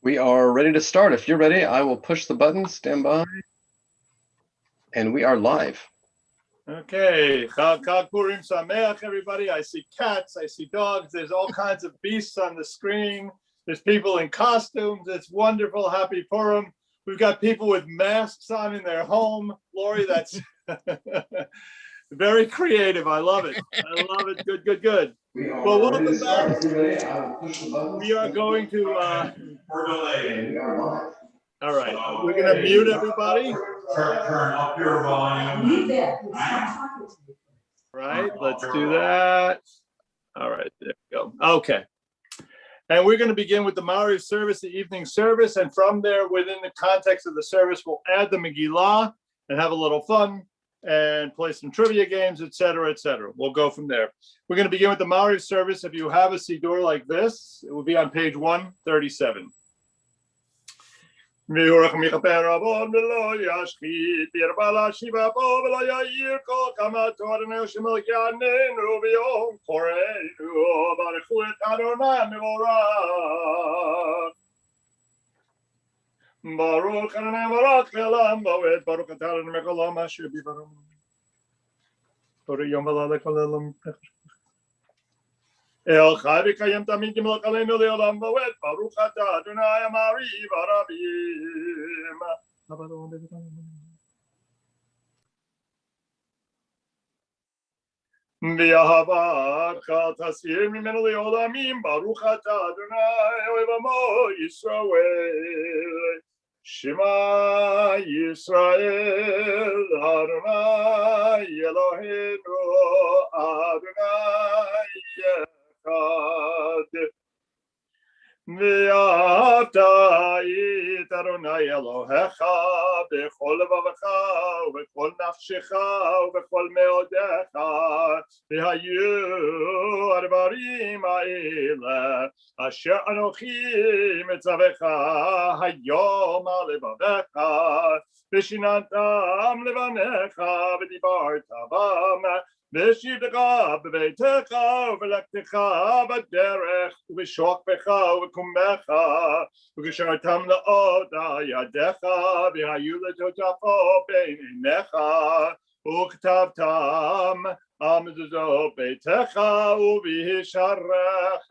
We are ready to start. If you're ready, I will push the button, stand by, and we are live. Okay, Chag Purim Sameach, everybody. I see cats, I see dogs, there's all kinds of beasts on the screen. There's people in costumes. It's wonderful. Happy Purim. We've got people with masks on in their home. Lori, that's very creative. I love it. I love it. Good, good, good. Well, welcome back. We are going to... all right, we're going to mute everybody. Turn up your volume. Right, let's do that. All right, there we go. Okay. And we're going to begin with the Maariv service, the evening service. And from there, within the context of the service, we'll add the Megillah and have a little fun and play some trivia games, etc., etc. We'll go from there. We're going to begin with the Maariv service. If you have a Siddur like this, it will be on page 137. ויורך מכפר עוון ולא ישחית ירבה להשיבה בו ולא יאיר כל כמה תורנו שמלכנו ביום חורנו ברכו את אדוני מבורך ברוך אדוני מבורך לעולם ועד ברוך אתה אדוני מכל עולם אשר בברוך בורא יום ולילה כל עולם El Chai v'kayem tamid yimlach aleinu le'olam v'ed baruch atah Adonai Amariv Arabim V'yahavarcha tasir mimenu le'olamim baruch atah Adonai ohev amo Yisrael Shema Yisrael Adonai Eloheinu Adonai ואהבת את אדוני אלוהיך בכל לבבך ובכל נפשך ובכל מאודיך והיו הדברים האלה אשר אנוכי מצווך היום על לבביך ושיננתם לבניך ודיברת בם ושבתך בביתך ובלכתך בדרך ובשוכבך ובקומך וקשרתם לאותה ידיך והיו לטוטפו בין עיניך וכתבתם על מזוזות ביתך ובשעריך.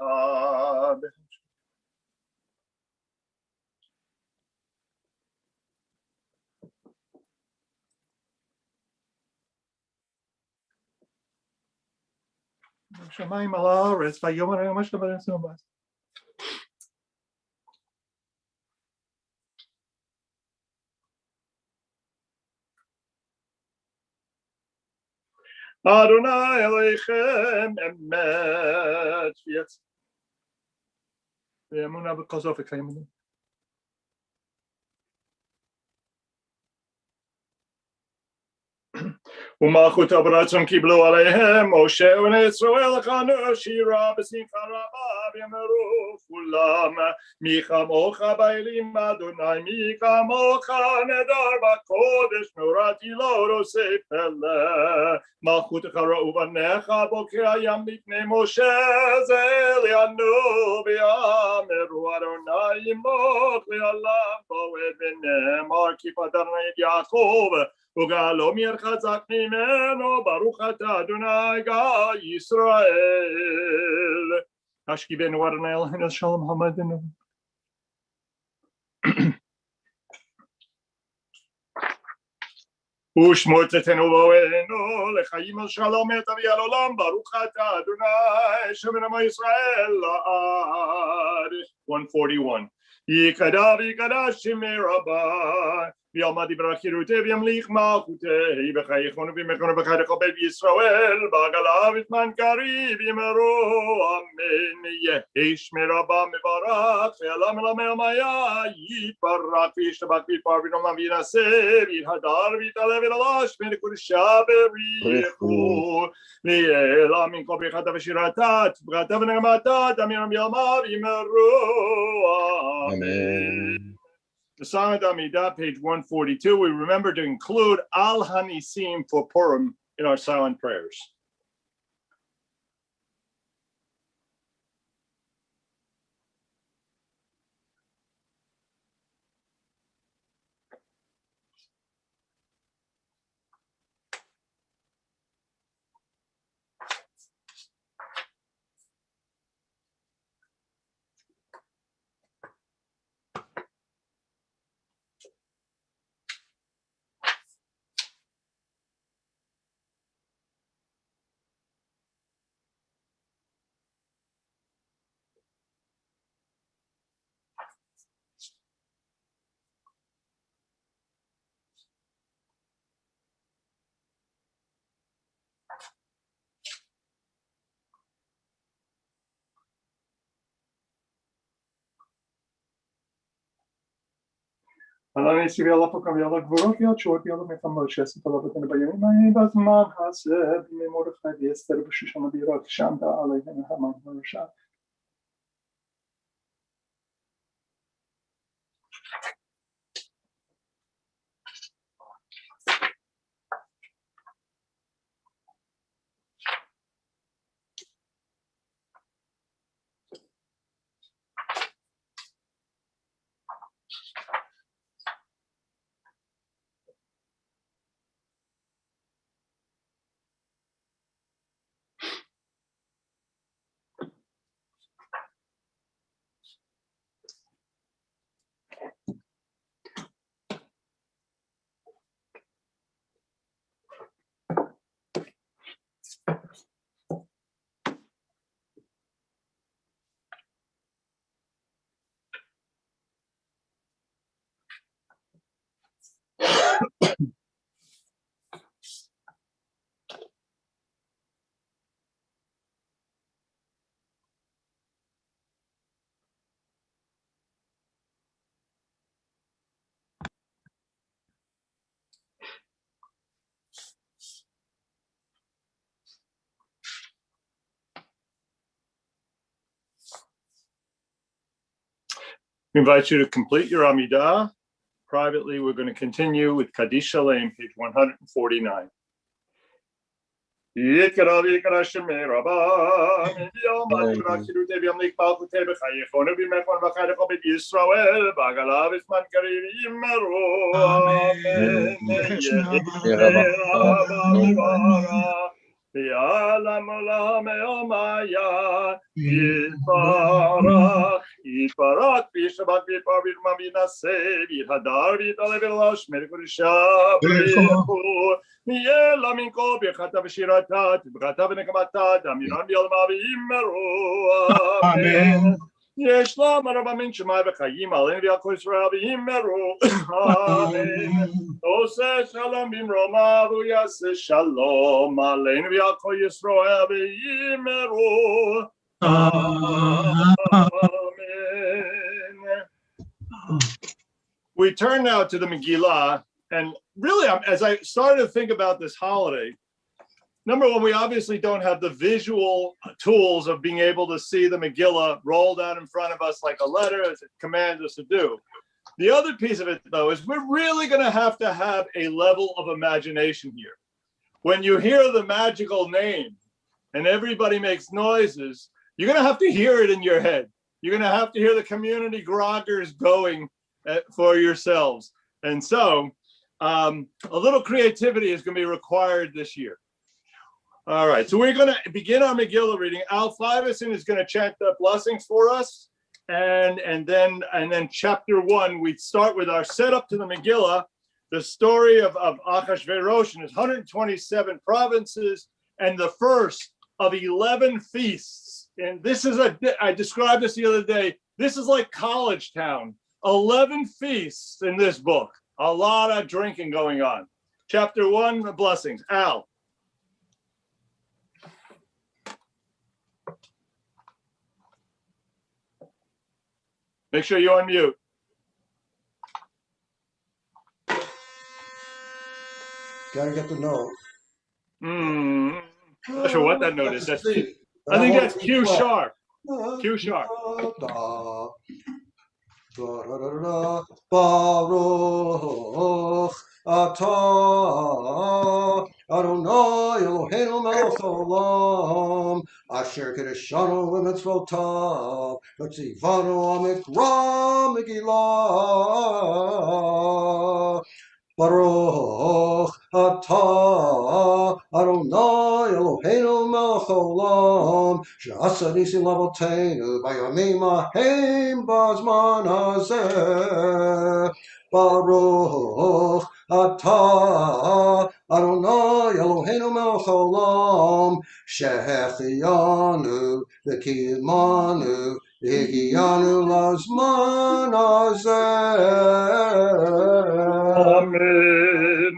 שמיים על הארץ ויאמר היום אשר ברצונו בא. אדוני אלוהיכם אמת ואמונה בכל אופק האמונה. ומלכות ברצון קיבלו עליהם משה ובני ישראל לכנו שירה בשמחה רבה ויאמרו כולם מי כמוך באלים אדוני מי כמוך נדר בקודש נוראתי לא עושה פלא מלכותך ראו בניך בוקר הים לפני משה זה לענו ויאמרו אדוני ימוך לעולם בועד ונאמר כי פדרני את יעקב וגאלו מיר חזק ממנו ברוך אתה אדוני גיא ישראל השכיבנו אדוני אלוהינו שלום המדנו ושמורתנו בואנו לחיים ושלום את אבי על עולם ברוך אתה אדוני שמן עמו ישראל לעד 141 יקדע ויקדע שמי רבה ויעמד ברכירותי וימליך מלכותי וחייכון ומכון וחי לכל בית ישראל בעגלה וזמן קריב יאמרו אמן יהי שמי רבה מברך ועלה מלמד מיה יתברך וישתבח ויתפאר ונאמר וינשא ויתהדר ויתעלה וללש וקודשה בריחו ליאלה מן כל ברכתה ושירתה תפארתה ונעמתה תמירם יאמר יאמרו אמן. The Song of Amidah, page 142, we remember to include Al Hanisim for Purim in our silent prayers. אלא ניסי ויאללה פוקם ויאללה גבורות ויאללה ויאללה מלחמות שעשית עליו אותנו בימים ההם בזמן הזה בימי מרדכי ואסתר בשושן הבירה כשעמדה עליהם המן הרשע. We invite you to complete your Amidah. Privately, we're going to continue with Kaddish Shalem, page 149. יתקרא ויקרא שמי רבה, מיום עד קידותי וימליך מלכותי בחייכון ובימכון וחייך בית ישראל, בעגלה וזמן קריב ימרו, אמן. יהי רבה ויעלם עולם יומיה, יתברך וישבח ויתפאר וירומם וינשא ויתהדר ויתעלה ולהשמר קדושה בריחו, יהיה לה מן כל ברכתה ושירתה, תברכתה ונקמתה, דמירן ויעלמה ויאמרו, אמן. יש לה מרבה מן שמיים וחיים עלינו ועל כל ישראל ויאמרו, אמן. עושה שלום במרומיו והוא יעשה שלום עלינו ועל כל ישראל ויאמרו, amen. We turn now to the Megillah, and really, as I started to think about this holiday, number one, we obviously don't have the visual tools of being able to see the Megillah rolled out in front of us like a letter, as it commands us to do. The other piece of it, though, is we're really going to have a level of imagination here. When you hear the magical name and everybody makes noises, you're going to have to hear it in your head. You're going to have to hear the community groggers going for yourselves. And so a little creativity is going to be required this year. All right, so we're going to begin our Megillah reading. Al Fivison is going to chant the blessings for us. And then chapter 1, we start with our setup to the Megillah, the story of Achashverosh and his 127 provinces, and the first of 11 feasts. And this is I described this the other day. This is like college town. 11 feasts in this book. A lot of drinking going on. Chapter 1, the blessings. Al. Make sure you're on mute. Gotta get the note. Not sure what that note is. That's Q. I think that's Q sharp. Q sharp. Baruch atah Adonai Eloheinu melech haolam asher kiddushanu v'mitzvotav v'tzivanu amikra Megillah. Baruch atah Adonai Eloheinu melech haolam she'asa nisim l'avoteinu bayamim hahem b'zman hazeh. Baruch atah Adonai Eloheinu melech haolam she'echiyanu v'kiyimanu v'higiyanu lazman hazeh. Amen.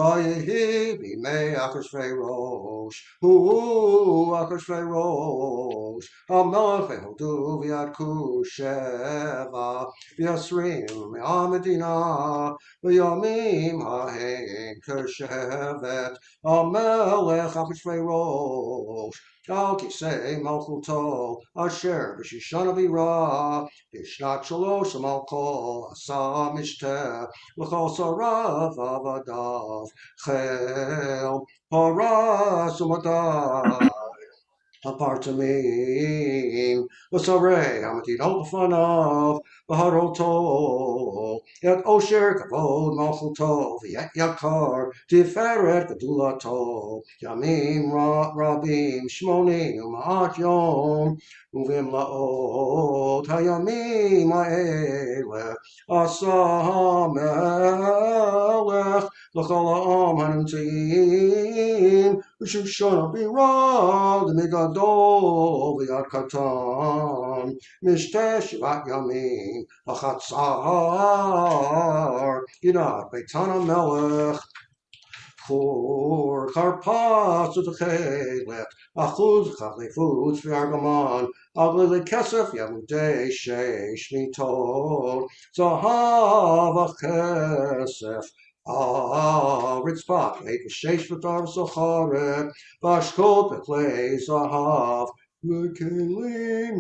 Vayehi b'mei Achashvei Rosh, Hu Achashvei Rosh, Hamelech v'hodu v'yadku sheva, v'yasrim me'amedina, v'yamim ha'hen keshevet, Hamelech Achashvei Rosh, Al kisei malchuto, asher b'shishana v'ra, b'shnat shalosh malkol, asa mishteh, l'chol sarav avadav, chel, paras umadai, apartamim, v'sarei, hamatidot l'fanav, v'haroto, yet osher kavod malchuto, v'yet yakar, tiferet gedulato, yamim rabim, shmonim, ma'at yom, uvim laot, hayamim ha'elech, asa ha'melech, l'chol ha'am hanimtzim, v'shushana b'ra, d'migadol v'yad katan, mishteh shivat yamim, achatzar, yidat beitan hamelech, chur karpas u'tchelet, achuz chalefut v'argaman, agli kesef yamudei sheish mitot, zahav achesef, Ritzpat, eight shesh v'tar v'socharet, v'ashkot v'klei zahav, v'kelim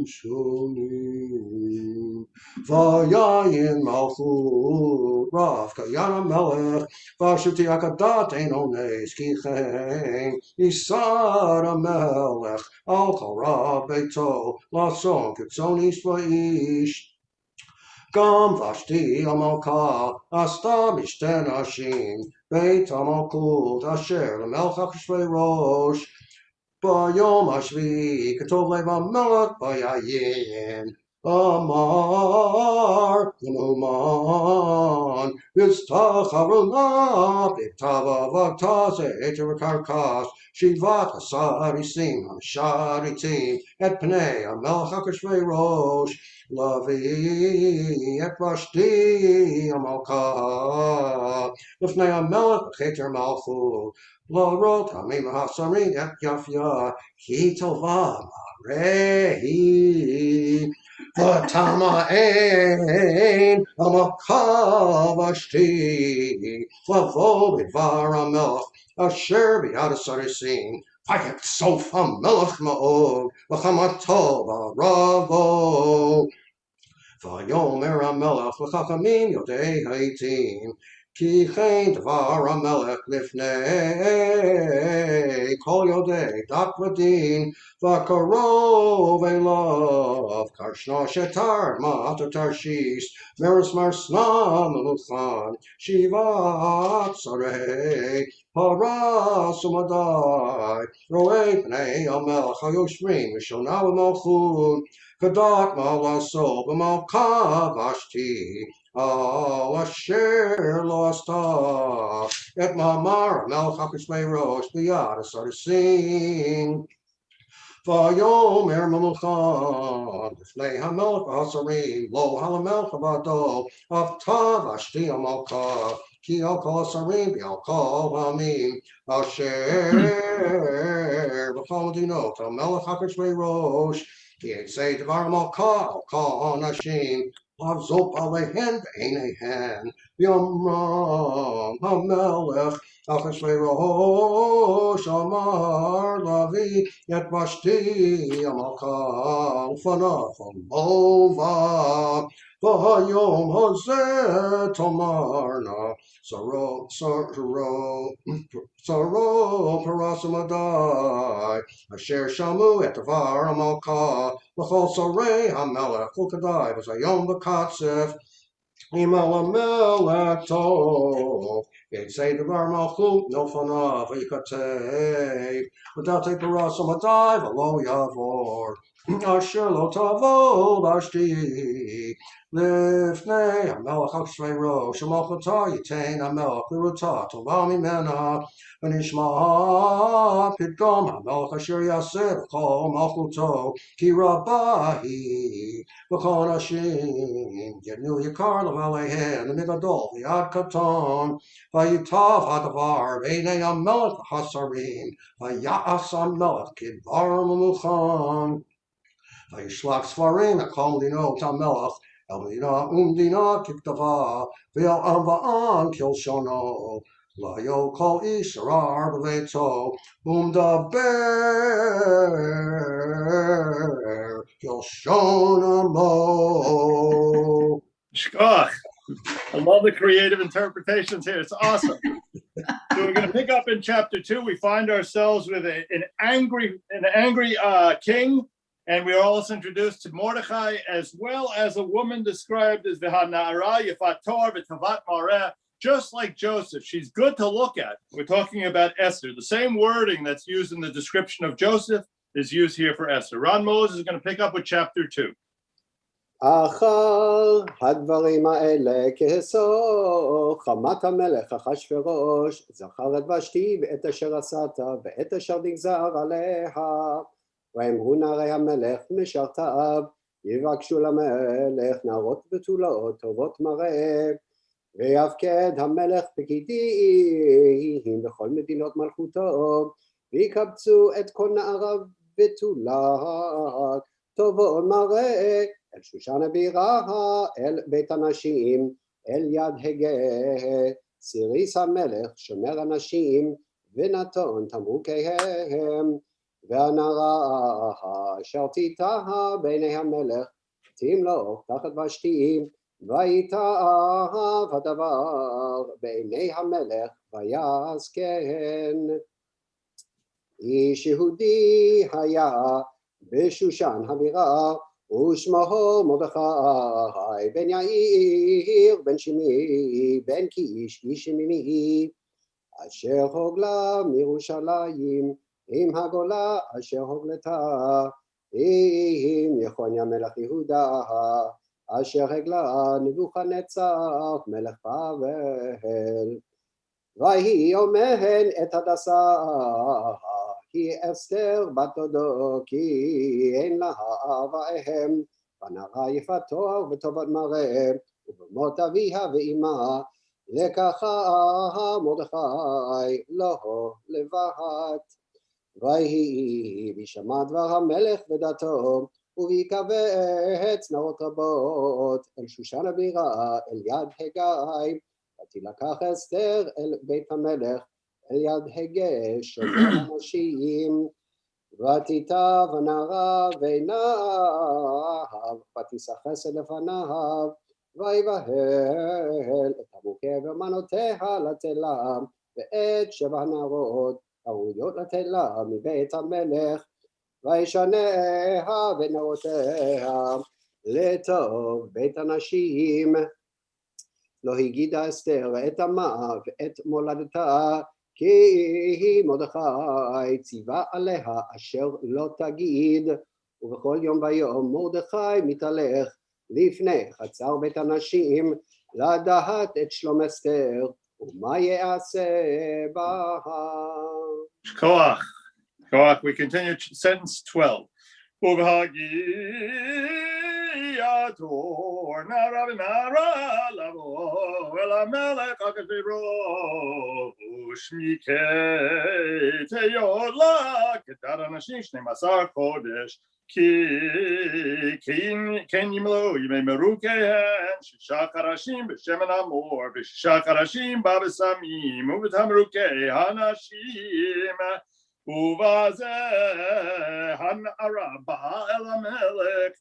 shonim, v'yayin malchut, rav kayan hamelech, v'ashuti akadat ein ones kichein, yisad hamelech, al kol rav beito, lason kitzonis v'ish, Gam vashti amalka, asta mishten ashim, beit amalkut, asher lemelch Achashvei Rosh, bayom hashvi, ketov lev hamelech bayayin, amar lemuman, v'istacharuna, b'tava v'tase, eter shivat hasarisim, hamsharitim, et pnei hamelech Achashvei Rosh, Lavi et Vashti Amalka, Lifnei Hamelech V'cheter Malchut, L'rot Hamim Hasarim et Yafya, Ki Tova Marehi, V'tama Ein Amalka Vashti, L'vo B'dvar Hamelech, Asher B'yad Hasarisim, Vayet Sof HaMelech Ma'od, V'chamato V'ravo, Vayomer hamelech l'chachamim yodei haitim, ki chen dvar hamelech lifnei kol yodei dak v'din, v'karov elav karshna shetar ma'atar tarshish, meres marsna meluchan, shivat sarei, paras umadai, roei pnei hamelech hayoshrim v'shona v'malchut, Kadat malaso b'malka vashti, al asher lo asta, et mamar hamelech Achashvei Rosh b'yad hasarisim, v'yomer meluchan, l'fnei hamelech v'hasarim, lo halamelech v'ado, avta vashti amalka, ki al kol hasarim v'al kol hamim, asher b'chol medinot hamelech Achashvei Rosh, say Devar Malka, Kal Nashim, Avzop Alehen, Einehen, Yomram, Hamelech, Achashvei Rosh, Amar, Lavi, Yet Vashti, Amalka, Ufana, Lova, Vahayom Hozeh, Tomarna, Saro, Parasamadai, Asher Shamu et Devar Amalka, L'chol Sarei HaMelech L'kadai V'zayom V'katzef Imel HaMelech Tov Yitzei Devar Malchut Nofanav V'yikatev V'datei Parasamadai V'lo Yavor Asher Lo Tavo Vashti Lifnei hamelech Achashvei Rosh Malchutah Yitain hamelech L'rutah Tova mimena V'nishma Pidgom hamelech Asher Yaseh V'chol Malchuto Ki Rabbahi וכל אנשים יתנו יקר לבעליהם מגדול ועד קטון, ויטב הדבר בעיני המלך החסרים, ויעש המלך כדבר ממוכן. וישלח ספרים לכל מדינות המלך, אל מדינה ומדינה ככתבה, ואל עם ועם כלשונו. לא יהיה כל איש רע בביתו, ומדבר כלשון עמו. Shkoch. I love the creative interpretations here. It's awesome. So we're going to pick up in chapter 2. We find ourselves with an angry king, and we are also introduced to Mordechai, as well as a woman described as V'hana'ara Yefator V'tavat Mareh, just like Joseph. She's good to look at. We're talking about Esther. The same wording that's used in the description of Joseph is used here for Esther. Ron Moses is going to pick up with chapter 2. אחר הדברים האלה כהסור חמת המלך אחשוורוש זכר את ושתי ואת אשר עשת ואת אשר נגזר עליה ואמרו נערי המלך משרתיו יבקשו למלך נערות בתולות טובות מראה ויפקד המלך פקידים בכל מדינות מלכותו ויקבצו את כל נעריו בתולת טובות מראה אל שושן הבירה, אל בית הנשים, אל יד הגה, סיריס המלך, שומר הנשים, ונתון תמרוקיהם, והנערה אשר תיטה בעיני המלך, תמלוך תחת ושתי, ויטב הדבר בעיני המלך, ויזקן. איש יהודי היה בשושן הבירה, ושמו מרדכי בן יאיר בן שמעי בן קיש איש ימיני אשר הוגלה מירושלים עם הגולה אשר הוגלתה עם יחוניה מלך יהודה אשר הגלה נבוכדנצר מלך בבל ויהי אומן את הדסה כי אסתר בת דודו כי אין לה אביהם ונערה יפת תואר וטובת מראה ובמות אביה ואמה לקחה מרדכי לו לבד ויהי בשמע דבר המלך ודתו ויקבץ נערות רבות אל שושן הבירה אל יד הגיא ותילקח אסתר אל בית המלך אל יד הגה שומר הנשים ותיטב הנערה ועיניו ותשחס לפניו ויבהל את המוכה ומנותיה לתלה ואת 7 נערות הראויות לתלה מבית המלך וישניה ונערותיה לטוב בית הנשים לא הגידה אסתר את עמה ואת מולדתה כי מרדכי ציווה עליה אשר לא תגיד ובכל יום ויום מרדכי מתהלך לפני חצר בית הנשים לדעת את שלום אסתר ומה יעשה בה. Koach. We continue sentence 12. Ator nara v'nara lavo el hamelech hakadosh mikei teyod la kedat anashim 12 chodesh ki ken yimlo yimei merukehen 6 charashim b'shemen hamor ו6 charashim b'besamim u'b'tamrukei hanashim ובזה הנערה באה אל המלך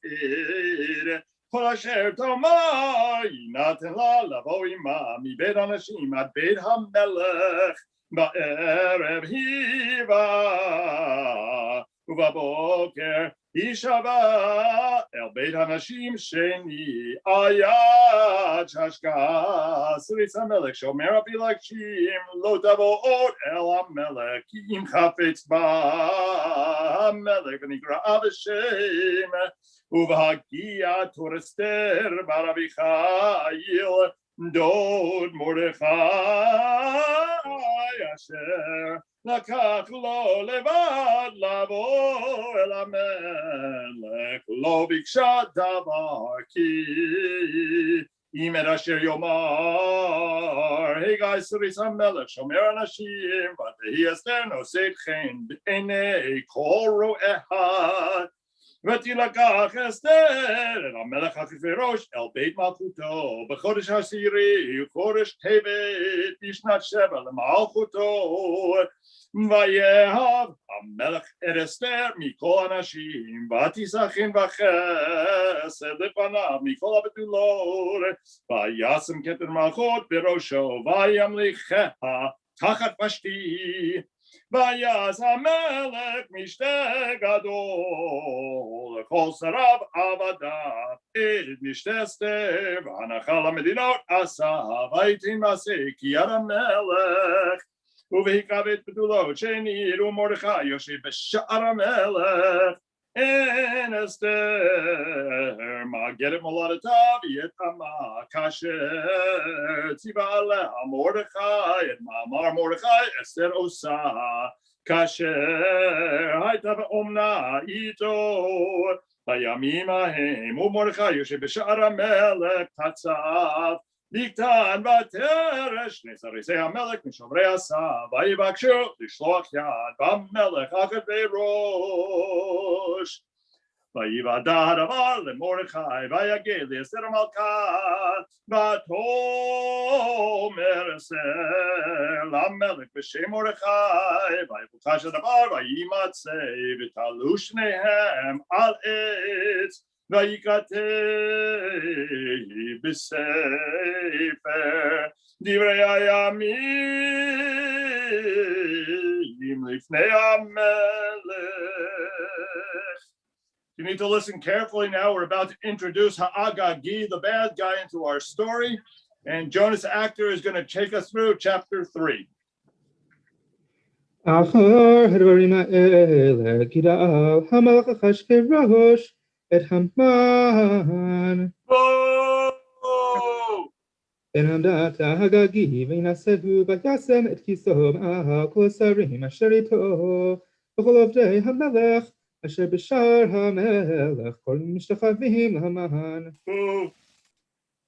כל אשר תאמר יינתן לה לבוא עמה מבית הנשים עד בית המלך בערב היא באה ובבוקר היא שבה אל בית הנשים שני על יד ששקה סריס המלך שומר הפילגשים לא תבוא עוד אל המלך כי אם חפץ בה המלך ונקרא בשם ובהגיע תור אסתר בר אביחיל דוד מרדכי אשר לקח לו לבד לבוא אל המלך, לא ביקשה דבר כי אם את אשר יאמר, הגה סריס המלך שומר אנשים, ותהי אסתר נושאת חן בעיני כל רואיה. ותילקח אסתר אל המלך אחשוורוש אל בית מלכותו בחודש העשירי חודש טבת בשנת 7 למלכותו, ויאהב המלך את אסתר מכל האנשים ותשכן בחסד לפניו מכל הבתולות, וישם כתר מלכות בראשו וימליכיה תחת ושתי. ויעש המלך משתה גדול לכל שריו עבדיו את משתה אסתר, והנחה למדינות עשה ויתן מעשה כי יד המלך, ובהיקבץ בתולות שניר ומרדכי יושב בשער המלך. אין אסתר מאגדת מולדתה ואת עמה כאשר ציווה עליה מרדכי, את מאמר מרדכי אסתר עושה כאשר הייתה באומנה איתו. בימים ההם ומרדכי יושב בשער המלך תצב בקטן ותרש שני סריסי המלך משומרי הסף ויבקשו לשלוח יד במלך אחשוורוש. ויוודע הדבר למרדכי ויגד לאסתר המלכה, ותאמר אסתר למלך בשם מרדכי, ויבוקש הדבר וימצא ותעלו שניהם על עץ וייכתב בספר דברי הימים לפני המלך. You need to listen carefully now. We're about to introduce Ha'agagi, the bad guy, into our story. And Jonas Actor is going to take us through chapter 3. אחר הדברים האלה גידל המלך אחשוורוש את המן בן המדת ההגגי וינשאו וישם את כיסאו מעל כל השרים אשר איתו וכל עובדי המלך אשר בשער המלך כל משתחווים להמן.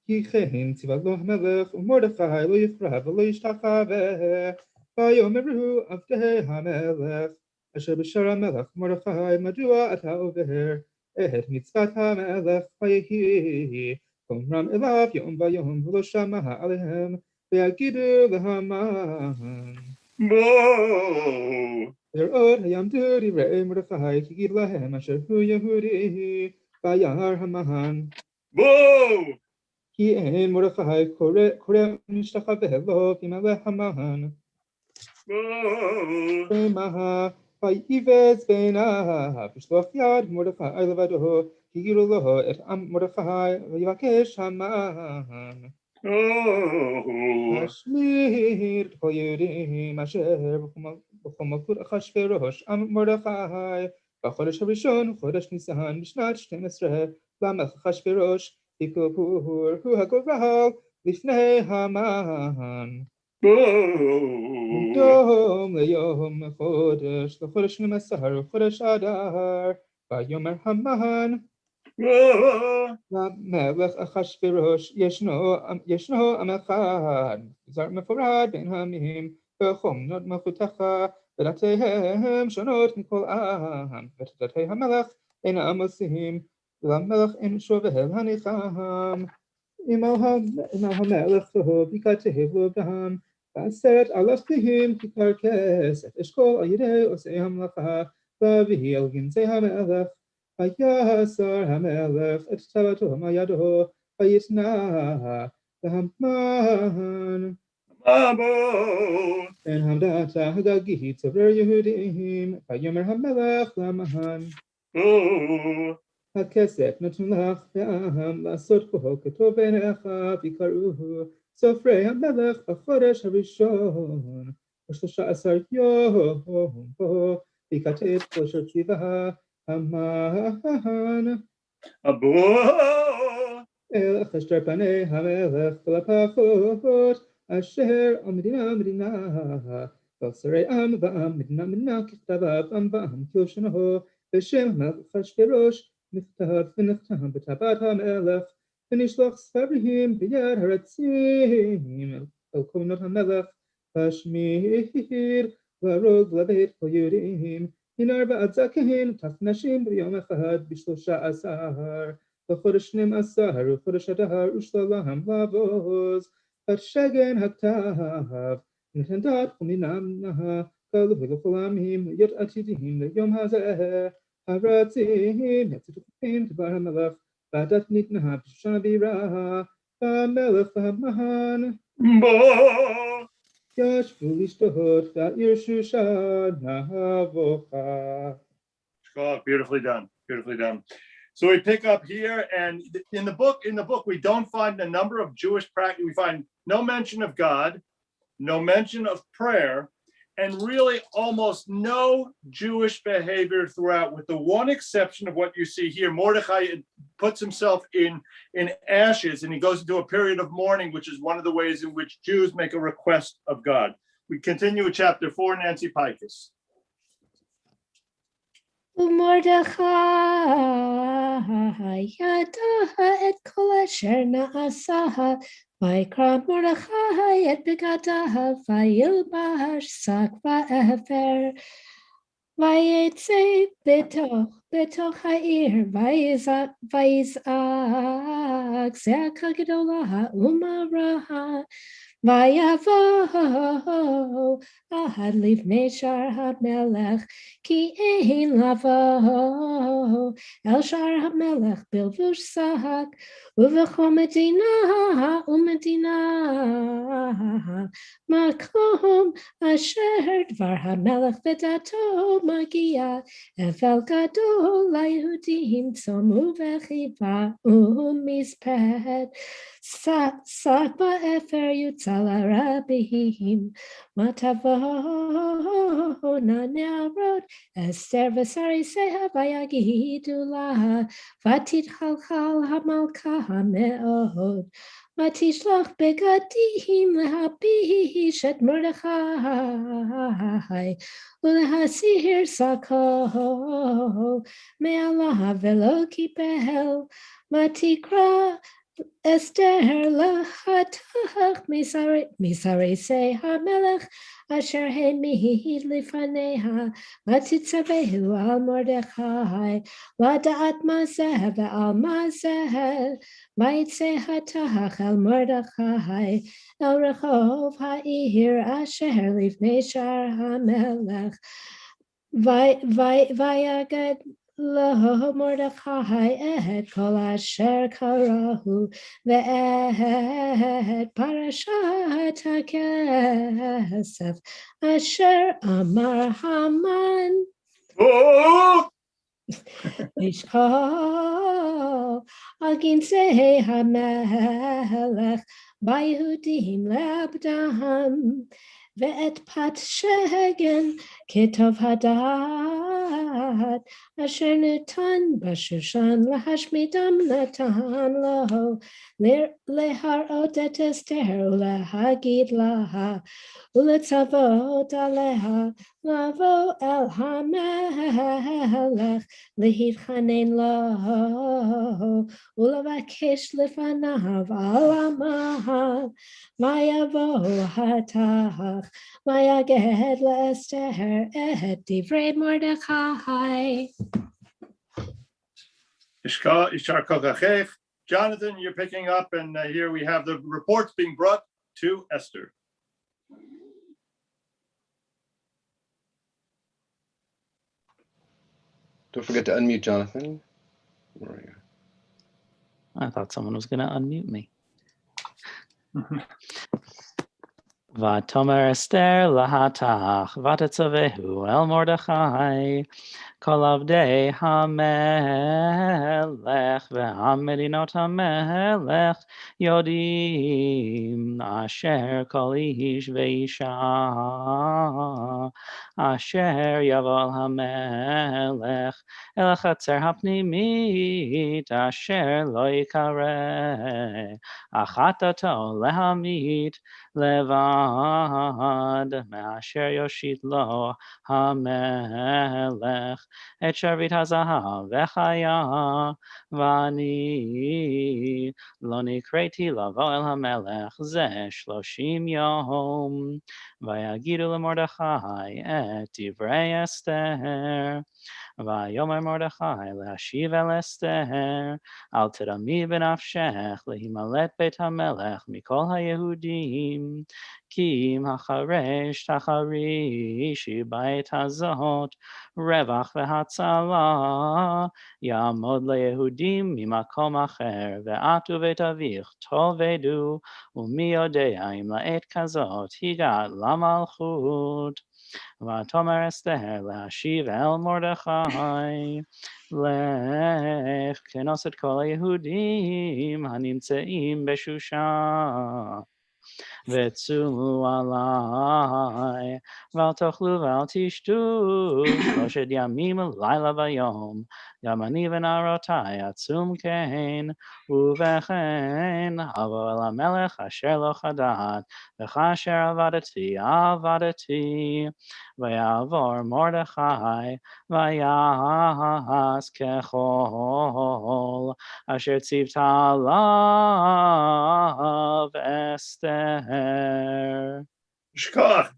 כי כן ציווה לו המלך ומרדכי לא יפרע ולא ישתחווה. ויאמרו עבדי המלך אשר בשער המלך מרדכי מדוע אתה עובר את מצוות המלך, ויהי אומרם אליו יום ויום ולא שמע עליהם ויגידו להמן לראות יעמדו דברי מרדכי כי גיד להם אשר הוא יהודי. וירא המן כי אין מרדכי קורא משתחווה לו וימלא המן מה ויבז בעיניו לשלוח יד מרדכי לבדו כי גידו לו את מרדכי ויבקש המן להשמיד את כל היהודים אשר בכל מלכות אחשוורוש מרדכי בחודש הראשון חודש ניסן בשנת 12 למלך אחשוורוש יקל פור הוא הגורל לפני המן יום ליום חודש לחודש 12 חודש אדר. ויאמר המן למלך אחשוורוש ישנו עם אחד זר מפורד בין העמים וכל מדינות מלכותך ודתיהם שונות מכל עם ודתי המלך אינם עושים ולמלך אין שובל הניחם. עמו המלך טוב יכתב לו דם 10,000 כיכר כסף אשכול על ידי עושי המלאכה להביא על גנזי המלך. ויסר המלך את צוותו מידו ויתנה להמן. בן המדת ההגגי צובר יהודים. ויאמר המלך להמן הכסף נתון לך בעם לעשות כה כטוב בעיניך ויקראוהו סופרי המלך בחודש הראשון ב13 יום בו ויכתב כל אשר ציווה המן. אל אשתר פני המלך ולפחות אשר על מדינה Sari am va'am midna minna kichtabav am va'am kyoshanaho b'shem melech Achashverosh nichtav v'nichtam b'tabat ha'melech v'nishlach svarim b'yad haratzim el konot ha'melech v'shmir v'arog l'beit kol yudim in arba'at zakein taf nashim b'yom echad b'shlosha asar v'chodesh shnim asar v'chodesh adar u'shlalaham lavoz v'shegen hatav Nintendat uminam naha kalu v'locholamim yot atidihim le'yom hazeh haratzim yatzituchim t'bar hamelech v'adat nitnaha b'shoshana b'iraha v'amelech v'hamahan Bo. yashvu lishtohot v'yir shusha nahavocha. Beautifully done. Beautifully done. So we pick up here, and in the book, we don't find a number of Jewish practices. We find no mention of God, no mention of prayer, and really almost no Jewish behavior throughout, with the one exception of what you see here. Mordechai puts himself in ashes, and he goes into a period of mourning, which is one of the ways in which Jews make a request of God. We continue with chapter 4, Nancy Pikus. Mordechai yadaha et kol asher na'asaha vayikra Mordechai et begadaha vayilbash sak va'efer vayetze betoch ha'ir vayizak ze'aka gedolah umaraha Vayavo ahad livnei shar hamelech ki ein lavo el shar hamelech bilvush sahak uvechol medina makom asher dvar hamelech v'dato magia evel gadol layehudim tzomu v'chiva u'misped Sakba efer yutzala rabihim matavo na ne'arot Esther v'sari seha vayagidu laha vatit chalchal hamalka hame'od vatishlach begadim lehabish et Mordechai ulehasir sako me'alaha velo kipel matikra Esther lachatach misari say hamelech asher he mihid lifaneha matitzavehu al Mordechai lada'at mazeh ve'al mazeh vayitze hatach al Mordechai el rechov ha'ir asher lifnei shar hamelech vayagad Lo Mordechai et kol asher karahu ve'et parashat hakesef asher amar Haman Oh! Ishkol aginsei hamelech vayhudim le'abdam ve'et pat shegen kitov hadat asher natan b'shushan lahashmidam natan lo leharot et Esther ulehagid laha uletzavot aleha lavo el hamelech lehitchanen lo ulevakesh lefanav alamav vayavo hatach vayaged leEsther et divrei Mordechai. Ishar Kokachech. Jonathan, you're picking up, and here we have the reports being brought to Esther. Don't forget to unmute Jonathan. Where are you? I thought someone was going to unmute me. Vatomer Esther lahatach vatetzavehu el Mordechai כל עבדי המלך והמדינות המלך יודעים אשר כל איש ואישה אשר יבוא אל המלך אל החצר הפנימית אשר לא יקרא החלטתו להמית לבד מאשר יושיט לו המלך את שרביט הזהב וחיה ואני לא נקראתי לבוא אל המלך זה 30 יום ויגידו למרדכי את דברי אסתר ויאמר מרדכי להשיב אל אסתר אל תדמי בנפשך להימלט בית המלך מכל היהודים כי אם החרש תחרישי בעת הזאת רווח והצלה יעמוד ליהודים ממקום אחר ואת ובית אביך תאבדו ומי יודע אם לעת כזאת הגעת למלכות ותאמר אסתר להשיב אל מרדכי לך כנוס את כל היהודים הנמצאים בשושן וצומו עלי ואל תאכלו ואל תשתו 3 ימים לילה ויום גם אני ונערותי עצום כן ובכן אבוא אל המלך אשר לא חדל וכאשר עבדתי ויעבור מרדכי ויעש ככל אשר ציוותה עליו אסתר. Shkach.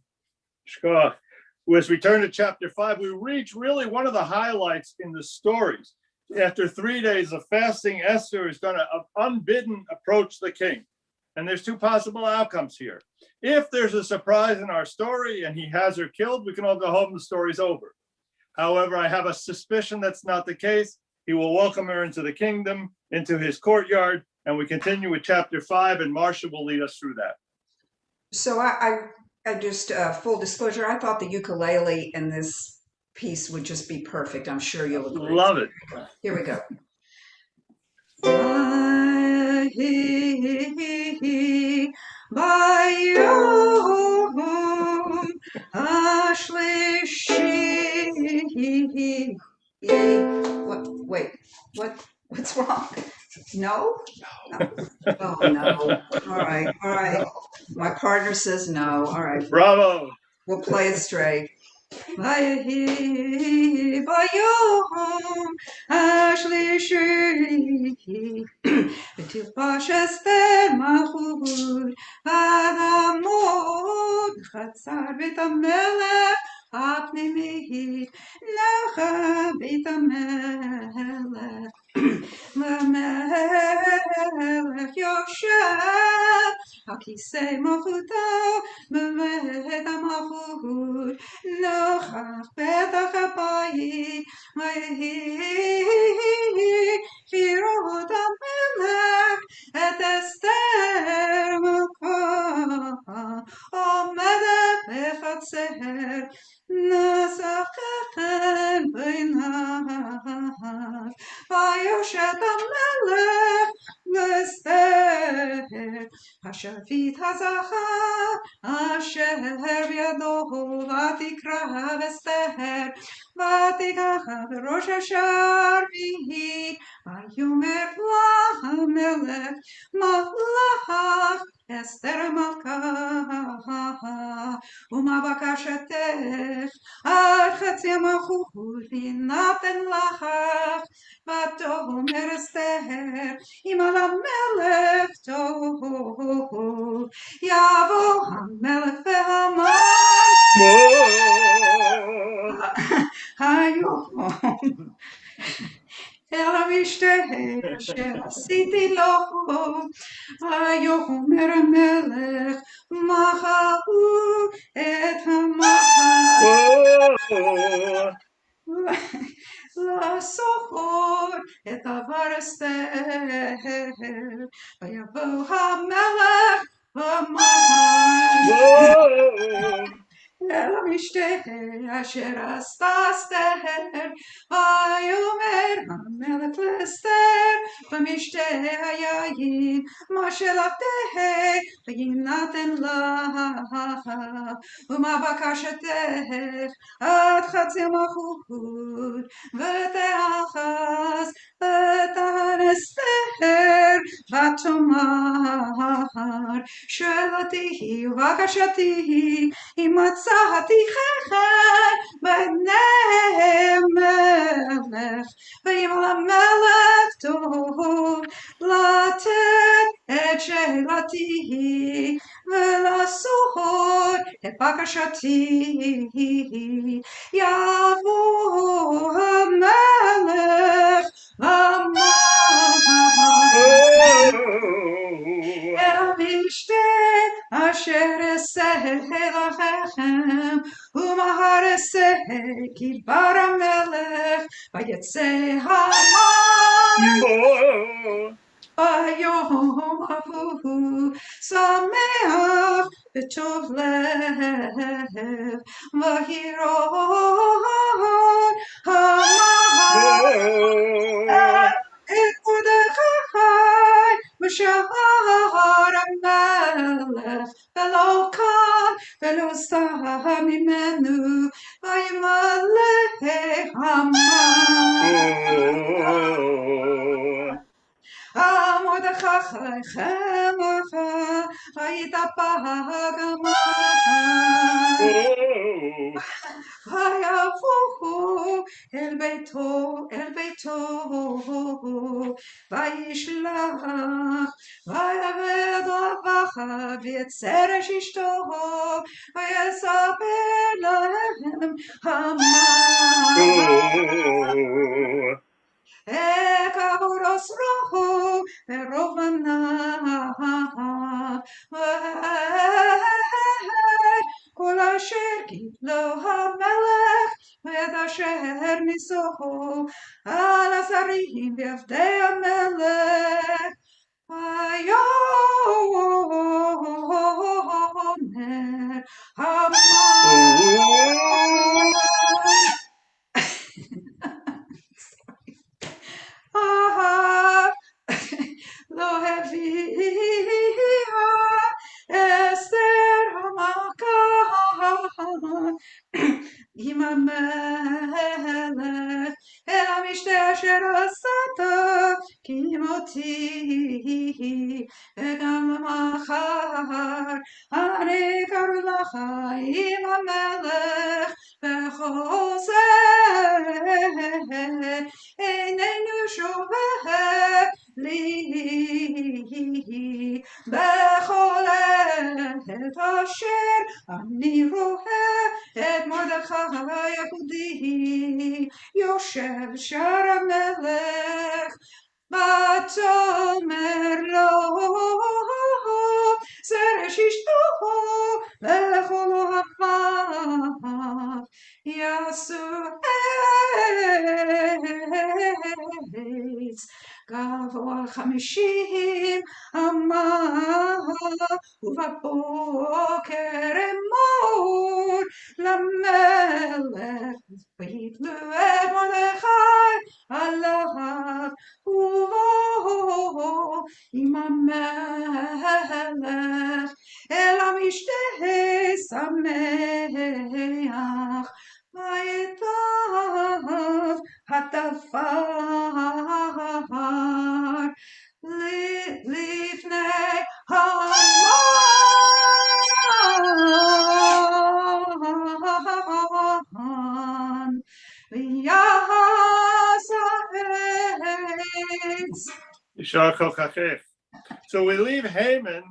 As we turn to chapter 5, we reach really one of the highlights in the stories. After 3 days of fasting, Esther is going to unbidden approach the king. And there's 2 possible outcomes here. If there's a surprise in our story and he has her killed, we can all go home, the story's over. However, I have a suspicion that's not the case. He will welcome her into the kingdom, into his courtyard, and we continue with chapter 5, and Marcia will lead us through that. So I just, full disclosure, I thought the ukulele in this piece would just be perfect. I'm sure you'll agree. Love it. Here we go. What's wrong? No? Oh, no. All right. My partner says no. All right. Bravo. We'll play it straight. הפנימית לך בית המלך למלך יושב הכיסא מלכותו בבית המלכות נוכח פתח הבית ויהי לראות המלך את אסתר מלכה עומדת בחצר נשא חן בעיניו ויושט המלך לאסתר השרביט הזהב אשר בידו ותקרב אסתר ותיקח בראש השרביט ויאמר לה המלך מלך אסתר המלכה ומה בקשתך עד חצי המלכות יינתן לך ותאמר אסתר אם על המלך טוב יבוא המלך והמן היום אל המשתה אשר עשיתי לו ויאמר המלך מחו את המלך לעשות את דבר אסתר ויבוא המלך והמן אל המשתה אשר עשתה אסתר, ויאמר המלך לאסתר במשתה היין, מה שלקתה ויינתן לך, ומה בקשתך עד חצי מלכות, ותאחז ותען אסתר ותאמר שאלתי ובקשתי אם מצאתי חן בעיני מלך, ואם למלך טוב לתת את שאלתי ולעשות את בקשתי, יבוא המלך ואמר אל המשתה אשר אעשה לכם, ומהר אעשה כי דבר המלך, ויצא המן ביום ההוא שמח וטוב לב, וירון המן את מרדכי בשער המלך, ולא קם ולא סע ממנו, וימלא המן מרדכי חמך ויתהפך המן, ויבואו אל ביתו, וישלח ויעבד אביך ואת שרש אשתו, ויספר להם המן כעבור עשרו ורוב בניו, כל אשר גידלו המלך ואת אשר נישאו על השרים ועבדי המלך, ויאמר המן לא הביאה אסתר המלכה עם המלך אל המשתה אשר עשת כמותי, וגם למחר אני קרוב לך עם המלך וחוזר, איננו שובר לי בכל עת אשר אני רואה את מרדכי היהודי יושב שער המלך, ותאמר לו שרש אשתו וכל אוהביו יעשו עץ גבוה 50 אמה, ובבוקר אמור למלך ויתלו את מרדכי עליו, ובוא עם המלך אל המשתה שמח, ויטב הדבר לפני המן ויעשה עץ. Yishar Kochachech. So we leave Haman,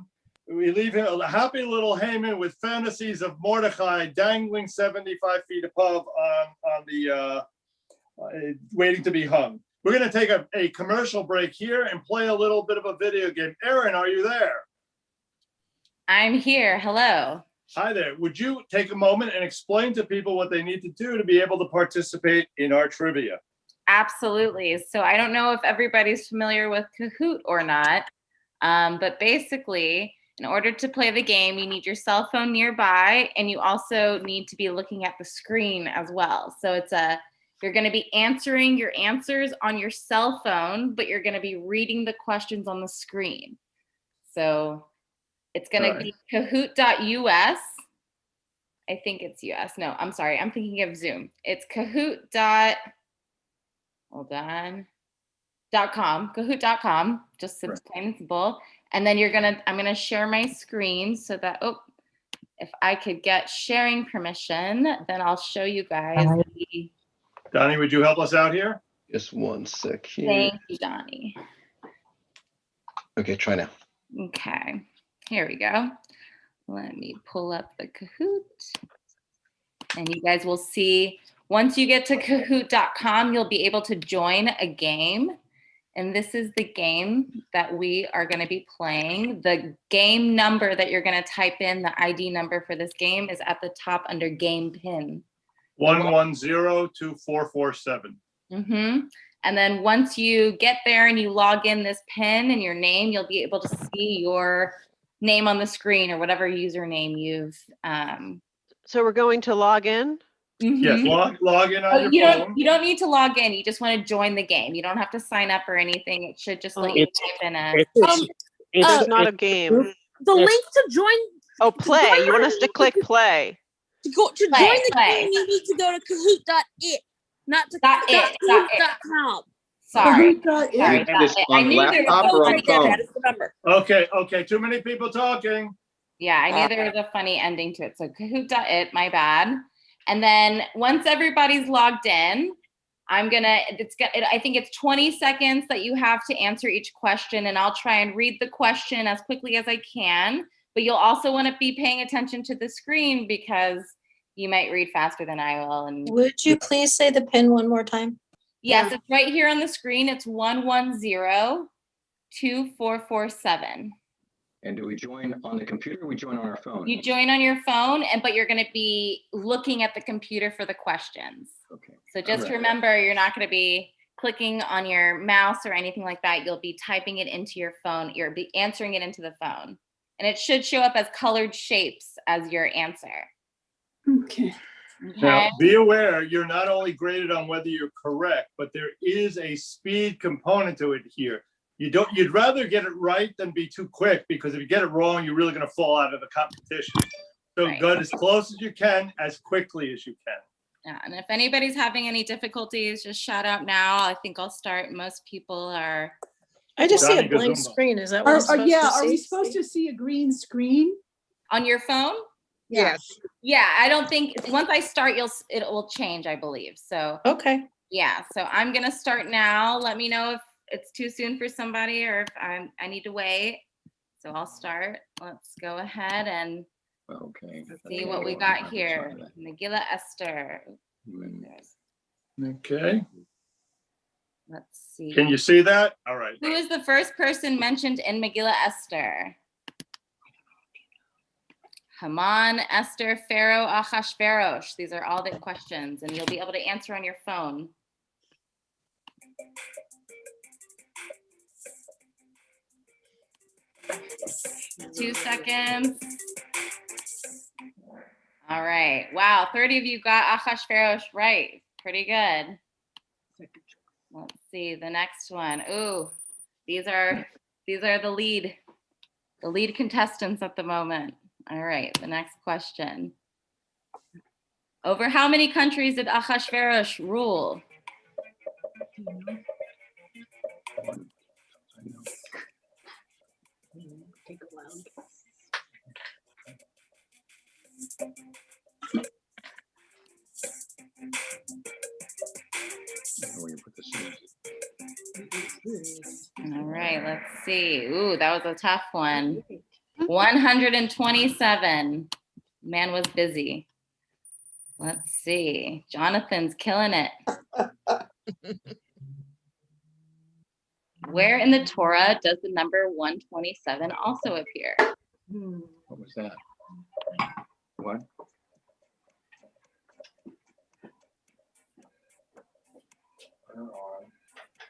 we leave him, a happy little Haman with fantasies of Mordecai dangling 75 feet above on the waiting to be hung. We're going to take a commercial break here and play a little bit of a video game. Erin, are you there? I'm here. Hello. Hi there. Would you take a moment and explain to people what they need to do to be able to participate in our trivia? Absolutely. So I don't know if everybody's familiar with Kahoot or not, but basically In order to play the game, you need your cell phone nearby, and you also need to be looking at the screen as well. So you're going to be answering your answers on your cell phone, but you're going to be reading the questions on the screen. So it's going to be kahoot.us. I think it's US. No, I'm sorry. I'm thinking of Zoom. It's kahoot.com, just plain and simple. And then I'm gonna share my screen so that, if I could get sharing permission, then I'll show you guys. Donnie, would you help us out here? Just one sec here. Thank you, Donnie. Okay, try now. Okay, here we go. Let me pull up the Kahoot. And you guys will see, once you get to kahoot.com, you'll be able to join a game. And this is the game that we are going to be playing. The game number that you're going to type in, the ID number for this game, is at the top under game pin. 1102447. And then once you get there and you log in this pin and your name, you'll be able to see your name on the screen or whatever username you've. So we're going to log in? Yes, log in on your phone. You don't need to log in. You just want to join the game. You don't have to sign up or anything. It should just let you type in a. It's not a game. The link to join. Oh, play. You want us to click play. To join the game, you need to go to kahoot.it, not to kahoot.com. Sorry. Sorry. I knew there was Okay. Too many people talking. Yeah, I knew there was a funny ending to it. So kahoot.it, my bad. And then once everybody's logged in, I think it's 20 seconds that you have to answer each question, and I'll try and read the question as quickly as I can. But you'll also want to be paying attention to the screen because you might read faster than I will. And would you please say the pin one more time? Yes, it's right here on the screen. It's 1102447. And do we join on the computer or we join on our phone? You join on your phone, but you're going to be looking at the computer for the questions. Okay. So just remember, you're not going to be clicking on your mouse or anything like that. You'll be typing it into your phone. You'll be answering it into the phone. And it should show up as colored shapes as your answer. Okay. Now, be aware, you're not only graded on whether you're correct, but there is a speed component to it here. You'd rather get it right than be too quick, because if you get it wrong, you're really going to fall out of the competition. So go as close as you can, as quickly as you can. Yeah, and if anybody's having any difficulties, just shout out now. I think I'll start. Most people are. I just see a blank screen. Is that what I'm supposed to see? Are we supposed to see a green screen? On your phone? Yes. Yeah, I don't think, once I start, it will change, I believe. So. Okay. Yeah, so I'm going to start now. Let me know if it's too soon for somebody or if I need to wait. So I'll start. Let's go ahead and see what we got here. Megillah Esther. Okay. Let's see. Can you see that? All right. Who is the first person mentioned in Megillah Esther? Haman, Esther, Pharaoh, Achashverosh. These are all the questions, and you'll be able to answer on your phone. Two seconds. All right. Wow, 30 of you got Achashverosh right. Pretty good. Let's see the next one. Ooh, these are the lead contestants at the moment. All right, the next question. Over how many countries did Achashverosh rule? Take a while. All right, let's see. Ooh, that was a tough one. 127. Man was busy. Let's see. Jonathan's killing it. Where in the Torah does the number 127 also appear? What was that? What?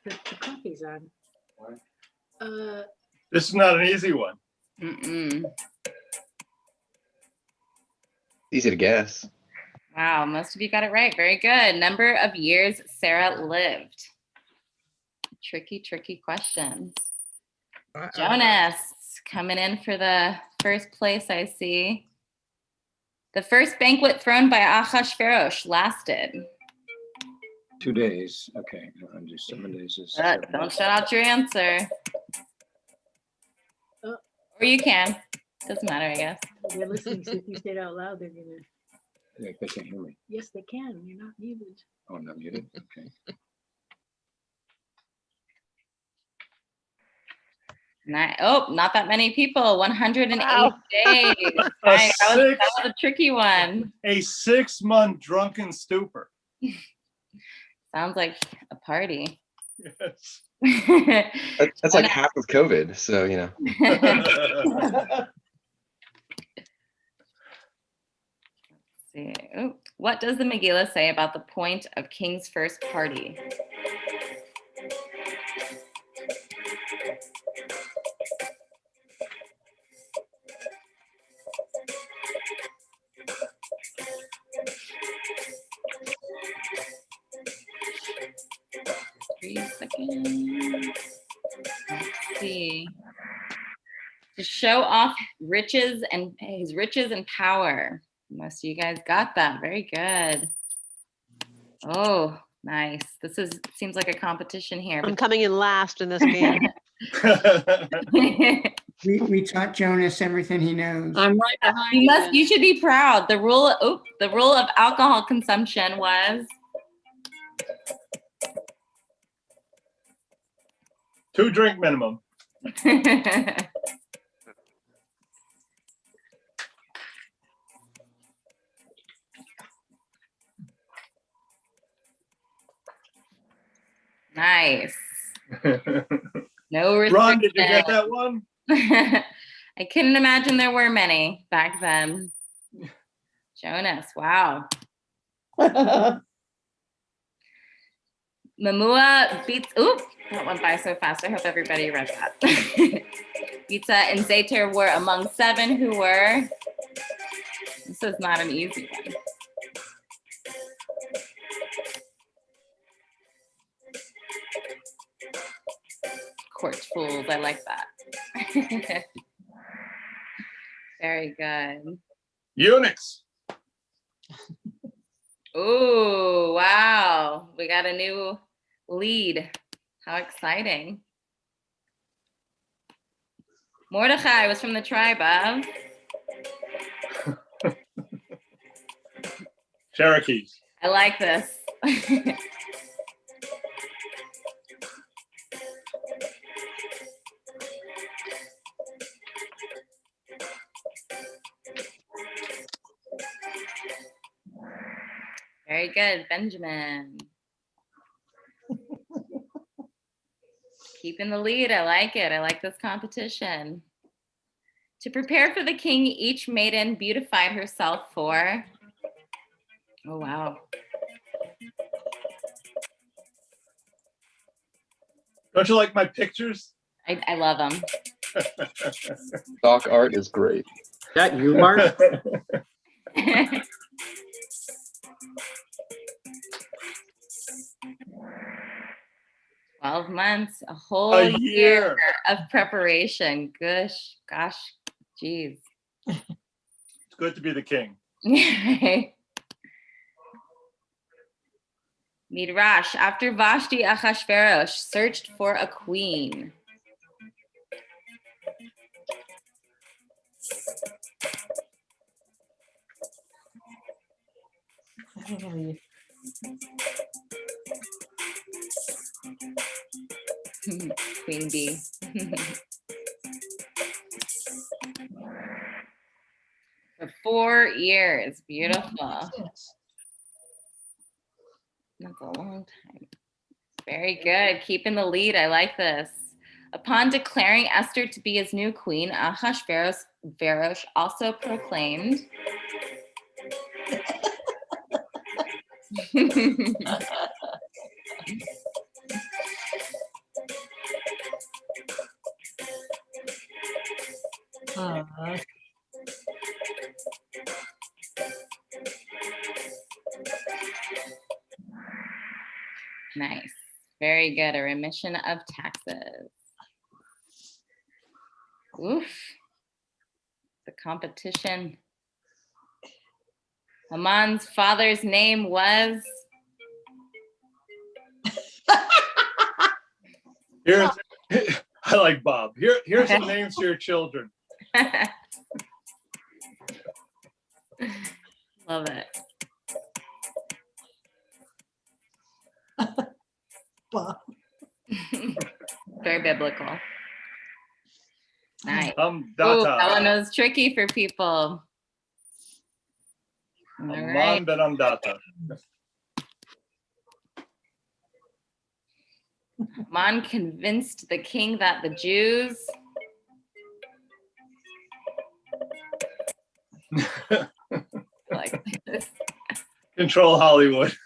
The coffee's on. This is not an easy one. Easy to guess. Wow, most of you got it right. Very good. Number of years Sarah lived. Tricky, tricky questions. Jonas coming in for the first place, I see. The first banquet thrown by Ahasuerus lasted. 2 days. Okay, 7 days is. Don't shut out your answer. Or you can. Doesn't matter, I guess. They're listening, so if you say it out loud, they're gonna. They can't hear me. Yes, they can. You're not muted. Oh, I'm not muted? Okay. Not that many people. 108 Wow. days. Right, that was a tricky one. A 6-month drunken stupor. Sounds like a party. Yes. That's like half of COVID, so you know. See. Ooh. What does the Megillah say about the point of King's first party? Seconds. Let's see. To show off riches and his riches and power. Most of you guys got that. Very good. Oh, nice. Seems like a competition here. I'm coming in last in this game. We taught Jonas everything he knows. I'm right behind you. You should be proud. The rule of alcohol consumption was 2 drink minimum. Nice. No restriction. Ron, did you get that one? I couldn't imagine there were many back then. Jonas, wow. Mamua beats, that went by so fast. I hope everybody read that. Bitza and Zayter were among 7 who were. This is not an easy one. Court fools, I like that. Very good. Eunuchs. Oh, wow. We got a new lead. How exciting. Mordechai was from the tribe of Cherokees. I like this. Very good, Benjamin. Keeping the lead, I like it. I like this competition. To prepare for the king, each maiden beautified herself for, oh wow. Don't you like my pictures? I love them. Stock art is great. Is that you, Mark? 12 months, a whole year of preparation. Gosh, geez. It's good to be the king. Midrash, after Vashti, Ahasuerus searched for a queen. Queen bee. For 4 years. Beautiful. That's a long time. Very good. Keeping the lead. I like this. Upon declaring Esther to be his new queen, Ahasuerus also proclaimed. Nice. Very good. A remission of taxes. Oof. The competition. Haman's father's name was? Here's, I like Bob. Here's some names for your children. Love it. Bob. Very biblical. Nice. Data. That one was tricky for people. All right. Ben Data. Haman convinced the king that the Jews like this. Control Hollywood.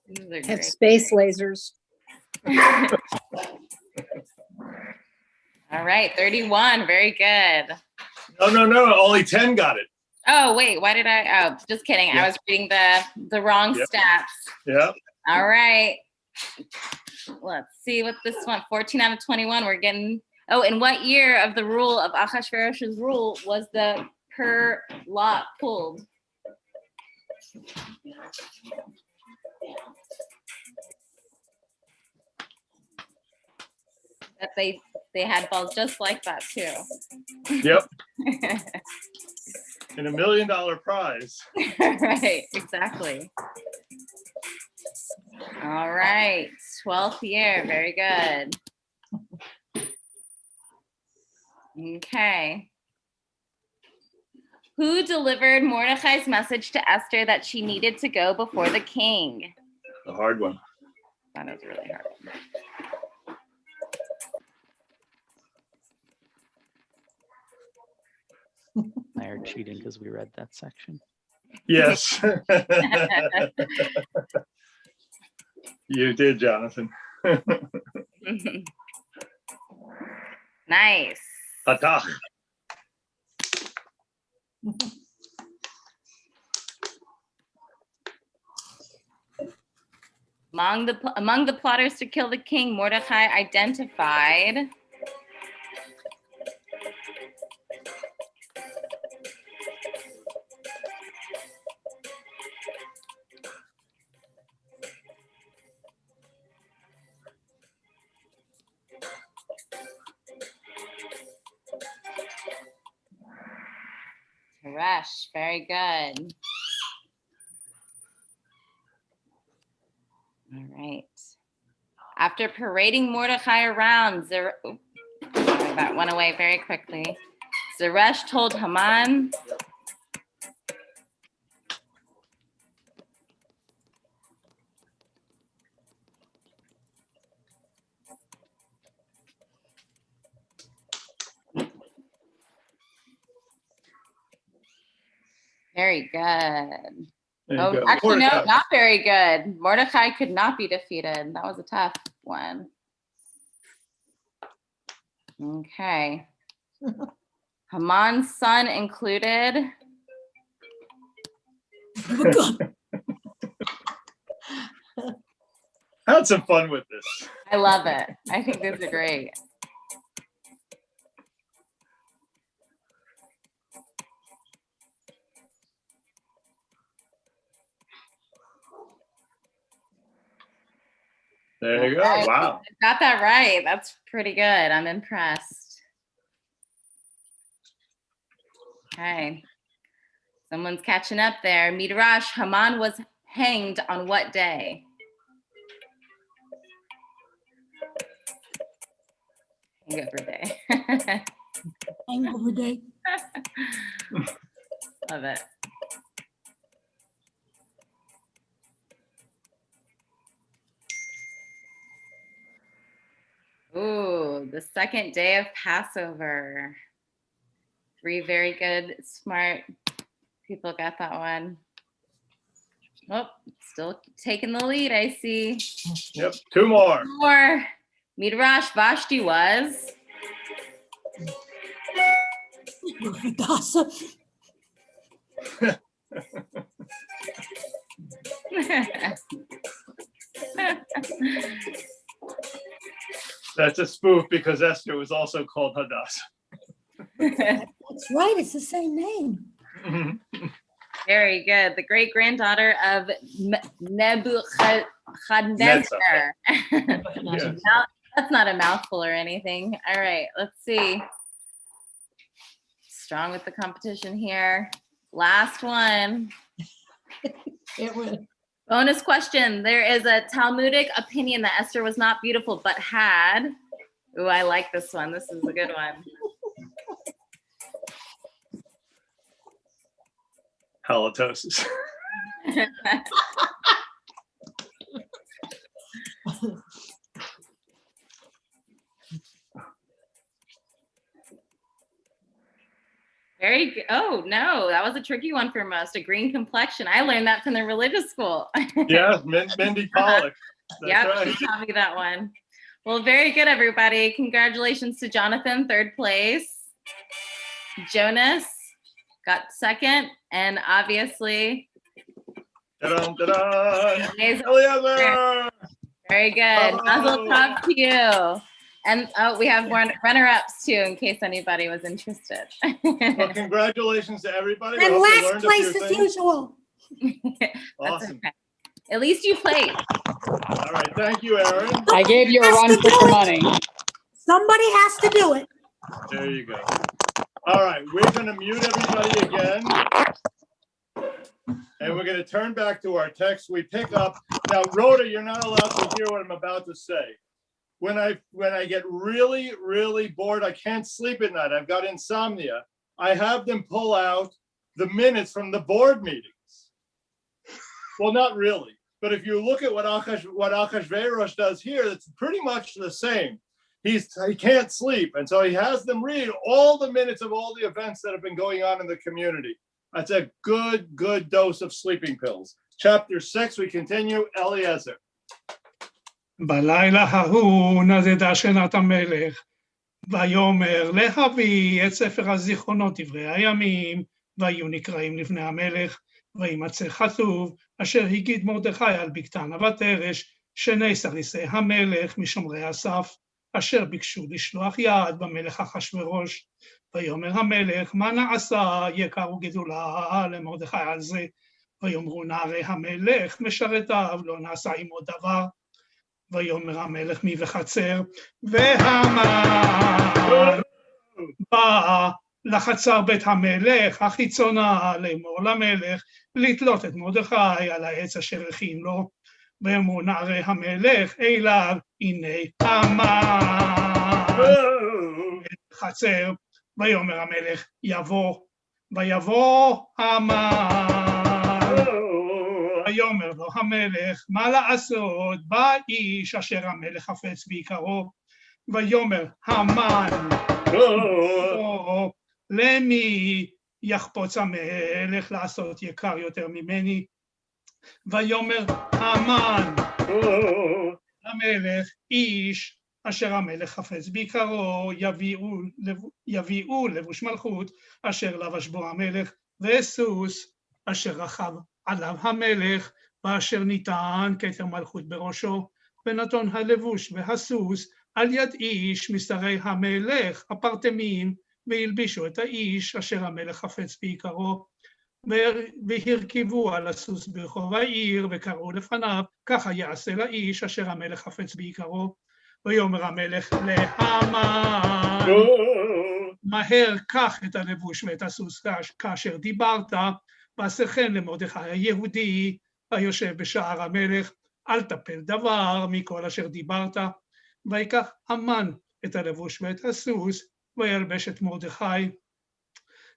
These are Have great. space lasers. All right, 31. Very good. No. Only 10 got it. Oh, wait. Why did I? Oh, just kidding. Yeah. I was reading the wrong stats. Yeah. All right. Let's see what this one. 14 out of 21. We're getting. Oh, in what year of the rule of Ahasuerus's rule was the per lot pulled? That they had balls just like that too. Yep. And $1 million prize. Right, exactly. All right, 12th year, very good. Okay. Who delivered Mordecai's message to Esther that she needed to go before the king? The hard one. That is really hard. I are cheating because we read that section. Yes. You did, Jonathan. Nice. Atach. Among the plotters to kill the king, Mordecai identified Teresh. Very good. All right. After parading Mordecai around, that went away very quickly. Zeresh told Haman, very good. Oh, actually, no, not very good. Mordecai could not be defeated. That was a tough one. Okay. Haman's son included. I had some fun with this. I love it. I think these are great. There you go. Right. Wow. Got that right. That's pretty good. I'm impressed. Okay. Someone's catching up there. Midrash, Haman was hanged on what day? Hangover day. Hangover day. Love it. Ooh, the second day of Passover. 3 very good, smart people got that one. Oh, still taking the lead, I see. Yep, 2 more. 2 more. Midrash Vashti was. That's a spoof because Esther was also called Hadassah. That's right. It's the same name. Very good. The great granddaughter of Nebuchadnezzar. Yes. That's not a mouthful or anything. All right, let's see. Strong with the competition here. Last one. Bonus question. There is a Talmudic opinion that Esther was not beautiful, but had. Ooh, I like this one. This is a good one. Halitosis. Very good. Oh, no, that was a tricky one for most. A green complexion. I learned that from the religious school. Yeah, Mindy Pollock. Yeah, Right. she taught me that one. Well, very good, everybody. Congratulations to Jonathan, third place. Jonas got second, and obviously, Eliezer! Very good. Mazel tov to you. And we have runner-ups too, in case anybody was interested. Well, congratulations to everybody. And last place as usual. Awesome. Okay. At least you played. All right, thank you, Aaron. I gave you a run for your money. Somebody has to do it. There you go. All right, we're going to mute everybody again. And we're going to turn back to our text. We pick up. Now, Rhoda, you're not allowed to hear what I'm about to say. When I get really, really bored, I can't sleep at night. I've got insomnia. I have them pull out the minutes from the board meetings. Well, not really. But if you look at what Achashverosh does here, it's pretty much the same. He can't sleep, and so he has them read all the minutes of all the events that have been going on in the community. That's a good dose of sleeping pills. Chapter 6, we continue, Eliezer. בלילה ההוא נדדה שנת המלך, ויאמר להביא את ספר הזיכרונות דברי הימים, והיו נקראים לבני המלך, וימצא כתוב, אשר הגיד מרדכי על בגתנה ותרש, שני סריסי המלך משומרי הסף, אשר ביקשו לשלוח יד במלך אחשוורוש. ויאמר המלך, מה נעשה יקר וגדולה למרדכי על זה? ויאמרו נערי המלך, משרתיו, לא נעשה עמו דבר. ויאמר המלך מי וחצר, והמן בא לחצר בית המלך החיצונה לאמור למלך, לתלות את מרדכי על העץ אשר הכין לו. ואמרו נערי המלך אליו, הנה המן חצר. ויאמר המלך יבוא, ויבוא המן. ויאמר לו המלך, מה לעשות? בא איש אשר המלך חפץ ביקרו. ויאמר המן, למי יחפוץ המלך לעשות יקר יותר ממני? ויאמר המן המלך, איש אשר המלך חפץ ביקרו, יביאו לבוש מלכות אשר לבש בו המלך, וסוס אשר רכב עליו המלך, ואשר ניתן כתר מלכות בראשו, ונתון הלבוש והסוס על יד איש משרי המלך הפרטמים, והלבישו את האיש אשר המלך חפץ ביקרו, והרכבו על הסוס ברחוב העיר, וקראו לפניו, ככה יעשה לאיש אשר המלך חפץ ביקרו. ויאמר המלך להמן, מהר קח את הלבוש ואת הסוס כאשר דיברת, ועשה כן למרדכי היהודי היושב בשער המלך, אל תפל דבר מכל אשר דיברת. ויקח המן את הלבוש ואת הסוס, וילבש את מרדכי,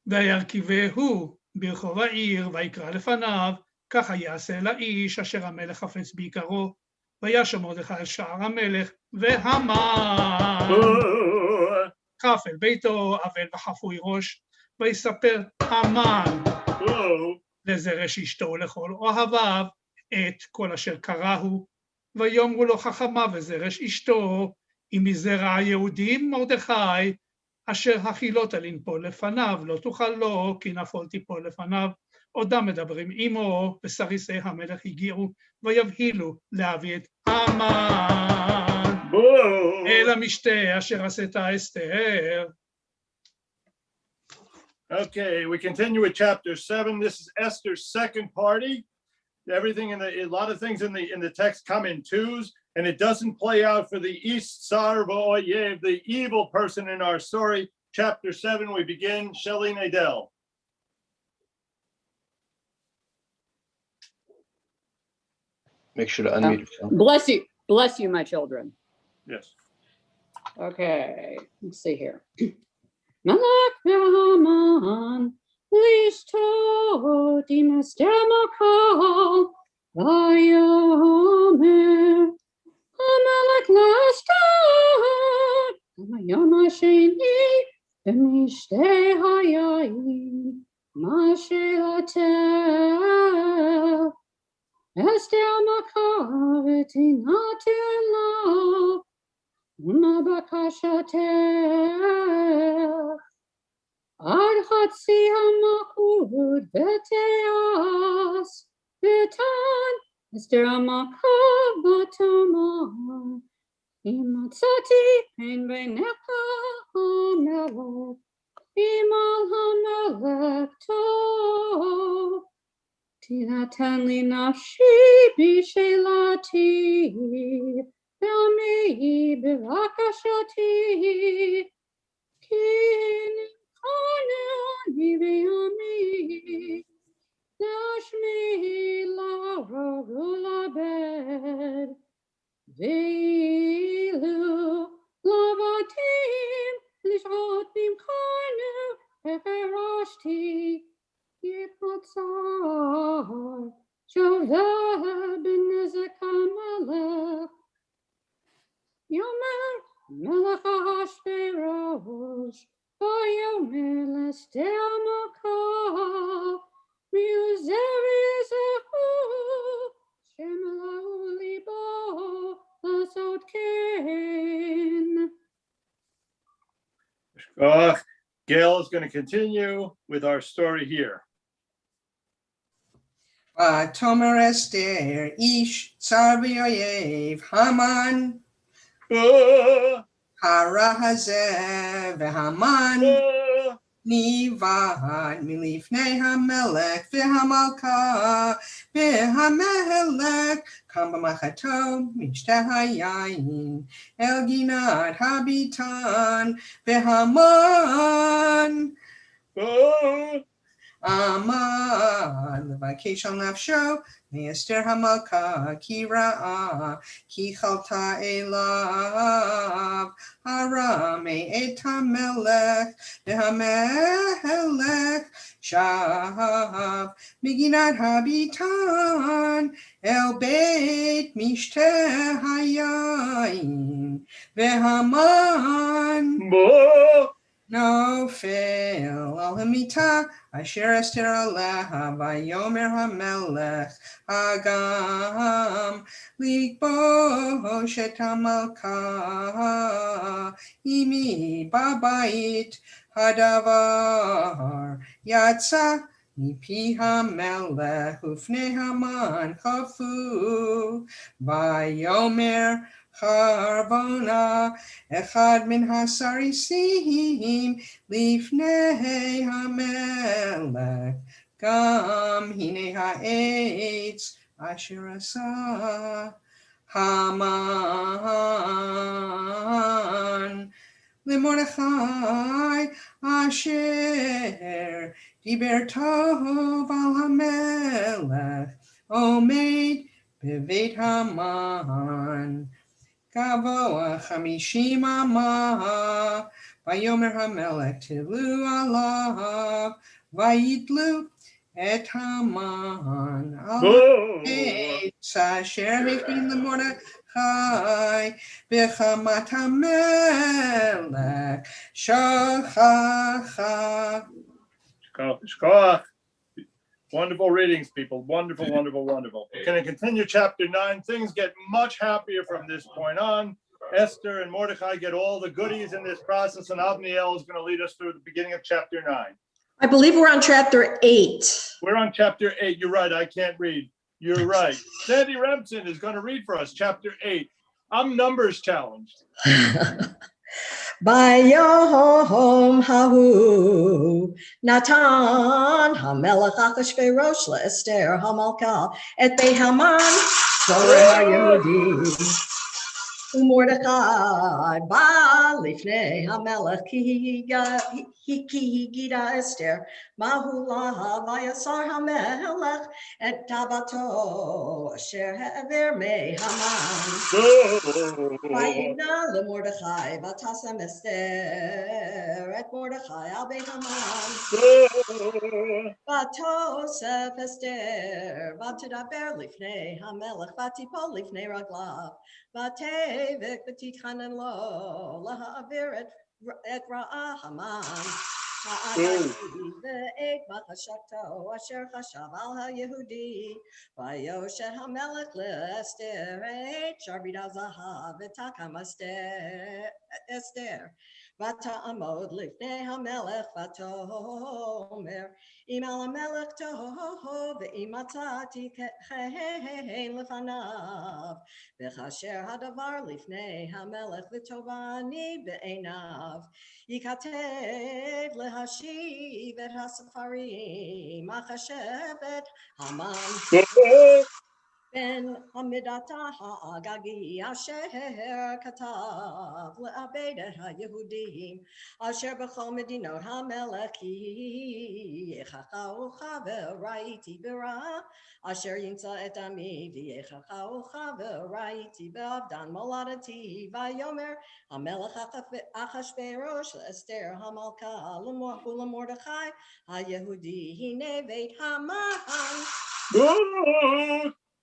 וירכבהו ברחוב העיר, ויקרא לפניו, ככה יעשה לאיש אשר המלך חפץ ביקרו. וישב מרדכי על שער המלך, והמן חף אל ביתו אבל וחפוי ראש. ויספר המן לזרש אשתו ולכל אוהביו את כל אשר קראו. ויאמרו לו חכמיו וזרש אשתו, אם מזרע היהודים מרדכי, אשר החילות לנפול לפניו, לא תוכל לו, כי נפול תיפול לפניו. עודם מדברים עמו, וסריסי המלך הגיעו, ויבהילו להביא את המן אל המשתה אשר עשתה אסתר. Okay, we continue with chapter 7. This is Esther's second party. Everything a lot of things in the text come in twos, and it doesn't play out for the East Sar V'Oyev, the evil person in our story. Chapter 7, we begin. Shelley Nadell. Make sure to unmute yourself. Bless you, my children. Yes. Okay, let's see here. Malach v'haman lishtot im ester makal vayomer hamelech lashtot hayom hasheni b'mishteh hayayin mashelatel Ester makal v'tinatel Ma bakashatel ad chatzi hamakud v'teas v'tan Esther hamakav v'tamar imatzati pen b'necha hamelech imal hamelech tov tinatan li nafshi b'shelati Yami b'vakashati kin kanani v'yami nashmi la'ragul v'elu lavatim lishot b'imkanu v'cherashti yipatzar shoveh b'nezek hamelech Yomer melech ha'ashverosh Vayomer l'Esther makal miuzer yizechu Shem elahu libo l'asot ken. Gail is going to continue with our story here. Tomer Esther ish tsar v'oyev Haman hara hazeh v'Haman nivad milifnei hamelech v'hamalka v'hamelech kam b'machato mishteh hayayin el ginat habitan v'Haman Aman levakesh al nafsho me'ester hamalka ki ra'a ki chalta elav hara me'et hamelech v'hamelech shav miginat habitan el beit mishteh hayayin v'Haman Nofel al hamita asher Esther aleha vayomer hamelech hagam likbosh et hamalka imi babait hadavar yatsa mipi hamelech ufnei haman chafu vayomer Charbona echad min hasarisim lifnei hamelech gam hine ha'etz asher asa Haman leMordechai asher diber tov al hamelech omed beveit Haman Gavoa chamishim ama vayomer hamelech tilu alav vayitlu et Haman al ha'etz asher hekbin leMordechai b'chamat hamelech shachacha. Shkoach. Wonderful readings, people. Wonderful, wonderful, wonderful. Can I continue chapter 9? Things get much happier from this point on. Esther and Mordecai get all the goodies in this process, and Avniel is going to lead us through the beginning of chapter 9. I believe we're on chapter 8. We're on chapter 8. You're right. I can't read. You're right. Sandy Remsen is going to read for us chapter 8. I'm numbers challenged. Bayom hahu Natan hamelech Achashverosh leEsther hamalka et Haman Soreh haYehudi Mordechai ba lifnei hamelech ki higida Esther mahula vayasar hamelech et tabato asher he'ever me Haman vayina leMordechai vatasem Esther et Mordechai al beit Haman vatosef Esther vatadaber lifnei hamelech vatipol lifnei raglav vatevek v'titchanen lo lahavir et ra'ah Haman ha'agagi ve'et bachashato asher chashav al ha'Yehudi vayoshet hamelech leEsther et sharbid zahav v'takam Esther vata'amod lifnei hamelech vatomer im al hamelech tov ve'im matzati chen lefanav v'chasher hadavar lifnei hamelech v'tovani be'einav yikatev lehashiv et hasafarim achashevet Haman ben Hamidata ha'agagi asher katav le'abed et ha'Yehudim asher b'chol medinot hamelech ki yechacha ucha v'raiti b'ra asher yinsa et ami v'yechacha ucha v'raiti b'avdan moladati v'yomer hamelech Achashverosh leEsther hamalka u'lemordechai ha'Yehudi hine veit Haman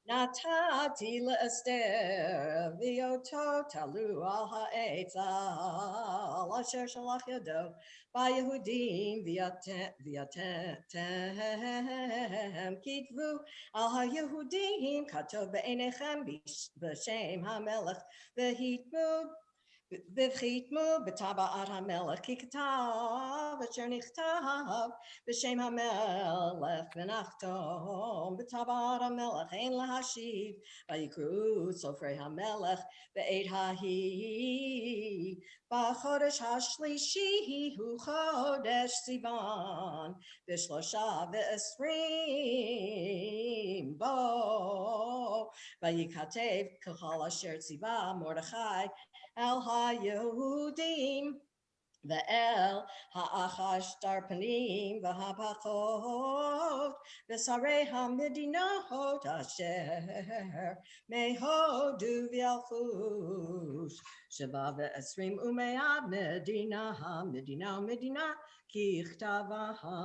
Natati leEsther v'yoto talu al ha'etz al asher shalach yado v'Yehudim v'yatem kitvu al ha'Yehudim katov be'enechem b'shem hamelech v'hitmu v'chitmu b'taba'at hamelech ki katav asher nichtav b'shem hamelech v'nachtom b'taba'at hamelech ein lahashiv v'yikru sofrei hamelech v'eit hahi b'chodesh hashlishi hu chodesh Sivan v'shlosha v'esrim bo v'yikatev k'chol asher tziva Mordechai El ha-Yehudim ve'el ha'achash darpanim v'hapachot v'sarei ha'medinot asher mehodu v'yalchush sheba ve'esrim u'me'ad medina ki ichtava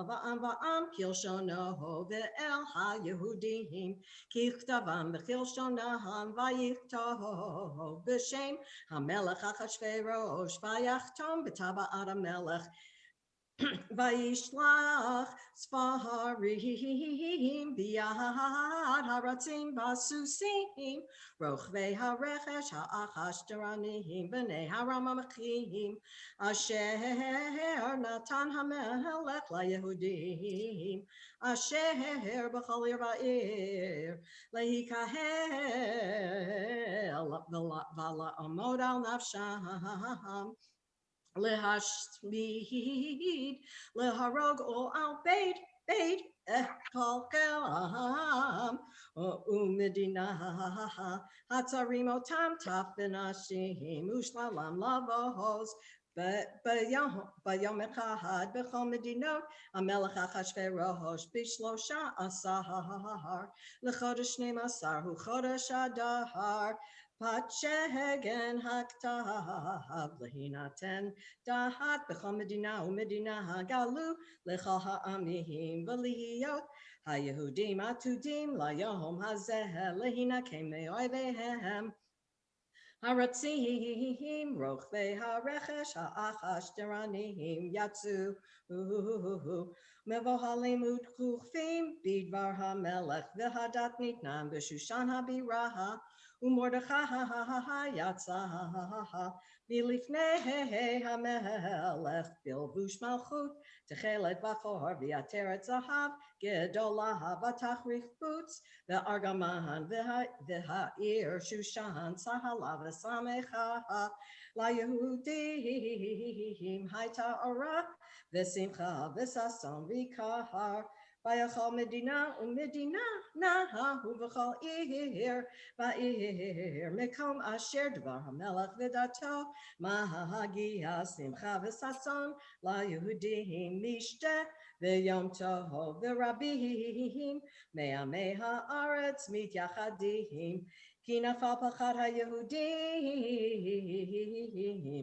va'am kilshono ve'el ha'Yehudim ki ichtavam v'kilshonaham v'yichtov b'shem hamelech Achashverosh v'yachtom b'taba'at hamelech v'yishlach sfarim b'yad haratzim v'susim rochvei harechesh ha'achashtaranim b'nei haramamachim asher natan hamelech laYehudim asher b'chol ir va'ir lehikahel v'la'amod al nafsham lehashmid leharog ol al beit kol kelam umedina hatzarim otam taf v'nashim ushlalam lavos Bayom echad b'chol medinot hamelech Achashverosh b'shlosha asar lechodesh shneim asar hu chodesh adar Patshegen haktav lehinaten dahat b'chol medina u'medina hagalu lechol ha'amim v'lihiyot ha'Yehudim atudim layom hazeh lehinakem me'oivehem haratzim rochvei harechesh ha'achashtaranim yatzu mevohalim utkuchvim bidvar hamelech v'hadat nitnan b'shushan habiraha ומרדכי יצא מלפני המלך בלבוש מלכות תכלת בחור ועטרת זהב גדולה ותכריך בוץ וארגמן והעיר שושן צהלה ושמחה ליהודים הייתה אורה ושמחה וששון ויקר ויכל מדינה ומדינה נהו בכל עיר בעיר מקום אשר דבר המלך ודתו מגיע שמחה וששון ליהודים משתה ויום טוב ורבים מעמי הארץ מתייחדים כי נפל פחד היהודים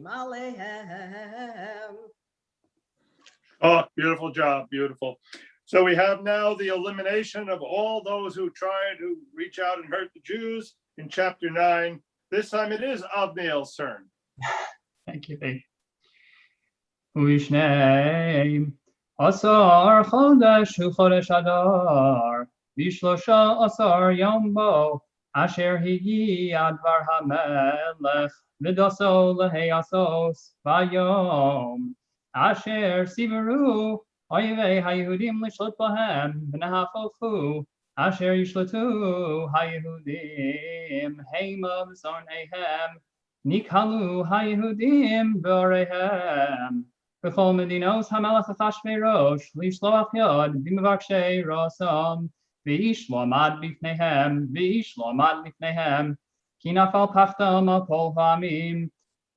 עליהם. Oh, beautiful job, beautiful. So we have now the elimination of all those who tried to reach out and hurt the Jews in chapter 9. This time it is Avniel's turn. Thank you, Faith. Uishneim Asar Chodesh Hu Chodesh Adar Vishlosha Asar Yom Bo Asher Higi Advar HaMelech Vidaso Lehei Asos Vayom Asher Siveru Oyevei HaYehudim Lishlot Bohem V'Nahafochu Asher Yishlotu HaYehudim Heima B'Zorneihem Nikalu HaYehudim B'Oreihem B'chol Medinos HaMelech Achashverosh Lishloach Yod B'Mevakshei Rosam V'ish lo amad B'Fneihem Ki nafal Pachtam Al Kol Ha'amim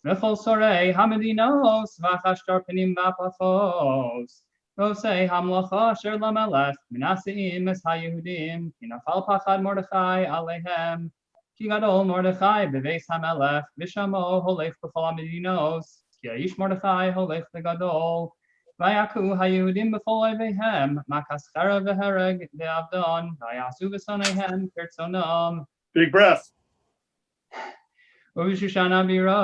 V'chol Sorei HaMedinos V'Achashtar Penim V'Apachos Rosei HaMlacha Asher LaMelech Menaseim Es HaYehudim Ki nafal Pachad Mordechai Aleihem Ki gadol Mordechai beveis hamelech v'shamo holech b'chol hamedinos ki haish Mordechai holech v'gadol vayaku haYehudim b'chol oiveihem makas chara v'hereg v'avdon vayasu v'soneihem kirtzonam. Big breath. Uv'shushan abira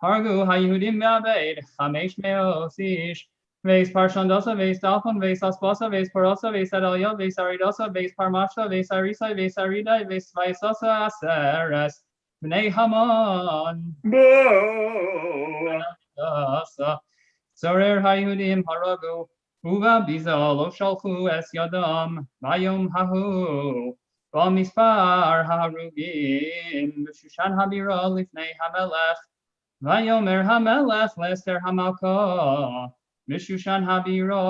hargu haYehudim v'abeid chamesh me'os ish Veis parshandosa, veis dalphon, veis asposa, veis porosa, veis adalia, veis aridosa, veis parmasha, veis arisa, veis arida, veis vaisosa aseres, b'nei Haman. Zorer haYehudim haragu, uva biza lo shalchu es yadam, vayom hahu, b'mispar harugim, b'shushan habira lifnei hamelech, vayomer hamelech lester hamalka. Mishushan Habira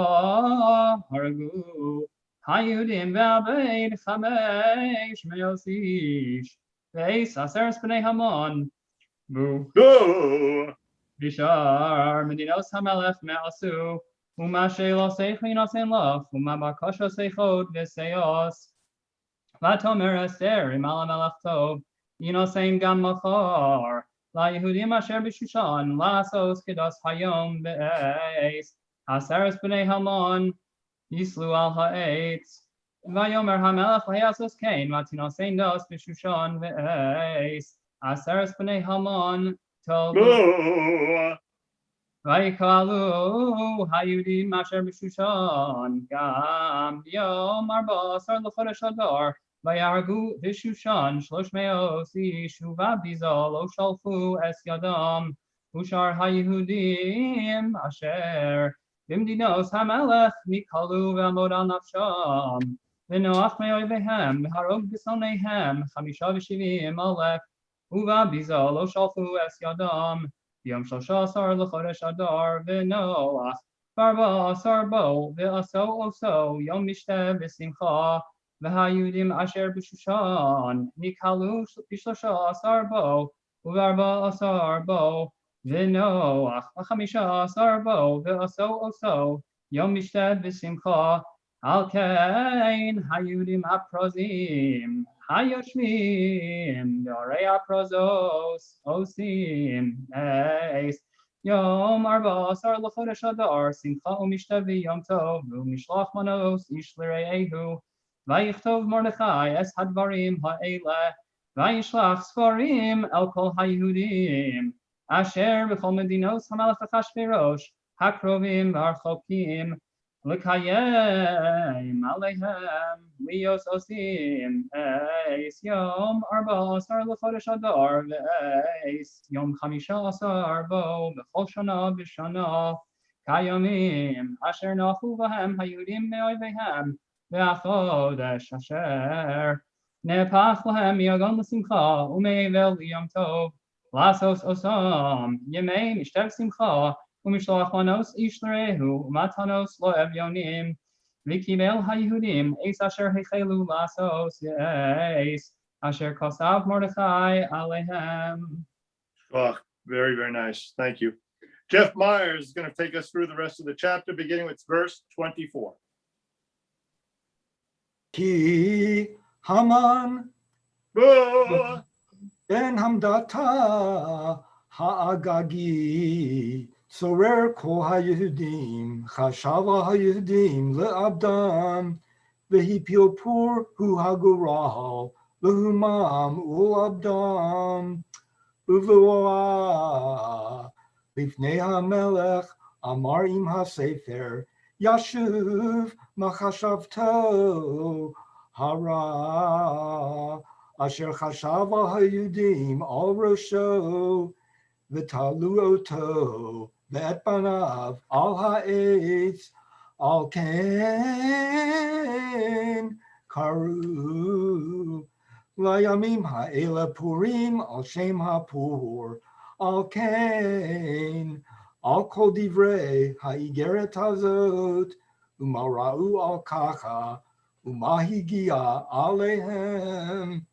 Haragu Hayudim V'Abeid Chamesh Meosish Veis Aseres B'nei Hamon Bu Bishar Medinos Hamelech Me'asu Uma Sheilo Seichin Asen Lach Uma Bakasha Seichod V'Seyos Vatomer Esther Imal HaMelech Tov Yinosein Gam Machar La Yehudim Asher B'Shushan Lasos Kedos Hayom Be'ez Haseres B'nei Hamon Yislu Al Ha'etz Vayomer HaMelech Layasos Kain Vatinosein Dos B'Shushan Be'ez Haseres B'nei Hamon Tov Vayikalu Hayudim Asher B'Shushan Gam Yom Arba Asar L'Chodesh Adar Vayargu V'Shushan Shlosh Meos Ish Uvabiza Lo Shalfu Es Yadam Ushar HaYehudim Asher B'Mdinos HaMelech Nikalu V'Amod Al Nafsham V'Noach Me'oivehem V'Harog B'Soneihem Chamisha V'Shivim Alef Uvabiza Lo Shalfu Es Yadam Yom Shosha Asar L'Chodesh Adar V'Noach Barba Asar Bo V'Aso Oso Yom Mishteh V'Simcha V'Hayudim Asher B'Shushan Nikalu B'Shlosha Asar Bo Uvarba Asar Bo V'Noach V'Chamisha Asar Bo V'Aso Oso Yom Mishteh V'Simcha Al Kain Hayudim Aprozim Hayoshvim Yorei Aprozos Osim Eis Yom Arba Asar L'Chodesh Adar Simcha U'Mishteh V'Yom Tov U'Mishlach Manos Ish L'Re'ehu Vayichtov Mordechai Es Hadvarim Ha'ele Vayishlach Sforim El Kol HaYehudim Asher B'chol Medinos HaMelech Achashverosh Hakrovim V'Archokim לקיים עליהם להיות עושים אס יום 14 לחודש אדר ואס יום 15 בו בכל שנה בשנה כימים אשר נחו בהם היהודים מאויביהם והחודש אשר נהפך להם מיגון לשמחה ומאבל ליום טוב לעשות עושם ימי משתה שמחה ומשלוח מנוס איש לרעהו ומתנוס לו אביונים וקיבל היהודים אס אשר החלו לעשות אס אשר כתב מרדכי עליהם. Very, very nice. Thank you. Jeff Myers is going to take us through the rest of the chapter, beginning with verse 24. Ki Haman ben Hamdata Ha'agagi Sorer Ko HaYehudim Chashava HaYehudim Le'abdam V'hipil Pur Hu HaGoral L'humam U'abdam U'voah Lifnei HaMelech Amar Im HaSefer Yashuv Machashavto Hara Asher Chashava HaYudim Al Rosho V'talu Oto V'et Banav Al Ha'etz Al Ken Karu Layamim Ha'ela Purim Al Shem HaPur Al Ken Al Kol Divrei Ha'igeret Hazot Umara'u Al Kacha Umahigia Alehem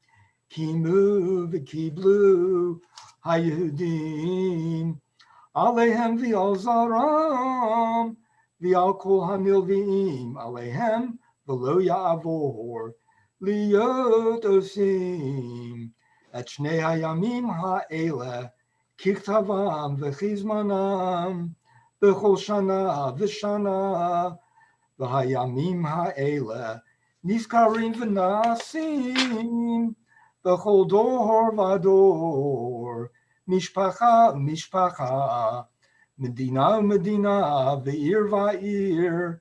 Kimu V'Kiblu HaYehudim Alehem V'Al Zaram V'Al Kol HaNilviim Alehem V'Lo Ya'avor Liot Osim Et Shnei HaYamim Ha'eleh Kiktavam v'chizmanam b'chol shana v'shana v'hayamim ha'ele nizkarim v'nasim b'chol dor v'ador mishpacha u'mishpacha medina u'medina v'ir v'ir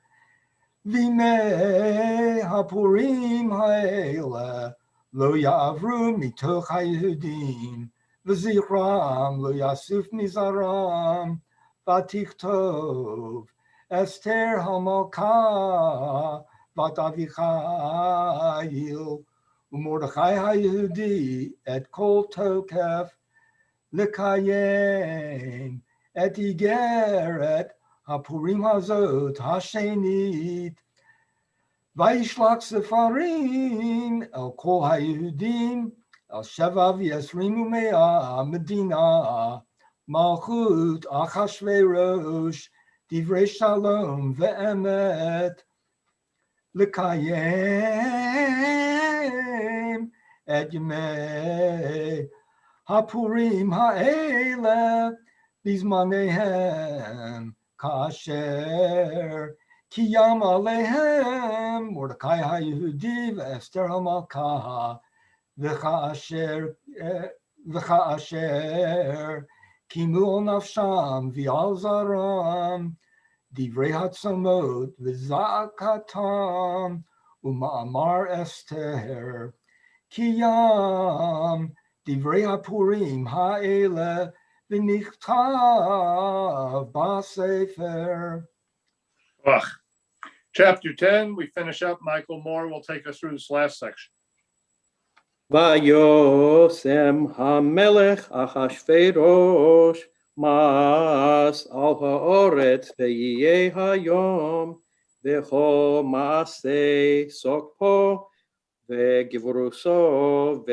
v'imei hapurim ha'ele lo ya'avru mitoch ha'yehudim V'zichram lo yasuf mizaram v'tichtov Esther hamalka v'avichayil u'mordechai ha'yehudi et kol tokef l'kayem et igeret hapurim hazot hashenit v'yishlach sefarim el kol ha'yehudim El Shevav Yesrimu Mea Medina Malchut Achashverosh Divrei Shalom Ve'emet L'kayem Et Yemei Hapurim Ha'ele Bizmanehem Kasher Kiyam Alehem Mordecai HaYehudi Ve'Esther HaMalkah V'cha'asher kimu ol nafsham v'al zaram divrei hatzamot v'za'akatam u'ma'amar Esther kiyam divrei hapurim ha'ele v'nichtav ba'sefer. Chapter 10, we finish up. Michael Moore will take us through this last section. Vayosem hamelech Achashverosh mas al ha'oretz ve'yeh hayom v'cho ma'aseh sokpo ve'givruso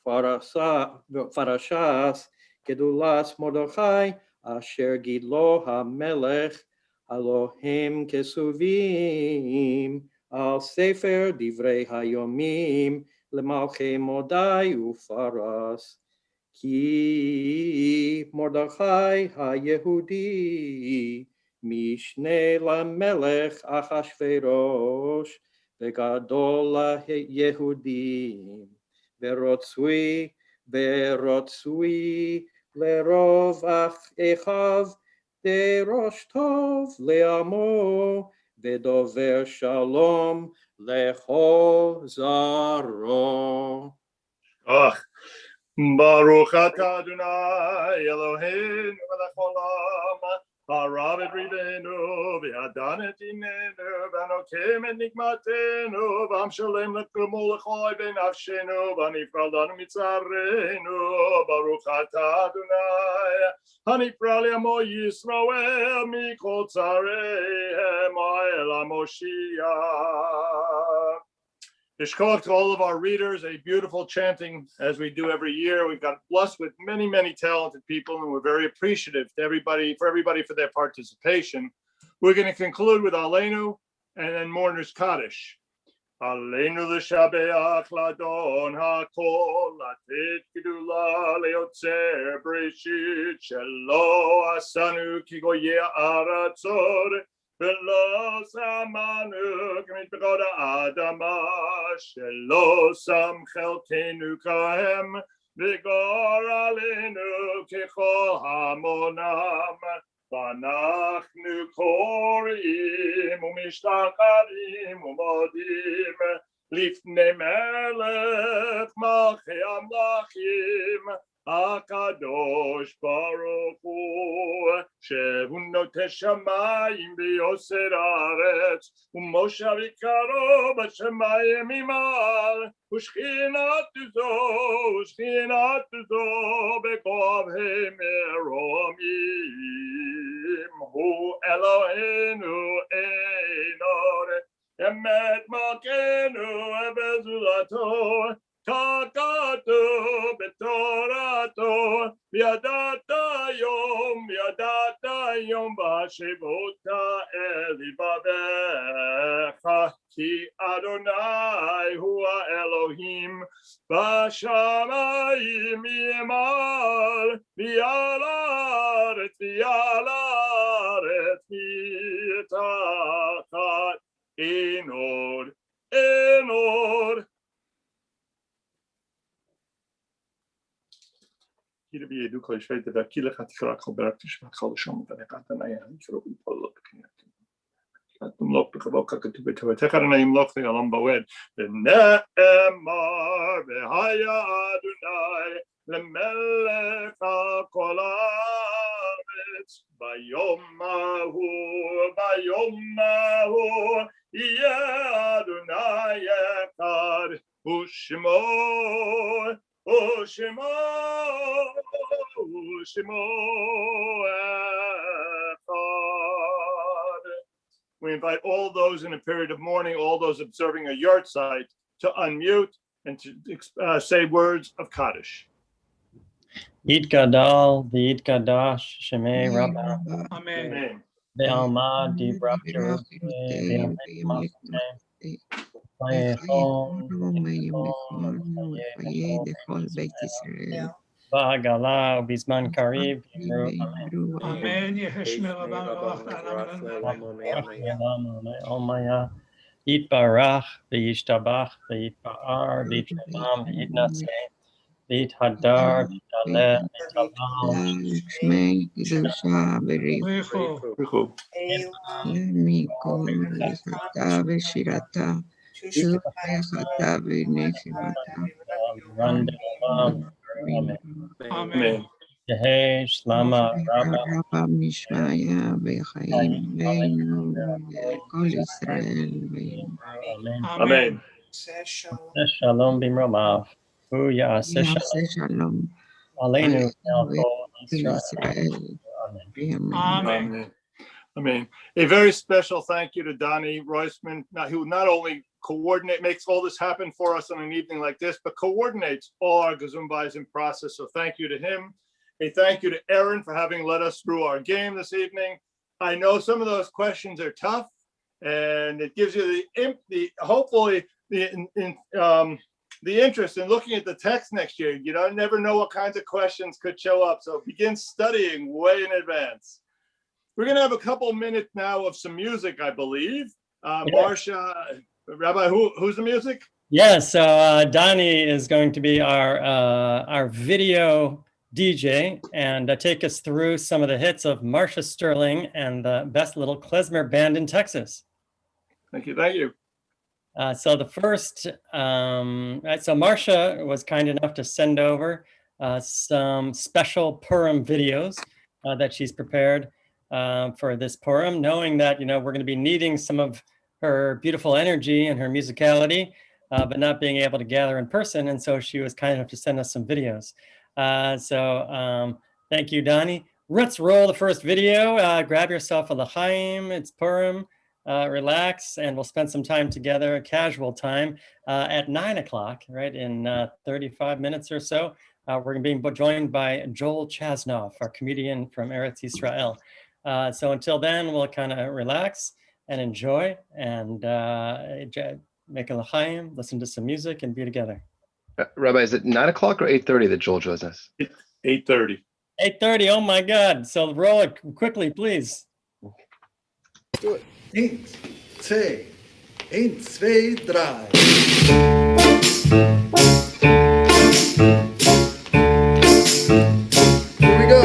ve'farashas gedulas Mordechai asher gidlo hamelech Elohim kesuvim al sefer divrei hayomim Lemalchei Modai ufaras ki Mordechai HaYehudi Mishnei LaMelech Achashverosh Vegadol LaYehudim Verotzui Lerov Ach Echav Derosh Tov Le'amo ודובר שלום לכל זרעו. Baruch atah Adonai Eloheinu melech olam, harav et rivenu, v'hadan et dinenu, v'anokem et nikmatenu, v'hamshalem lekrumu l'choi b'nafshenu, v'hanifra lanu mitzarenu. Baruch atah Adonai, hanifra le'amo Yisrael mikol tzareihem ha'el HaMoshiach. Yishkoach to all of our readers, a beautiful chanting as we do every year. We've got blessed with many, many talented people, and we're very appreciative to everybody for their participation. We're going to conclude with Aleinu and then Mourner's Kaddish. Aleinu l'shabeach ladon hakol, latet gedula leotzer breshit, shelo asanu ki goyeh aratzor, ולא שמענו כמתפקוד האדמה, שלא שם חלקנו כהם, וגורלנו ככל המונם. ואנחנו קוראים ומשתחווים ומודים לפני מלך מלכי המלכים, הקדוש ברוך הוא, שהוא נוטה שמיים ויוסר הארץ, ומושב עיקרו בשמיים ממעל, ושכינת זו בגבהי מרומים. הוא אלוהינו אין עוד, אמת מלכנו בזולתו, תקעתו בתורתו, וידעת יום בשבות אל לבביך, כי אדוני הוא האלוהים בשמיים ממעל, ועל הארץ מתחת, אין עוד. Kira bi edu kol shveit da kila khat kra khabarak tishmat khol shom baniqat nayan shro bi polok kinat tumlok bi khabok katub to takarna imlok fi alam bawed ne'emar v'haya Adonai lemelech kol haaretz bayom mahu yeh Adonai echad u'shmo echad. We invite all those in a period of mourning, all those observing a yard site, to unmute and to say words of Kaddish. Yitgadal v'yitgadash shemei Rabbah. Amen. Ve'alma dibra Yerushalayim V'hagala u'bizman kariv yimru Amen. Yeheshmer Rabba Yitbarach v'yishtabach v'yitba'ar v'yitzalam v'yitnaseh v'yithadar v'yithaleh v'yitavam מכל ברכתה ושירתה, וברכתה ונשמתה. Amen. Yehei Shlama רבה משמעיה בחיים בינו וכל ישראל בינו. Amen. Shalom bimromav. Hu ya'aseh shalom. Aleinu Israel. Amen. Amen. A very special thank you to Donnie Roisman, who not only makes all this happen for us on an evening like this, but coordinates all our Gazumbais in process. So thank you to him. A thank you to Aaron for having led us through our game this evening. I know some of those questions are tough, and it gives you hopefully the interest in looking at the text next year. You never know what kinds of questions could show up. So begin studying way in advance. We're going to have a couple minutes now of some music, I believe. Marcia, Rabbi, who's the music? Yes, so Donnie is going to be our video DJ and take us through some of the hits of Marcia Sterling and the best little klezmer band in Texas. Thank you. Thank you. So the first, so Marcia was kind enough to send over some special Purim videos that she's prepared for this Purim, knowing that, we're going to be needing some of her beautiful energy and her musicality, but not being able to gather in person. And so she was kind enough to send us some videos. Thank you, Donnie. Let's roll the first video. Grab yourself a l'chaim. It's Purim. Relax, and we'll spend some time together, a casual time, at 9 o'clock, right, in 35 minutes or so. We're going to be joined by Joel Chasnoff, our comedian from Eretz Yisrael. So until then, we'll kind of relax and enjoy and make a l'chaim, listen to some music, and be together. Rabbi, is it 9 o'clock or 8:30 that Joel joins us? 8:30. 8:30, oh my God. So roll it quickly, please. Do it. 1, 2, 1, 2, 3. Here we go.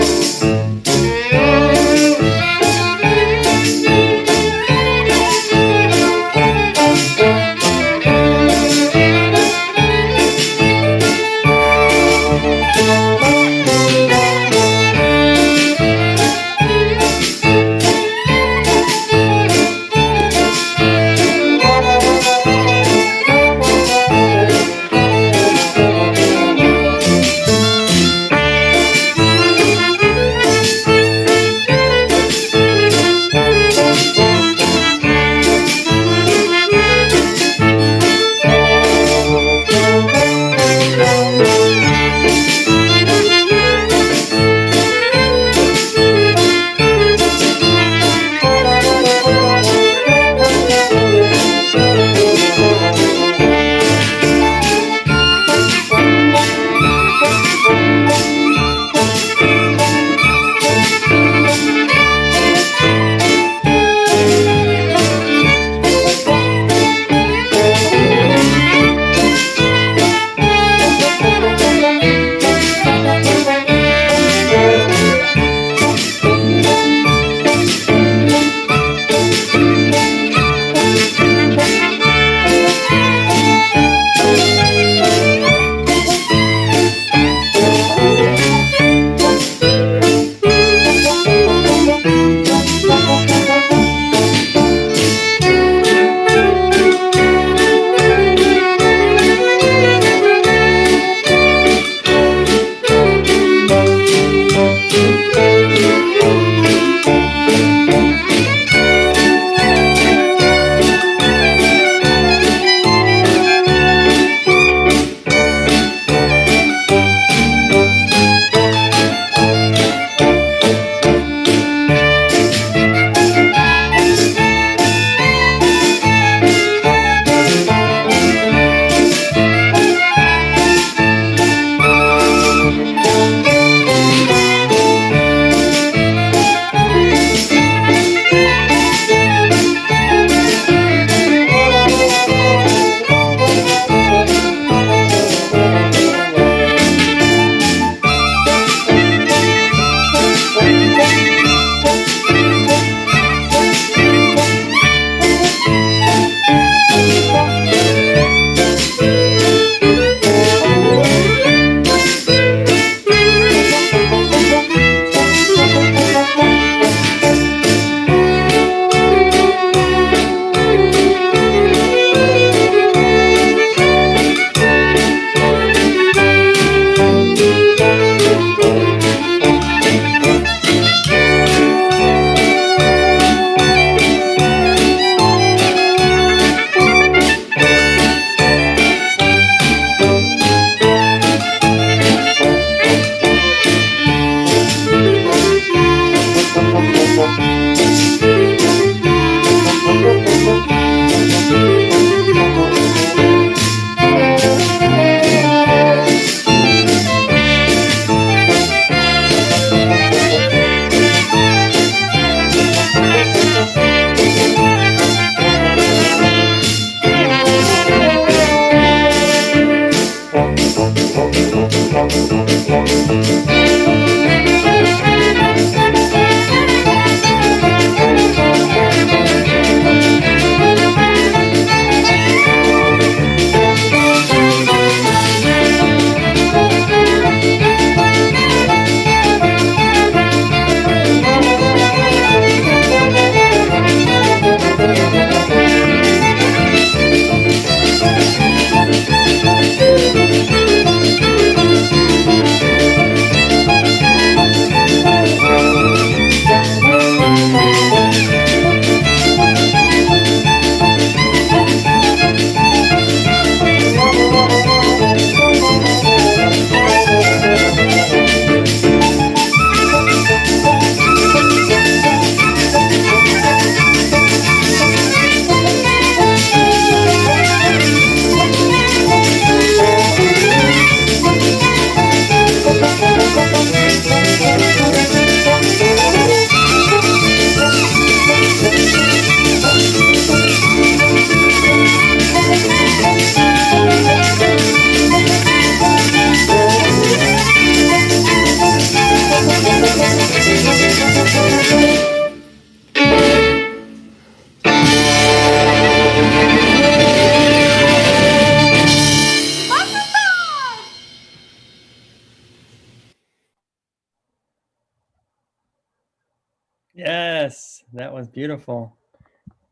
Yes, that was beautiful.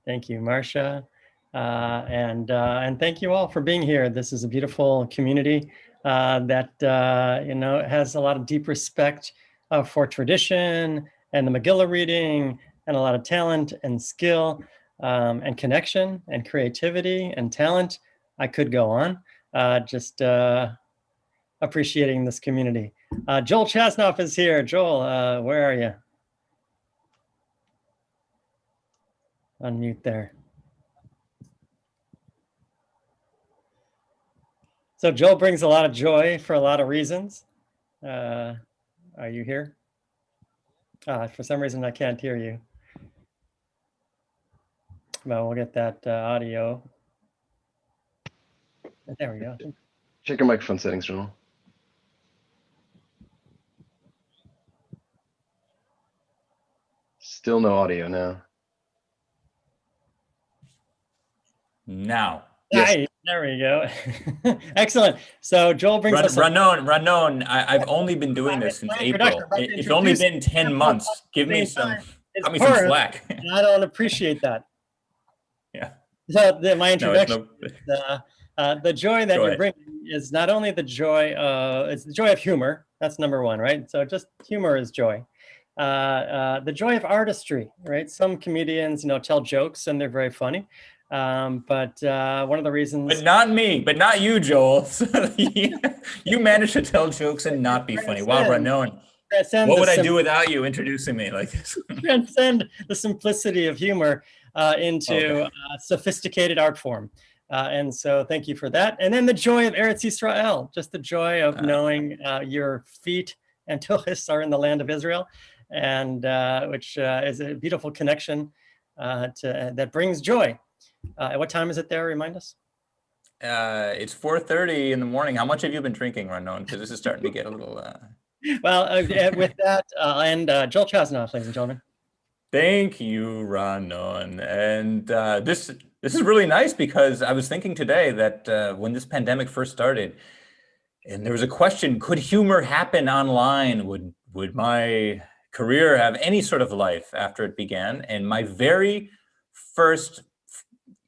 Thank you, Marcia. And thank you all for being here. This is a beautiful community that has a lot of deep respect for tradition and the Megillah reading, and a lot of talent and skill and connection and creativity and talent. I could go on, just appreciating this community. Joel Chasnoff is here. Joel, where are you? Unmute there. So Joel brings a lot of joy for a lot of reasons. Are you here? For some reason, I can't hear you. Well, we'll get that audio. There we go. Check your microphone settings, Joel. Still no audio now. Now. Yes. There we go. Excellent. So Joel brings us Ranon, I've only been doing this since April. It's only been 10 months. Give me some slack. I don't appreciate that. Yeah. So my introduction, the joy that you're bringing is not only the joy, it's the joy of humor. That's number one, right? So just humor is joy. The joy of artistry, right? Some comedians, tell jokes and they're very funny. But one of the reasons... But not me, but not you, Joel. You managed to tell jokes and not be funny. Wow, Ranon. What would I do without you introducing me like this? Transcend the simplicity of humor into sophisticated art form. And so thank you for that. And then the joy of Eretz Yisrael, just the joy of knowing your feet and toes are in the land of Israel, and which is a beautiful connection that brings joy. At what time is it there? Remind us. It's 4:30 in the morning. How much have you been drinking, Ranon? Because this is starting to get a little... Well, with that, and Joel Chasnoff, ladies and gentlemen. Thank you, Ranon. And this is really nice, because I was thinking today that when this pandemic first started, and there was a question, could humor happen online? Would my career have any sort of life after it began? And my very first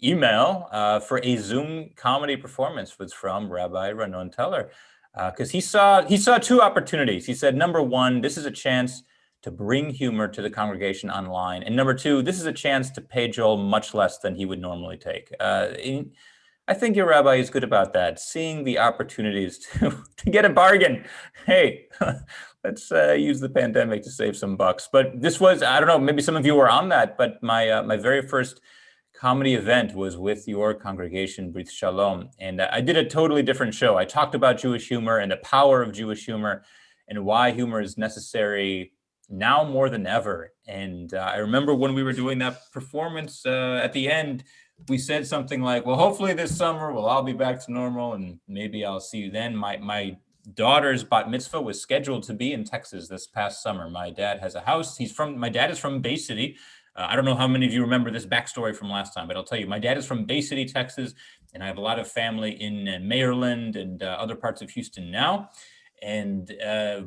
email for a Zoom comedy performance was from Rabbi Ranon Teller, because he saw two opportunities. He said, number one, this is a chance to bring humor to the congregation online, and number two, this is a chance to pay Joel much less than he would normally take. I think your rabbi is good about that, seeing the opportunities to get a bargain. Hey, let's use the pandemic to save some bucks. But this was, I don't know, maybe some of you were on that, but my very first comedy event was with your congregation, Brit Shalom. And I did a totally different show. I talked about Jewish humor and the power of Jewish humor and why humor is necessary now more than ever. And I remember when we were doing that performance at the end, we said something like, well, hopefully this summer we'll all be back to normal and maybe I'll see you then. My daughter's bat mitzvah was scheduled to be in Texas this past summer. My dad has a house. My dad is from Bay City. I don't know how many of you remember this backstory from last time, but I'll tell you, my dad is from Bay City, Texas, and I have a lot of family in Maryland and other parts of Houston now. And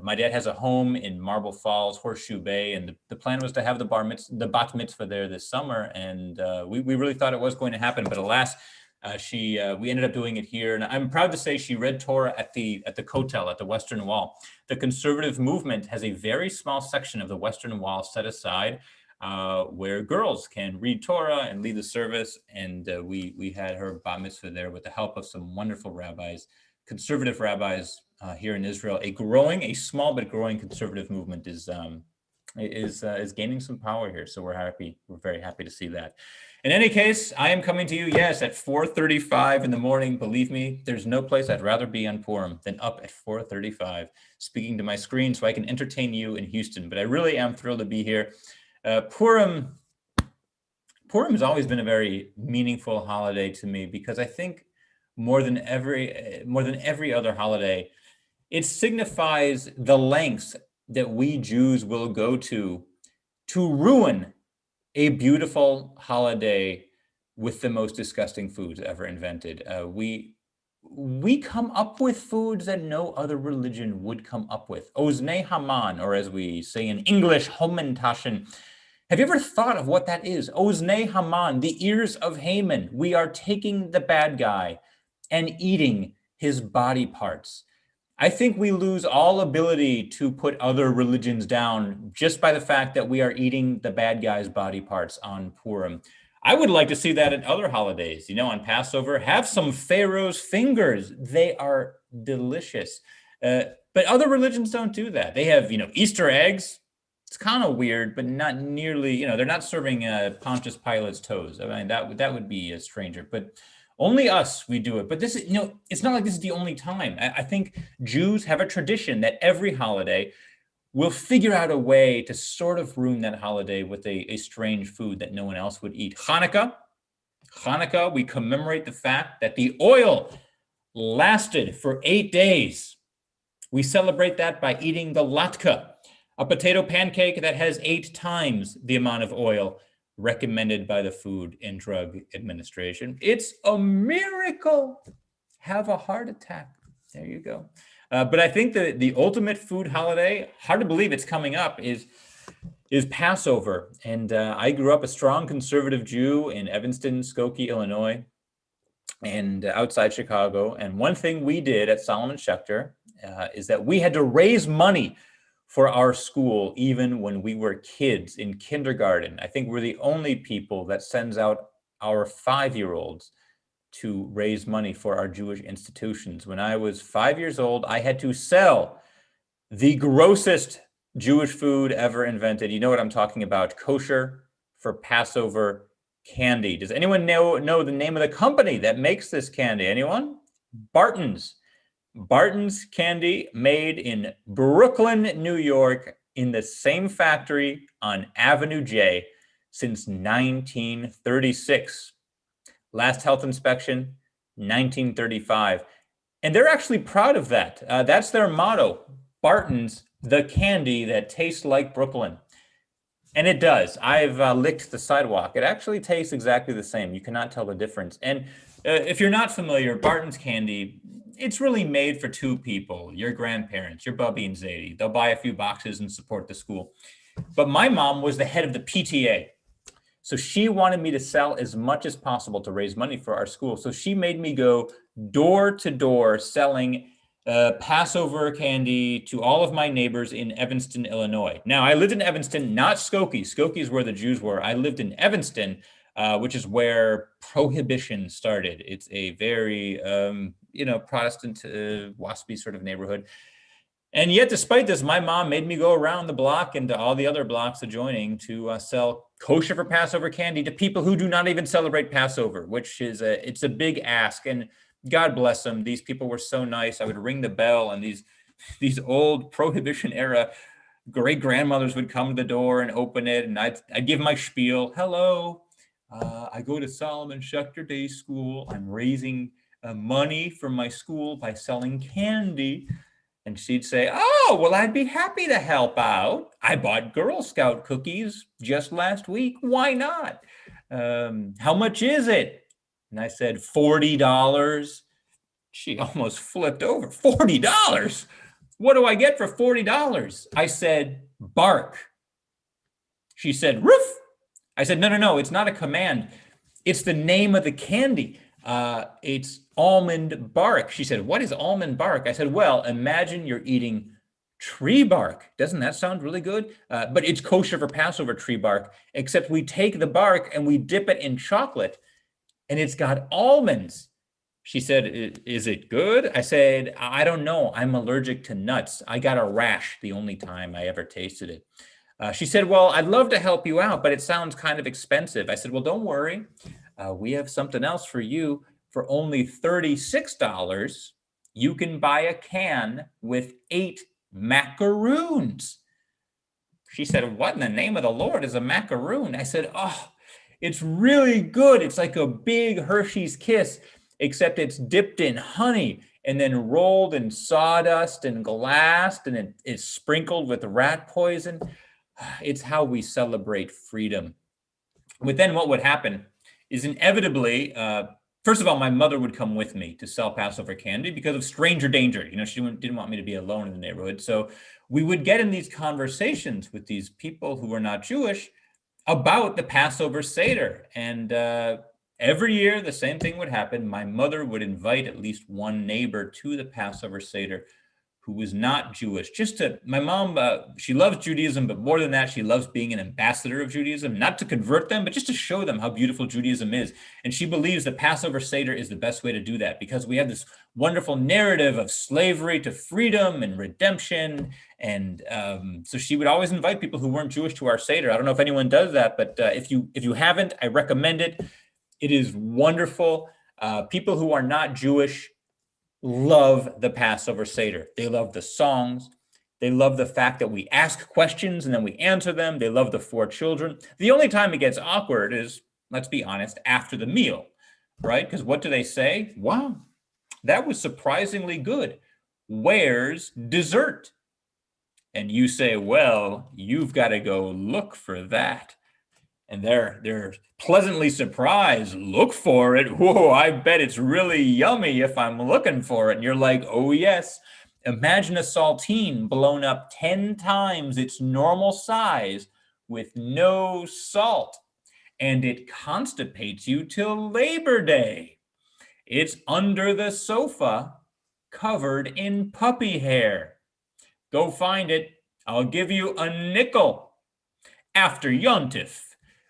my dad has a home in Marble Falls, Horseshoe Bay, and the plan was to have the bat mitzvah there this summer. And we really thought it was going to happen, but alas, we ended up doing it here. And I'm proud to say she read Torah at the Kotel, at the Western Wall. The conservative movement has a very small section of the Western Wall set aside where girls can read Torah and lead the service. And we had her bat mitzvah there with the help of some wonderful rabbis, conservative rabbis here in Israel. A small but growing conservative movement is gaining some power here. So we're very happy to see that. In any case, I am coming to you, yes, at 4:35 in the morning. Believe me, there's no place I'd rather be on Purim than up at 4:35, speaking to my screen so I can entertain you in Houston. But I really am thrilled to be here. Purim has always been a very meaningful holiday to me, because I think more than every other holiday, it signifies the lengths that we Jews will go to ruin a beautiful holiday with the most disgusting foods ever invented. We come up with foods that no other religion would come up with. Oznei Haman, or as we say in English, Hamantaschen. Have you ever thought of what that is? Oznei Haman, the ears of Haman. We are taking the bad guy and eating his body parts. I think we lose all ability to put other religions down just by the fact that we are eating the bad guy's body parts on Purim. I would like to see that at other holidays. You know, on Passover, have some Pharaoh's fingers. They are delicious. But other religions don't do that. They have, you know, Easter eggs. It's kind of weird, but not nearly, you know, they're not serving Pontius Pilate's toes. I mean, that would be a stranger, but only us, we do it. But this is, you know, it's not like this is the only time. I think Jews have a tradition that every holiday we'll figure out a way to sort of ruin that holiday with a strange food that no one else would eat. Hanukkah, we commemorate the fact that the oil lasted for 8 days. We celebrate that by eating the latke, a potato pancake that has 8 times the amount of oil recommended by the Food and Drug Administration. It's a miracle. Have a heart attack. There you go. But I think the ultimate food holiday, hard to believe it's coming up, is Passover. And I grew up a strong conservative Jew in Evanston, Skokie, Illinois, and outside Chicago. And one thing we did at Solomon Schechter is that we had to raise money for our school even when we were kids in kindergarten. I think we're the only people that sends out our 5-year-olds to raise money for our Jewish institutions. When I was 5 years old, I had to sell the grossest Jewish food ever invented. You know what I'm talking about, kosher for Passover candy. Does anyone know the name of the company that makes this candy? Anyone? Barton's. Barton's candy, made in Brooklyn, New York, in the same factory on Avenue J since 1936. Last health inspection, 1935. And they're actually proud of that. That's their motto, Barton's, the candy that tastes like Brooklyn. And it does. I've licked the sidewalk. It actually tastes exactly the same. You cannot tell the difference. And if you're not familiar, Barton's candy, it's really made for 2 people, your grandparents, your Bubby and Zadie. They'll buy a few boxes and support the school. But my mom was the head of the PTA. So she wanted me to sell as much as possible to raise money for our school. So she made me go door to door selling Passover candy to all of my neighbors in Evanston, Illinois. Now, I lived in Evanston, not Skokie. Skokie is where the Jews were. I lived in Evanston, which is where prohibition started. It's a very, Protestant, waspy sort of neighborhood. And yet, despite this, my mom made me go around the block and to all the other blocks adjoining to sell kosher for Passover candy to people who do not even celebrate Passover, which is it's a big ask. And God bless them. These people were so nice. I would ring the bell, and these old Prohibition era great grandmothers would come to the door and open it, and I'd give my spiel. Hello, I go to Solomon Schechter Day School. I'm raising money for my school by selling candy. And she'd say, oh, well, I'd be happy to help out. I bought Girl Scout cookies just last week. Why not? How much is it? And I said, $40. She almost flipped over. $40? What do I get for $40? I said, bark. She said, roof. I said, no, it's not a command. It's the name of the candy. It's almond bark. She said, what is almond bark? I said, well, imagine you're eating tree bark. Doesn't that sound really good? But it's kosher for Passover tree bark, except we take the bark and we dip it in chocolate, and it's got almonds. She said, is it good? I said, I don't know. I'm allergic to nuts. I got a rash the only time I ever tasted it. She said, well, I'd love to help you out, but it sounds kind of expensive. I said, well, don't worry. We have something else for you. For only $36, you can buy a can with 8 macaroons. She said, what in the name of the Lord is a macaroon? I said, oh, it's really good. It's like a big Hershey's Kiss, except it's dipped in honey and then rolled in sawdust and glassed, and it is sprinkled with rat poison. It's how we celebrate freedom. But then what would happen is inevitably, first of all, my mother would come with me to sell Passover candy because of stranger danger. You know, she didn't want me to be alone in the neighborhood. So we would get in these conversations with these people who were not Jewish about the Passover Seder. And every year, the same thing would happen. My mother would invite at least one neighbor to the Passover Seder who was not Jewish. My mom, she loves Judaism, but more than that, she loves being an ambassador of Judaism, not to convert them, but just to show them how beautiful Judaism is. And she believes that Passover Seder is the best way to do that because we have this wonderful narrative of slavery to freedom and redemption. And so she would always invite people who weren't Jewish to our Seder. I don't know if anyone does that, but if you haven't, I recommend it. It is wonderful. People who are not Jewish love the Passover Seder. They love the songs. They love the fact that we ask questions and then we answer them. They love the 4 children. The only time it gets awkward is, let's be honest, after the meal, right? Because what do they say? Wow, that was surprisingly good. Where's dessert? And you say, well, you've got to go look for that. And they're pleasantly surprised. Look for it. Whoa, I bet it's really yummy if I'm looking for it. And you're like, oh, yes. Imagine a saltine blown up 10 times its normal size with no salt. And it constipates you till Labor Day. It's under the sofa, covered in puppy hair. Go find it. I'll give you a nickel. After Yontif,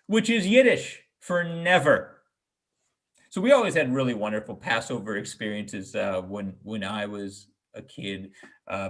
which is Yiddish for never. So we always had really wonderful Passover experiences when I was a kid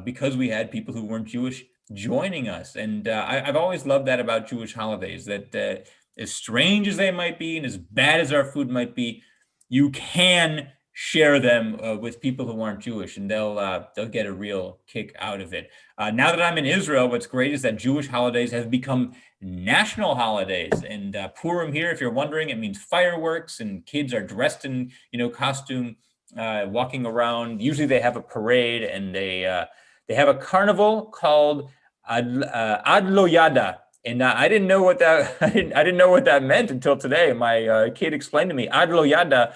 because we had people who weren't Jewish joining us. And I've always loved that about Jewish holidays, that as strange as they might be and as bad as our food might be, you can share them with people who aren't Jewish, and they'll get a real kick out of it. Now that I'm in Israel, what's great is that Jewish holidays have become national holidays. And Purim here, if you're wondering, it means fireworks, and kids are dressed in costume, walking around. Usually they have a parade, and they have a carnival called Ad Lo Yada. And I didn't know what that I didn't know what that meant until today. My kid explained to me. Ad Lo Yada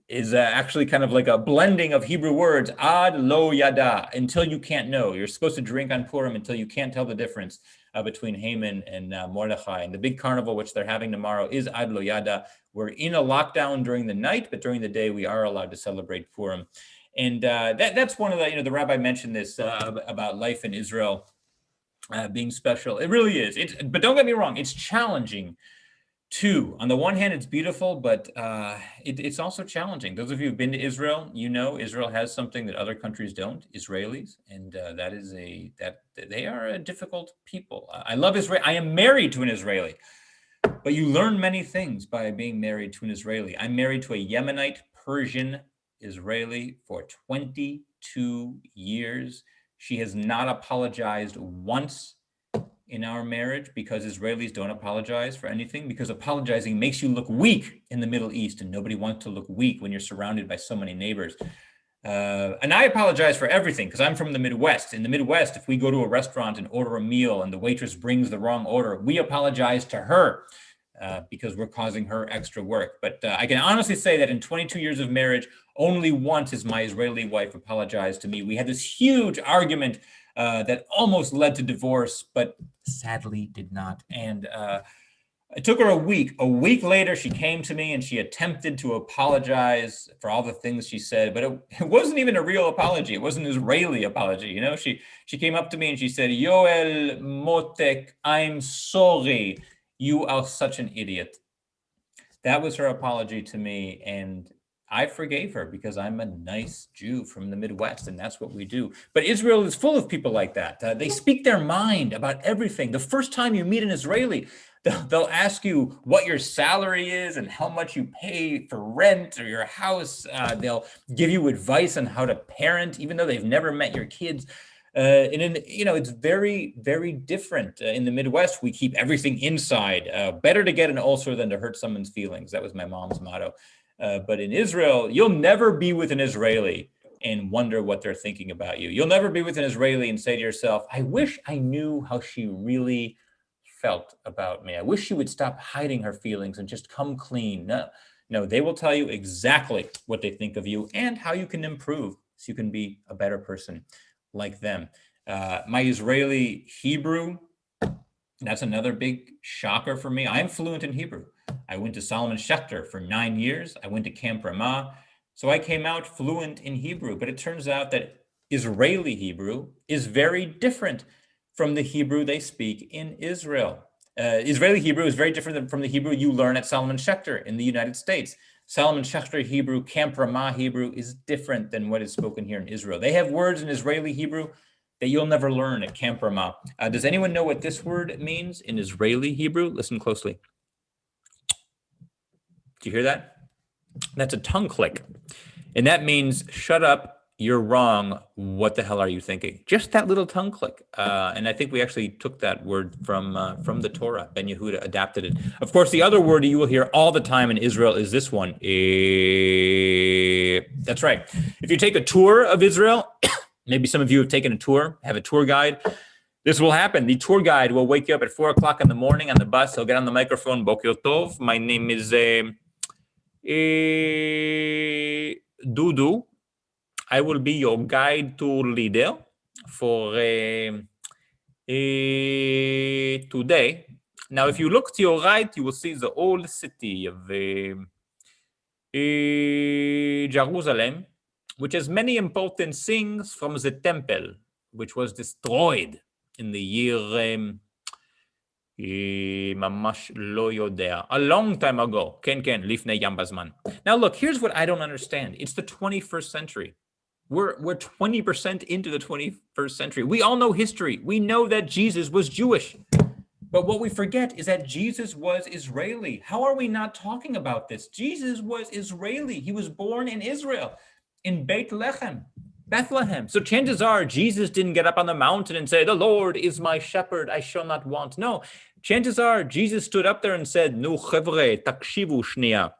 is actually kind of like a blending of Hebrew words, ad lo yada, until you can't know. You're supposed to drink on Purim until you can't tell the difference between Haman and Mordechai. And the big carnival, which they're having tomorrow, is ad lo yada. We're in a lockdown during the night, but during the day, we are allowed to celebrate Purim. And that's one of the, the rabbi mentioned this about life in Israel being special. It really is. But don't get me wrong, it's challenging. Too. On the one hand, it's beautiful, but it's also challenging. Those of you who've been to Israel, Israel has something that other countries don't, Israelis, and that is that they are a difficult people. I love Israel. I am married to an Israeli, but you learn many things by being married to an Israeli. I'm married to a Yemenite Persian Israeli for 22 years. She has not apologized once in our marriage, because Israelis don't apologize for anything, because apologizing makes you look weak in the Middle East, and nobody wants to look weak when you're surrounded by so many neighbors. And I apologize for everything because I'm from the Midwest. In the Midwest, if we go to a restaurant and order a meal and the waitress brings the wrong order, we apologize to her because we're causing her extra work. But I can honestly say that in 22 years of marriage, only once has my Israeli wife apologized to me. We had this huge argument that almost led to divorce, but sadly did not. And it took her a week. A week later, she came to me and she attempted to apologize for all the things she said, but it wasn't even a real apology. It wasn't an Israeli apology. She came up to me and she said, Yoel Motek, I'm sorry. You are such an idiot. That was her apology to me. And I forgave her because I'm a nice Jew from the Midwest, and that's what we do. But Israel is full of people like that. They speak their mind about everything. The first time you meet an Israeli, they'll ask you what your salary is and how much you pay for rent or your house. They'll give you advice on how to parent, even though they've never met your kids. It's very, very different. In the Midwest, we keep everything inside. Better to get an ulcer than to hurt someone's feelings. That was my mom's motto. But in Israel, you'll never be with an Israeli and wonder what they're thinking about you. You'll never be with an Israeli and say to yourself, I wish I knew how she really felt about me. I wish she would stop hiding her feelings and just come clean. No, they will tell you exactly what they think of you and how you can improve so you can be a better person like them. My Israeli Hebrew That's another big shocker for me. I'm fluent in Hebrew. I went to Solomon Schechter for 9 years. I went to Camp Ramah. So I came out fluent in Hebrew, but it turns out that Israeli Hebrew is very different from the Hebrew they speak in Israel. Israeli Hebrew is very different from the Hebrew you learn at Solomon Schechter in the United States. Solomon Schechter Hebrew, Camp Ramah Hebrew is different than what is spoken here in Israel. They have words in Israeli Hebrew that you'll never learn at Camp Ramah. Does anyone know what this word means in Israeli Hebrew? Listen closely. Do you hear that? That's a tongue click. And that means, shut up, you're wrong, what the hell are you thinking? Just that little tongue click. And I think we actually took that word from the Torah. Ben Yehuda adapted it. Of course, the other word you will hear all the time in Israel is this one. That's right. If you take a tour of Israel, maybe some of you have taken a tour, have a tour guide, this will happen. The tour guide will wake you up at 4 o'clock in the morning on the bus. He'll get on the microphone, Boker Tov, my name is Dudu. I will be your guide tour leader for today. Now, if you look to your right, you will see the old city of Jerusalem, which has many important things from the temple, which was destroyed in the year ממש לא יודע, a long time ago. כן, כן, לפני ים בזמן. Now look, here's what I don't understand. It's the 21st century. We're 20% into the 21st century. We all know history. We know that Jesus was Jewish. But what we forget is that Jesus was Israeli. How are we not talking about this? Jesus was Israeli. He was born in Israel, in Bethlehem. So chances are Jesus didn't get up on the mountain and say, the Lord is my shepherd, I shall not want. No, chances are Jesus stood up there and said, Nu chevre, takshivu shnia.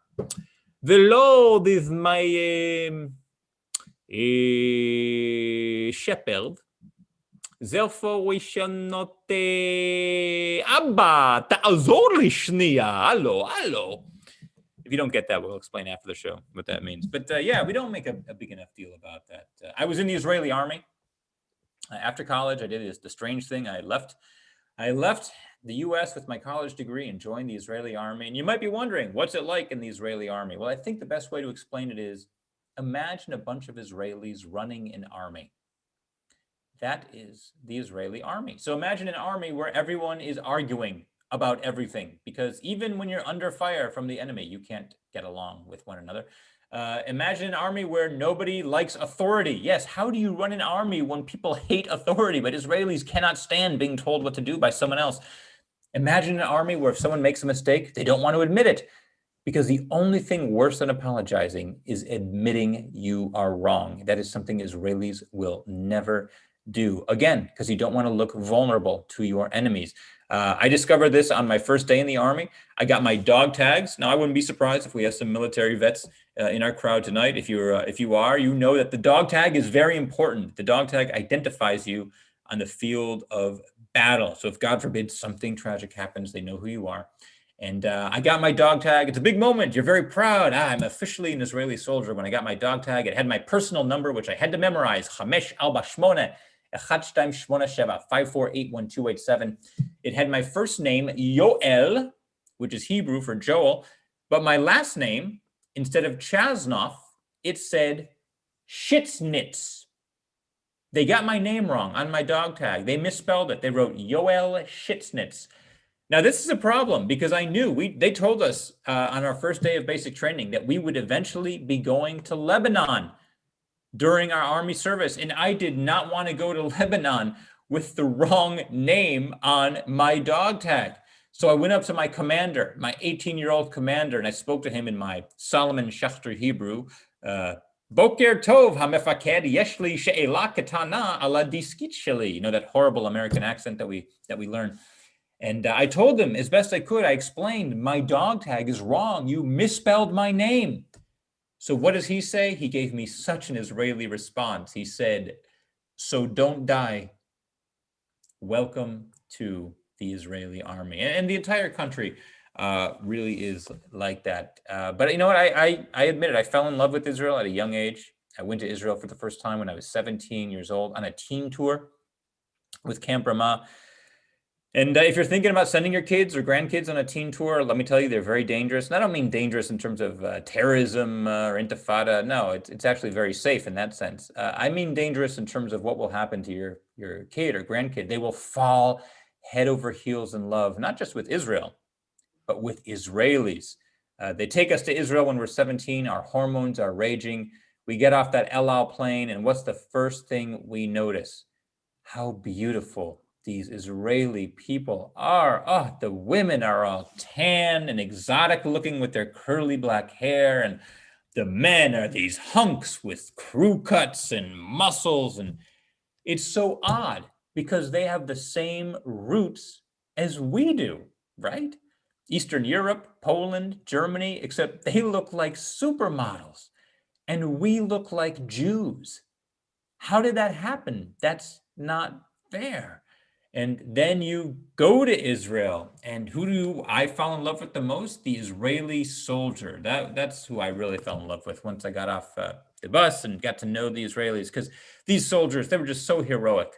The Lord is my shepherd. Therefore we shall not, Abba, ta'azor li shnia. Hello. If you don't get that, we'll explain after the show what that means. But yeah, we don't make a big enough deal about that. I was in the Israeli army. After college, I did the strange thing. I left the US with my college degree and joined the Israeli army. And you might be wondering, what's it like in the Israeli army? Well, I think the best way to explain it is, imagine a bunch of Israelis running an army. That is the Israeli army. So imagine an army where everyone is arguing about everything, because even when you're under fire from the enemy, you can't get along with one another. Imagine an army where nobody likes authority. Yes, how do you run an army when people hate authority, but Israelis cannot stand being told what to do by someone else? Imagine an army where if someone makes a mistake, they don't want to admit it, because the only thing worse than apologizing is admitting you are wrong. That is something Israelis will never do. Again, because you don't want to look vulnerable to your enemies. I discovered this on my first day in the army. I got my dog tags. Now, I wouldn't be surprised if we have some military vets in our crowd tonight. If you are, you know that the dog tag is very important. The dog tag identifies you on the field of battle. So if God forbid something tragic happens, they know who you are. And I got my dog tag. It's a big moment. You're very proud. I'm officially an Israeli soldier. When I got my dog tag, it had my personal number, which I had to memorize. 548 5481287. It had my first name, Yoel, which is Hebrew for Joel, but my last name, instead of Chasnoff, it said Schitznitz. They got my name wrong on my dog tag. They misspelled it. They wrote Yoel Schitznitz. Now, this is a problem because I knew they told us on our first day of basic training that we would eventually be going to Lebanon during our army service. And I did not want to go to Lebanon with the wrong name on my dog tag. So I went up to my commander, my 18-year-old commander, and I spoke to him in my Solomon Schechter Hebrew. Boker Tov HaMefaked Yeshli She'ela Ketana Ala Diskit Sheli. You know, that horrible American accent that we learn. And I told him as best I could, I explained, my dog tag is wrong. You misspelled my name. So what does he say? He gave me such an Israeli response. He said, so don't die. Welcome to the Israeli army. And the entire country really is like that. But you know what? I admit it. I fell in love with Israel at a young age. I went to Israel for the first time when I was 17 years old on a teen tour with Camp Ramah. And if you're thinking about sending your kids or grandkids on a teen tour, let me tell you, they're very dangerous. And I don't mean dangerous in terms of terrorism or intifada. No, it's actually very safe in that sense. I mean dangerous in terms of what will happen to your kid or grandkid. They will fall head over heels in love, not just with Israel, but with Israelis. They take us to Israel when we're 17. Our hormones are raging. We get off that El Al plane, and what's the first thing we notice? How beautiful these Israeli people are. Oh, the women are all tan and exotic looking with their curly black hair, and the men are these hunks with crew cuts and muscles. And it's so odd because they have the same roots as we do, right? Eastern Europe, Poland, Germany, except they look like supermodels and we look like Jews. How did that happen? That's not fair. And then you go to Israel, and who do I fall in love with the most? The Israeli soldier. That's who I really fell in love with once I got off the bus and got to know the Israelis, because these soldiers, they were just so heroic.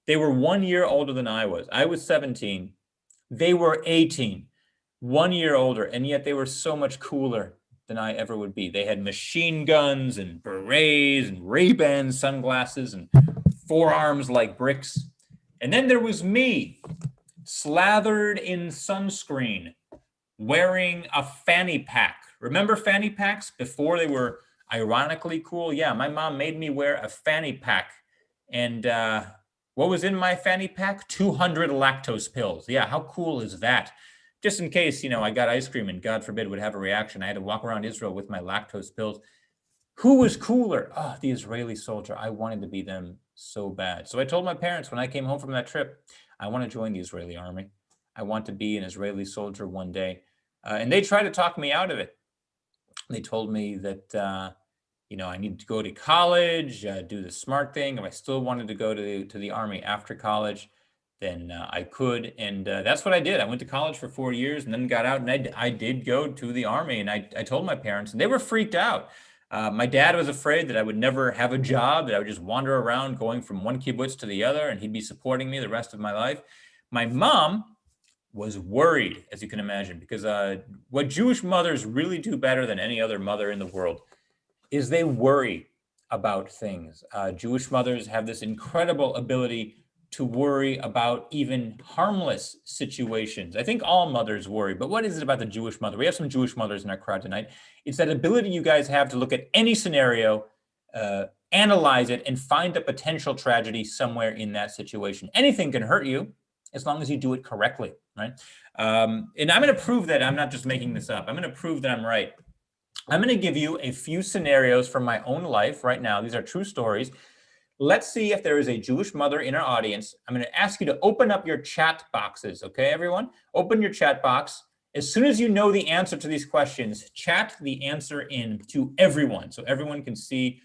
They were 1 year older than I was. I was 17. They were 18, 1 year older, and yet they were so much cooler than I ever would be. They had machine guns and berets and Ray-Ban sunglasses and forearms like bricks. And then there was me, slathered in sunscreen, wearing a fanny pack. Remember fanny packs before they were ironically cool? Yeah, my mom made me wear a fanny pack. And what was in my fanny pack? 200 lactose pills. Yeah, how cool is that? Just in case, I got ice cream and God forbid would have a reaction, I had to walk around Israel with my lactose pills. Who was cooler? Oh, the Israeli soldier. I wanted to be them so bad. So I told my parents when I came home from that trip, I want to join the Israeli army. I want to be an Israeli soldier one day. And they tried to talk me out of it. They told me that, I needed to go to college, do the smart thing. If I still wanted to go to the army after college, then I could. And that's what I did. I went to college for 4 years and then got out, and I did go to the army. And I told my parents, and they were freaked out. My dad was afraid that I would never have a job, that I would just wander around going from one kibbutz to the other, and he'd be supporting me the rest of my life. My mom was worried, as you can imagine, because what Jewish mothers really do better than any other mother in the world is they worry about things. Jewish mothers have this incredible ability to worry about even harmless situations. I think all mothers worry, but what is it about the Jewish mother? We have some Jewish mothers in our crowd tonight. It's that ability you guys have to look at any scenario, analyze it, and find a potential tragedy somewhere in that situation. Anything can hurt you as long as you do it correctly, right? And I'm gonna prove that I'm not just making this up. I'm gonna prove that I'm right. I'm gonna give you a few scenarios from my own life right now. These are true stories. Let's see if there is a Jewish mother in our audience. I'm going to ask you to open up your chat boxes, okay, everyone? Open your chat box. As soon as you know the answer to these questions, chat the answer in to everyone so everyone can see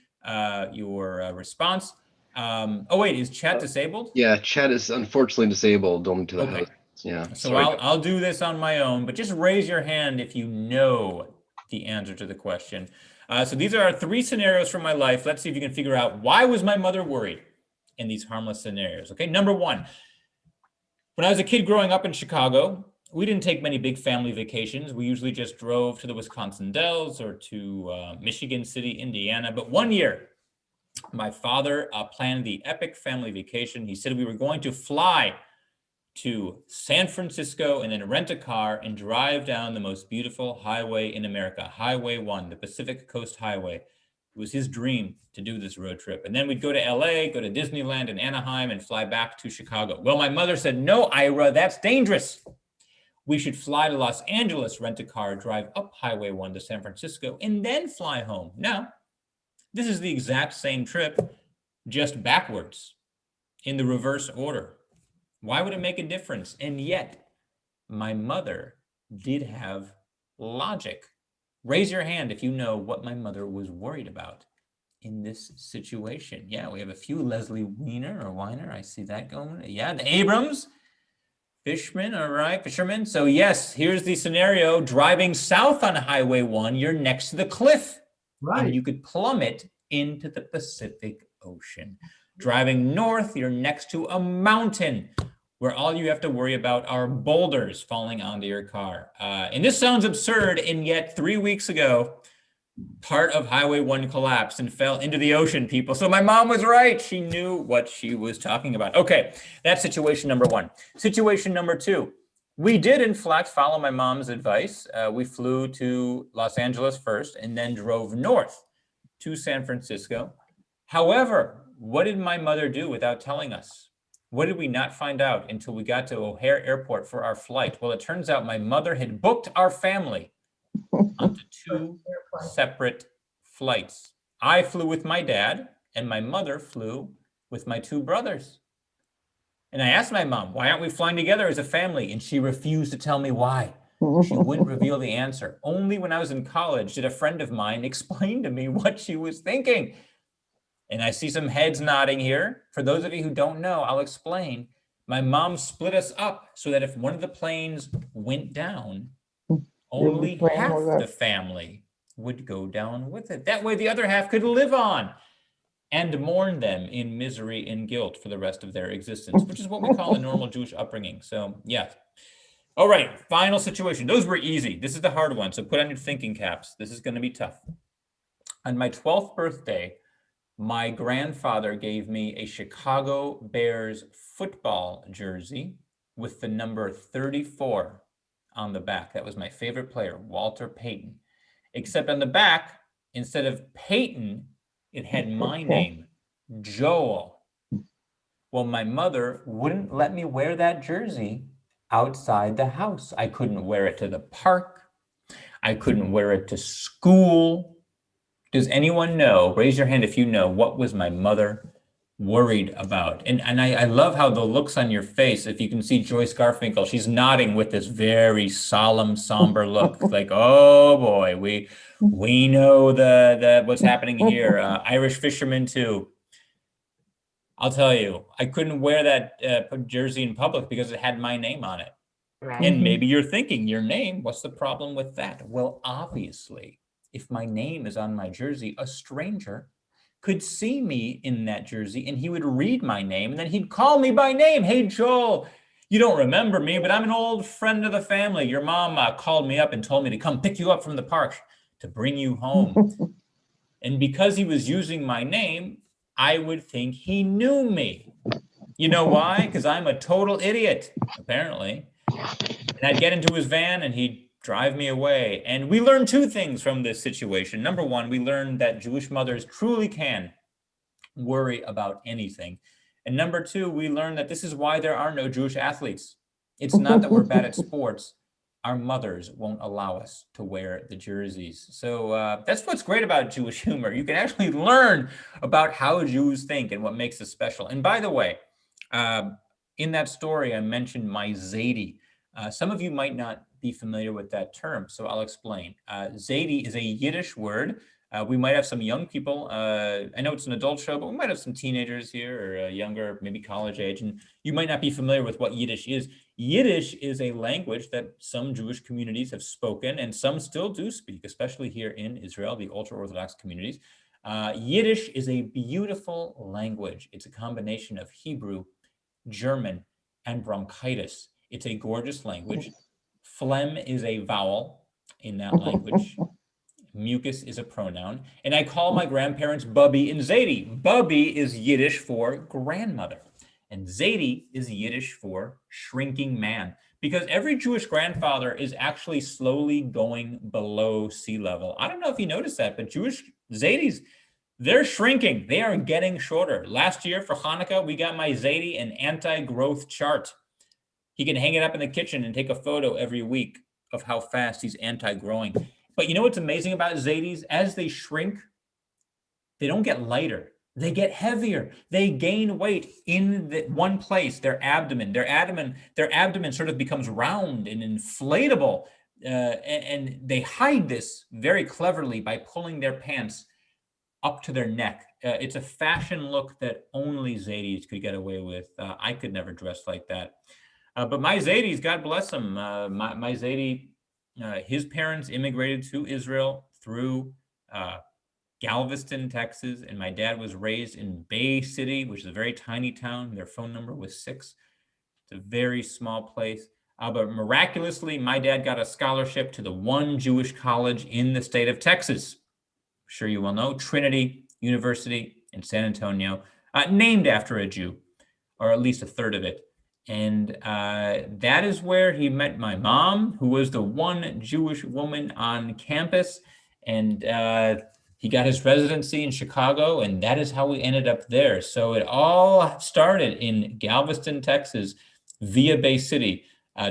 your response. Oh, wait, is chat disabled? Yeah, chat is unfortunately disabled only to the Okay. host. Yeah. So sorry. I'll do this on my own, but just raise your hand if you know the answer to the question. So these are our 3 scenarios from my life. Let's see if you can figure out, why was my mother worried in these harmless scenarios? Okay, number 1. When I was a kid growing up in Chicago, we didn't take many big family vacations. We usually just drove to the Wisconsin Dells or to Michigan City, Indiana. But one year, my father planned the epic family vacation. He said we were going to fly to San Francisco and then rent a car and drive down the most beautiful highway in America, Highway 1, the Pacific Coast Highway. It was his dream to do this road trip. And then we'd go to LA, go to Disneyland and Anaheim, and fly back to Chicago. Well, my mother said, no, Ira, that's dangerous. We should fly to Los Angeles, rent a car, drive up Highway 1 to San Francisco, and then fly home. Now, this is the exact same trip, just backwards, in the reverse order. Why would it make a difference? And yet, my mother did have logic. Raise your hand if you know what my mother was worried about in this situation. Yeah, we have a few. Leslie Weiner or Weiner, I see that going. Yeah, the Abrams, Fishman, all right, Fisherman. So yes, here's the scenario. Driving south on Highway 1, you're next to the cliff. Right. And you could plummet into the Pacific Ocean. Driving north, you're next to a mountain. where all you have to worry about are boulders falling onto your car. And this sounds absurd, and yet 3 weeks ago, part of Highway 1 collapsed and fell into the ocean, people. So my mom was right. She knew what she was talking about. Okay, that's situation number one. Situation number two, we did in fact follow my mom's advice. We flew to Los Angeles first and then drove north to San Francisco. However, what did my mother do without telling us? What did we not find out until we got to O'Hare Airport for our flight? Well, it turns out my mother had booked our family onto two separate flights. I flew with my dad, and my mother flew with my two brothers. And I asked my mom, why aren't we flying together as a family? And she refused to tell me why. She wouldn't reveal the answer. Only when I was in college did a friend of mine explain to me what she was thinking. And I see some heads nodding here. For those of you who don't know, I'll explain. My mom split us up so that if one of the planes went down, only half the family would go down with it. That way the other half could live on and mourn them in misery and guilt for the rest of their existence, which is what we call a normal Jewish upbringing. So yeah. All right, final situation. Those were easy. This is the hard one. So put on your thinking caps. This is going to be tough. On my 12th birthday, my grandfather gave me a Chicago Bears football jersey with the number 34 on the back. That was my favorite player, Walter Payton. Except on the back, instead of Peyton, it had my name, Joel. Well, my mother wouldn't let me wear that jersey outside the house. I couldn't wear it to the park. I couldn't wear it to school. Does anyone know, raise your hand if you know, what was my mother worried about? And I love how the looks on your face, if you can see Joyce Garfinkel, she's nodding with this very solemn, somber look, like, oh boy, we know the what's happening here. Irish fisherman too. I'll tell you, I couldn't wear that jersey in public because it had my name on it. Right. And maybe you're thinking, your name, what's the problem with that? Well, obviously, if my name is on my jersey, a stranger could see me in that jersey and he would read my name and then he'd call me by name. Hey, Joel, you don't remember me, but I'm an old friend of the family. Your mom called me up and told me to come pick you up from the park to bring you home. And because he was using my name, I would think he knew me. You know why? Because I'm a total idiot, apparently. And I'd get into his van and he'd drive me away. And we learned two things from this situation. Number one, we learned that Jewish mothers truly can worry about anything. And number two, we learned that this is why there are no Jewish athletes. It's not that we're bad at sports. Our mothers won't allow us to wear the jerseys. So that's what's great about Jewish humor. You can actually learn about how Jews think and what makes us special. And by the way, in that story, I mentioned my Zaidi. Some of you might not be familiar with that term, so I'll explain. Zaidi is a Yiddish word. We might have some young people. I know it's an adult show, but we might have some teenagers here or younger, maybe college age, and you might not be familiar with what Yiddish is. Yiddish is a language that some Jewish communities have spoken and some still do speak, especially here in Israel, the ultra-Orthodox communities. Yiddish is a beautiful language. It's a combination of Hebrew, German, and bronchitis. It's a gorgeous language. Phlegm is a vowel in that language. Mucus is a pronoun. And I call my grandparents Bubby and Zaidi. Bubby is Yiddish for grandmother. And Zaidi is Yiddish for shrinking man. Because every Jewish grandfather is actually slowly going below sea level. I don't know if you noticed that, but Jewish Zaidis, they're shrinking. They are getting shorter. Last year for Hanukkah, we got my Zaidi an anti-growth chart. He can hang it up in the kitchen and take a photo every week of how fast he's anti-growing. But you know what's amazing about Zaidis? As they shrink, they don't get lighter. They get heavier. They gain weight in the one place, their abdomen. Their abdomen sort of becomes round and inflatable. And they hide this very cleverly by pulling their pants up to their neck. It's a fashion look that only Zaidis could get away with. I could never dress like that. But my Zaidis, God bless them. My Zaidi, his parents immigrated to Israel through Galveston, Texas, and my dad was raised in Bay City, which is a very tiny town. Their phone number was 6. It's a very small place. But miraculously, my dad got a scholarship to the one Jewish college in the state of Texas. I'm sure you all know, Trinity University in San Antonio, named after a Jew, or at least a third of it. And that is where he met my mom, who was the one Jewish woman on campus. And he got his residency in Chicago, and that is how we ended up there. So it all started in Galveston, Texas, via Bay City,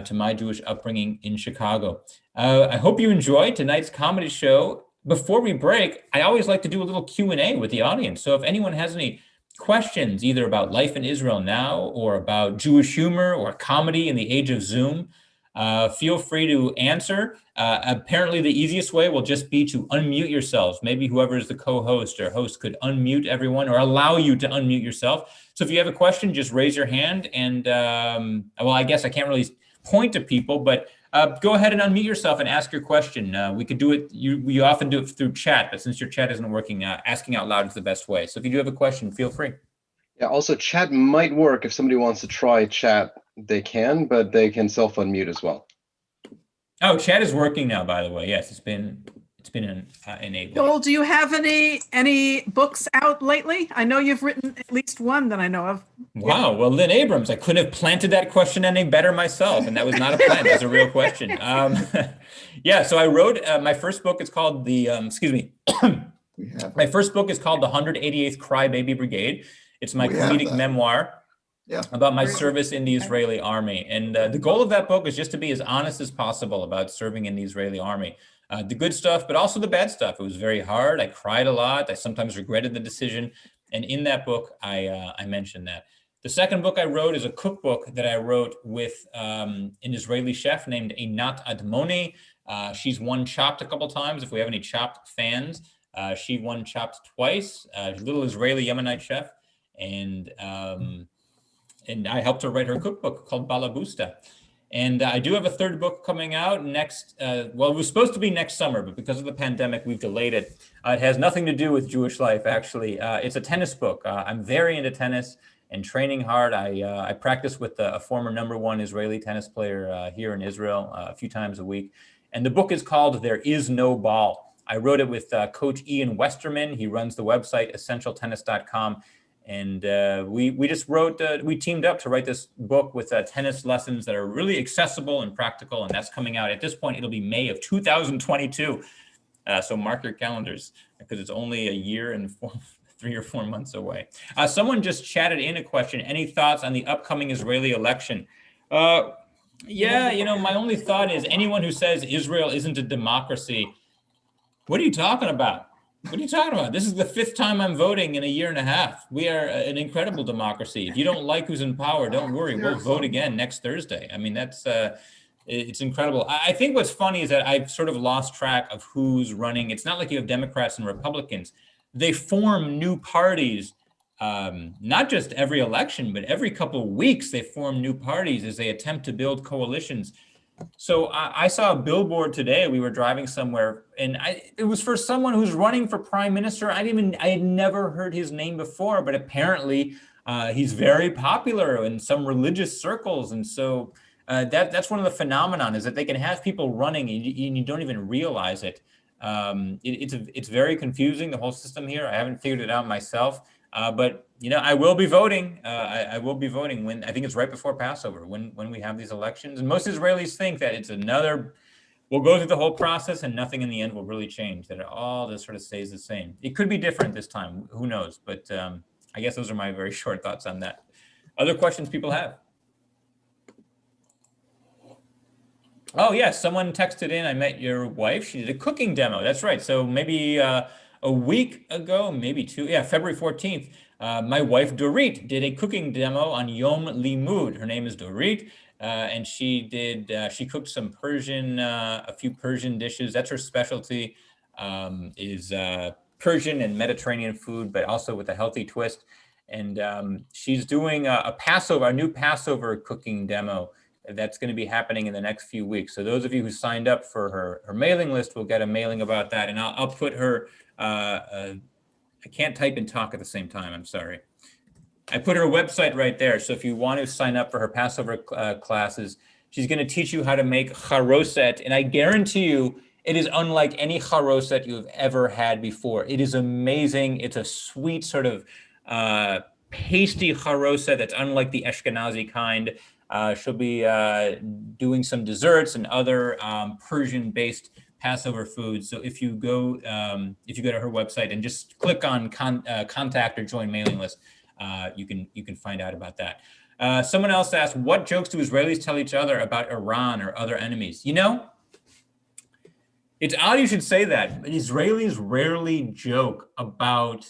to my Jewish upbringing in Chicago. I hope you enjoyed tonight's comedy show. Before we break, I always like to do a little Q&A with the audience. So if anyone has any questions, either about life in Israel now, or about Jewish humor or comedy in the age of Zoom, feel free to answer. Apparently the easiest way will just be to unmute yourselves. Maybe whoever is the co-host or host could unmute everyone or allow you to unmute yourself. So if you have a question, just raise your hand, and well, I guess I can't really point to people, but go ahead and unmute yourself and ask your question. We could do it, we often do it through chat, but since your chat isn't working, asking out loud is the best way. So if you do have a question, feel free. Yeah, also chat might work. If somebody wants to try chat, they can, but they can self-unmute as well. Oh, chat is working now, by the way. Yes, it's been enabled. Joel, do you have any books out lately? I know you've written at least one that I know of. Wow. Well, Lynn Abrams, I couldn't have planted that question any better myself. And that was not a plan. That was a real question. Yeah. So I wrote my first book. It's called the, my first book is called The 188th Crybaby Brigade. It's my comedic memoir about my service in the Israeli army. And the goal of that book is just to be as honest as possible about serving in the Israeli army. The good stuff, but also the bad stuff. It was very hard. I cried a lot. I sometimes regretted the decision. And in that book, I mentioned that. The second book I wrote is a cookbook that I wrote with an Israeli chef named Einat Admoni. She's won Chopped a couple times. If we have any Chopped fans, she won Chopped twice. A little Israeli Yemenite chef. And I helped her write her cookbook called Balabusta. And I do have a third book coming out next, well, it was supposed to be next summer, but because of the pandemic, we've delayed it. It has nothing to do with Jewish life, actually. It's a tennis book. I'm very into tennis and training hard. I practice with a former #1 Israeli tennis player here in Israel a few times a week. And the book is called There Is No Ball. I wrote it with Coach Ian Westerman. He runs the website essentialtennis.com. And we just wrote, we teamed up to write this book with tennis lessons that are really accessible and practical. And that's coming out. At this point, it'll be May of 2022. So mark your calendars, because it's only a year and 3 or 4 months away. Someone just chatted in a question. Any thoughts on the upcoming Israeli election? Yeah, you know, my only thought is anyone who says Israel isn't a democracy, what are you talking about? What are you talking about? This is the 5th time I'm voting in a year and a half. We are an incredible democracy. If you don't like who's in power, don't worry. We'll vote again next Thursday. I mean, that's it's incredible. I think what's funny is that I've sort of lost track of who's running. It's not like you have Democrats and Republicans. They form new parties, not just every election, but every couple of weeks they form new parties as they attempt to build coalitions. So I saw a billboard today. We were driving somewhere, and it was for someone who's running for prime minister. I had never heard his name before, but apparently he's very popular in some religious circles. And so that's one of the phenomenon, is that they can have people running and you don't even realize it. It's very confusing, the whole system here. I haven't figured it out myself. But you know, I will be voting. I will be voting when, I think it's right before Passover, when we have these elections. And most Israelis think that it's we'll go through the whole process and nothing in the end will really change, that it all just sort of stays the same. It could be different this time, who knows? But I guess those are my very short thoughts on that. Other questions people have? Oh yes, someone texted in, I met your wife. She did a cooking demo. That's right. So maybe a week ago, maybe 2, yeah, February 14th, my wife Dorit did a cooking demo on Yom Limud. Her name is Dorit, and she cooked some Persian, a few Persian dishes. That's her specialty, is Persian and Mediterranean food, but also with a healthy twist. And she's doing a new Passover cooking demo that's going to be happening in the next few weeks. So those of you who signed up for her mailing list will get a mailing about that. And I'll put her, I can't type and talk at the same time, I'm sorry. I put her website right there. So if you want to sign up for her Passover classes, she's going to teach you how to make charoset. And I guarantee you, it is unlike any charoset you've ever had before. It is amazing. It's a sweet sort of pasty charoset that's unlike the Ashkenazi kind. She'll be doing some desserts and other Persian-based Passover foods. So if you go to her website and just click on contact or join mailing list, you can find out about that. Someone else asked, what jokes do Israelis tell each other about Iran or other enemies? You know, it's odd you should say that, but Israelis rarely joke about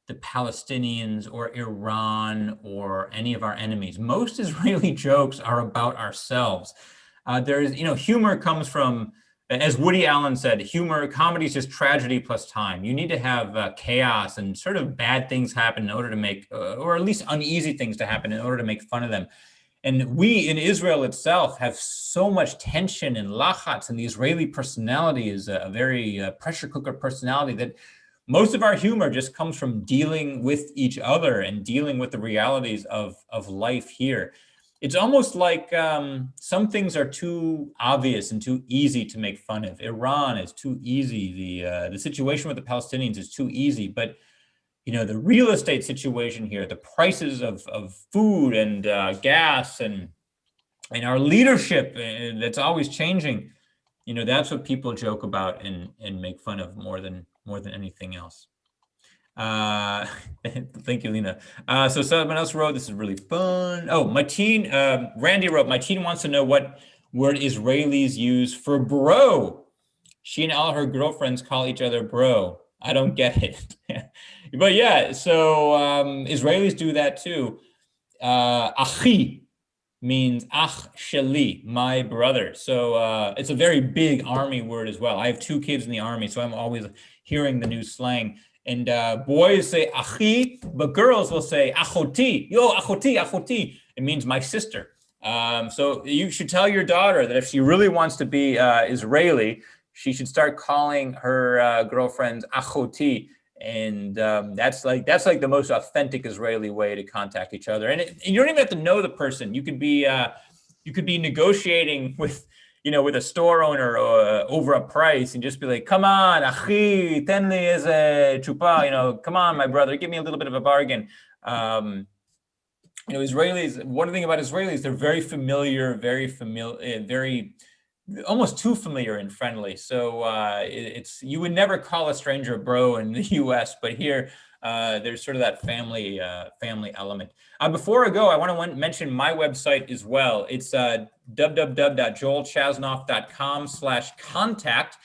the Palestinians or Iran or any of our enemies. Most Israeli jokes are about ourselves. There's, humor comes from, as Woody Allen said, comedy is just tragedy plus time. You need to have chaos and sort of bad things happen in order to make, or at least uneasy things to happen in order to make fun of them. And we in Israel itself have so much tension and lachatz, and the Israeli personality is a very pressure cooker personality that most of our humor just comes from dealing with each other and dealing with the realities of life here. It's almost like some things are too obvious and too easy to make fun of. Iran is too easy. The situation with the Palestinians is too easy. But the real estate situation here, the prices of food and gas and our leadership that's always changing, that's what people joke about and make fun of more than anything else. Thank you, Lena. So someone else wrote, this is really fun. Oh, Randy wrote, my teen wants to know what word Israelis use for bro. She and all her girlfriends call each other bro. I don't get it. But yeah, so Israelis do that too. Achi means ach sheli, my brother. So it's a very big army word as well. I have 2 kids in the army, so I'm always hearing the new slang. And boys say achi, but girls will say achoti. Yo, achoti, achoti. It means my sister. So you should tell your daughter that if she really wants to be Israeli, she should start calling her girlfriends achoti. And that's like the most authentic Israeli way to contact each other. And you don't even have to know the person. You could be negotiating with a store owner over a price and just be like, come on, achi, ten li eze chupa, come on, my brother, give me a little bit of a bargain. Israelis, one thing about Israelis, they're very familiar, very almost too familiar and friendly. So you would never call a stranger bro in the US, but here there's sort of that family element. Before I go, I want to mention my website as well. It's www.joelchasnoff.com/contact.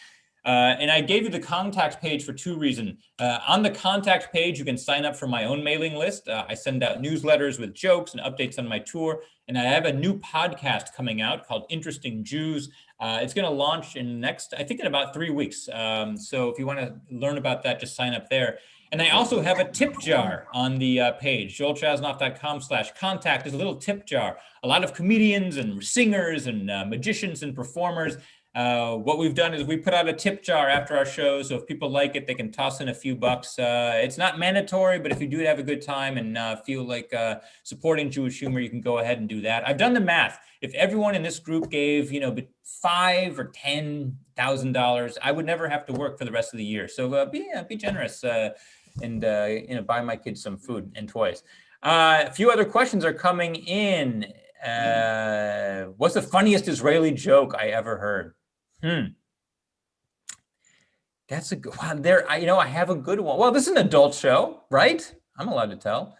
And I gave you the contact page for 2 reasons. On the contact page, you can sign up for my own mailing list. I send out newsletters with jokes and updates on my tour. And I have a new podcast coming out called Interesting Jews. It's going to launch in about 3 weeks. So if you want to learn about that, just sign up there. And I also have a tip jar on the page, joelchasnoff.com/contact. There's a little tip jar. A lot of comedians and singers and magicians and performers. What we've done is we put out a tip jar after our show. So if people like it, they can toss in a few bucks. It's not mandatory, but if you do have a good time and feel like supporting Jewish humor, you can go ahead and do that. I've done the math. If everyone in this group gave, $5,000 or $10,000, I would never have to work for the rest of the year. So be generous and buy my kids some food and toys. A few other questions are coming in. What's the funniest Israeli joke I ever heard? That's a good one. I have a good one. Well, this is an adult show, right? I'm allowed to tell.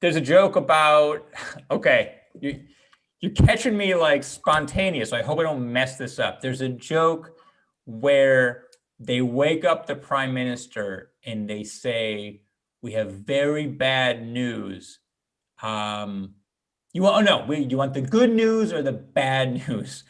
There's a joke about, okay, you're catching me like spontaneous. So I hope I don't mess this up. There's a joke where they wake up the prime minister and they say, we have very bad news. You want the good news or the bad news?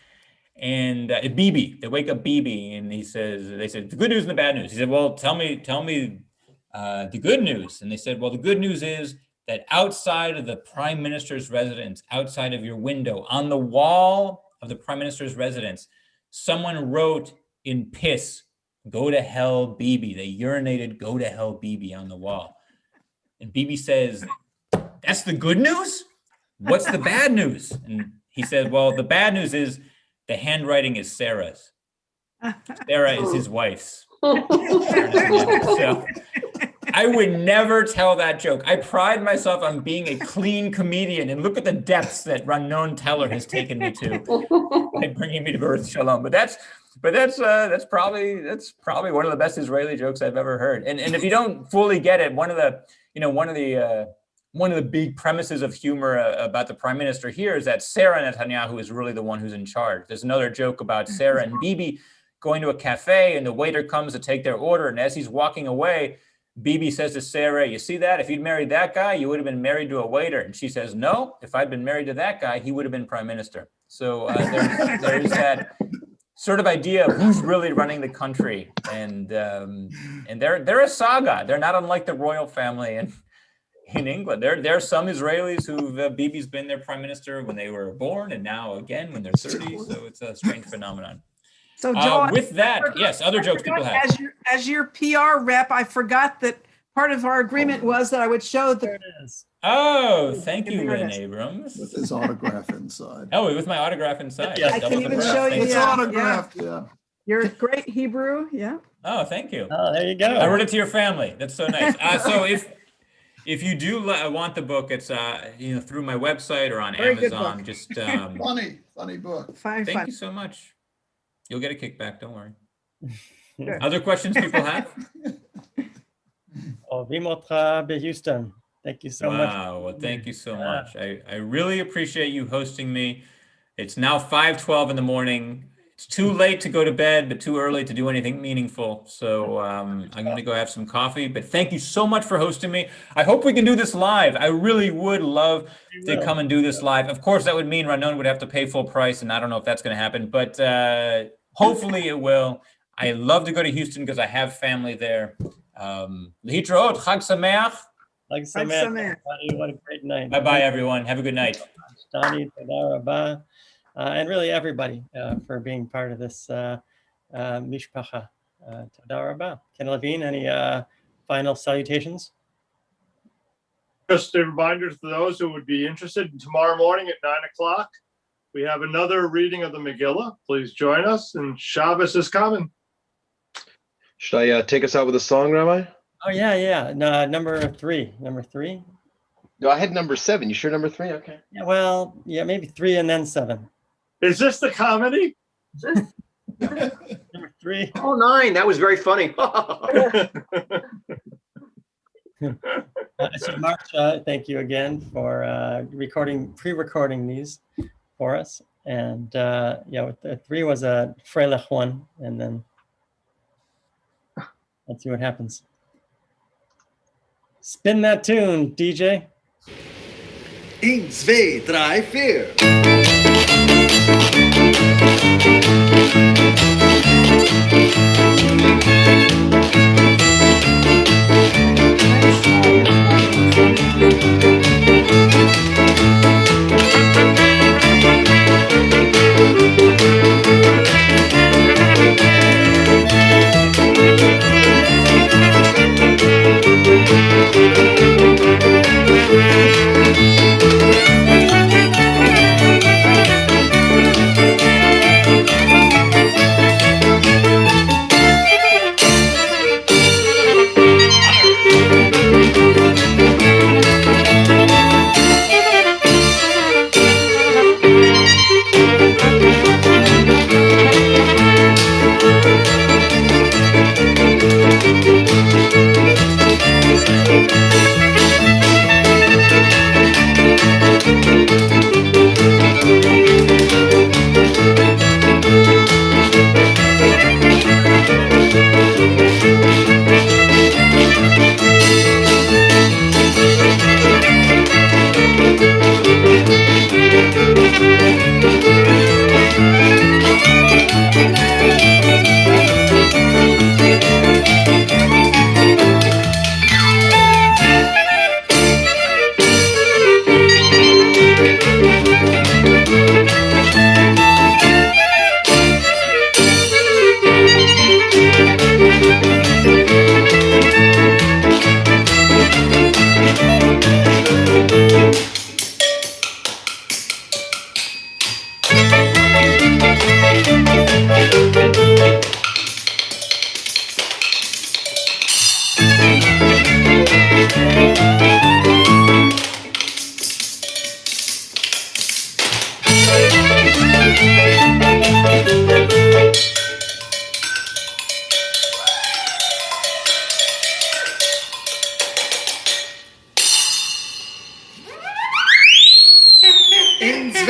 And Bibi, they wake up Bibi, and they said the good news and the bad news. He said, well, tell me the good news. And they said, well, the good news is that outside of the prime minister's residence, outside of your window, on the wall of the prime minister's residence, someone wrote in piss, "Go to hell, Bibi." They urinated, "Go to hell, Bibi," on the wall. And Bibi says, that's the good news? What's the bad news? And he said, well, the bad news is the handwriting is Sarah's. Sarah is his wife's. So I would never tell that joke. I pride myself on being a clean comedian, and look at the depths that Ranon Teller has taken me to by bringing me to Birth Shalom. But that's probably one of the best Israeli jokes I've ever heard. And if you don't fully get it, one of the big premises of humor about the prime minister here is that Sarah Netanyahu is really the one who's in charge. There's another joke about Sarah and Bibi going to a cafe, and the waiter comes to take their order, and as he's walking away, Bibi says to Sarah, you see that? If you'd married that guy, you would have been married to a waiter. And she says, no, if I'd been married to that guy, he would have been prime minister. So there's that sort of idea of who's really running the country. And they're a saga. They're not unlike the royal family in England. There are some Israelis who've Bibi's been their prime minister when they were born, and now again when they're 30. So it's a strange phenomenon. So Joe, with that, yes, other jokes people have. As your PR rep, I forgot that part of our agreement was that I would show the. Oh, thank you, Lynn Abrams. With his autograph inside. Oh, with my autograph inside. Yeah, I can even show you. It's autographed, yeah. You're great Hebrew, yeah. Oh, thank you. Oh, there you go. I wrote it to your family. That's so nice. So if you do want the book, it's through my website or on Very good Amazon. book. Just funny book. Thank you so much. You'll get a kickback. Don't worry. Other questions people have? Houston. Thank you so much. Wow. Well, thank you so much. I really appreciate you hosting me. It's now 5:12 in the morning. It's too late to go to bed, but too early to do anything meaningful. So I'm going to go have some coffee. But thank you so much for hosting me. I hope we can do this live. I really would love to come and do this live. Of course, that would mean Ranon would have to pay full price, and I don't know if that's going to happen. But hopefully it will. I love to go to Houston because I have family there. L'hitraot, Chag Sameach. Chag Sameach. What a great night. Bye-bye, everyone. Have a good night. Dani, Toda Rabba. And really everybody for being part of this mishpacha. Toda Rabba. Ken Levine, any final salutations? Just a reminder to those who would be interested, tomorrow morning at 9 o'clock, we have another reading of the Megillah. Please join us, and Shabbos is coming. Should I take us out with a song, Rabbi? Oh, yeah. No, number three. No, I had number 7. You sure number 3? Okay. Yeah, well, yeah, maybe 3 and then 7. Is this the comedy? Number 3. Oh, 9. That was very funny. So Mark, thank you again for pre-recording these for us. And with the 3 was a Freilich one, and then let's see what happens. Spin that tune, DJ. 1, 2, 3, 4.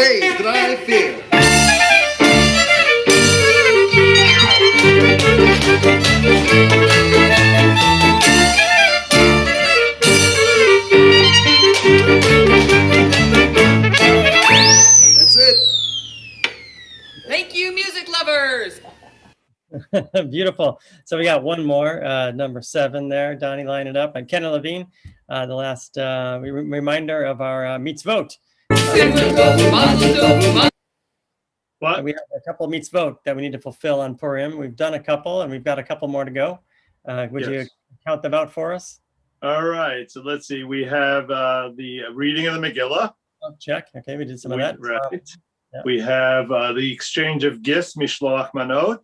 2, 3, 4. That's it. Thank you, music lovers. Beautiful. So we got one more, number 7 there. Donnie lined it up. And Ken Levine, the last reminder of our mitzvot. What? We have a couple of mitzvot that we need to fulfill on Purim. We've done a couple, and we've got a couple more to go. Would you Yes. count them out for us? All right, so let's see. We have the reading of the Megillah. Oh, check. Okay, we did some of that. Right. Yeah. We have the exchange of gifts, Mishloach Manot.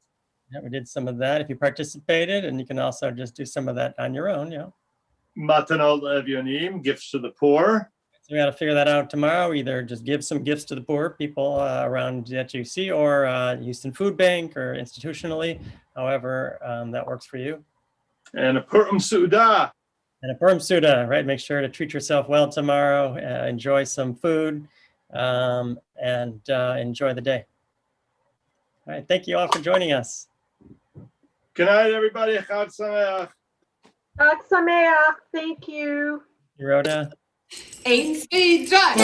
Yeah, we did some of that if you participated, and you can also just do some of that on your own. Yeah. Matanot Evyonim, gifts to the poor. So we got to figure that out tomorrow. Either just give some gifts to the poor people around that you see, or Houston Food Bank, or institutionally, however that works for you. And a Purim Suda. And a Purim Suda, right? Make sure to treat yourself well tomorrow. Enjoy some food, and enjoy the day. All right, thank you all for joining us. Good night, everybody. Chag Sameach. Chag Sameach. Thank you. Rhoda. Ain't speed drive.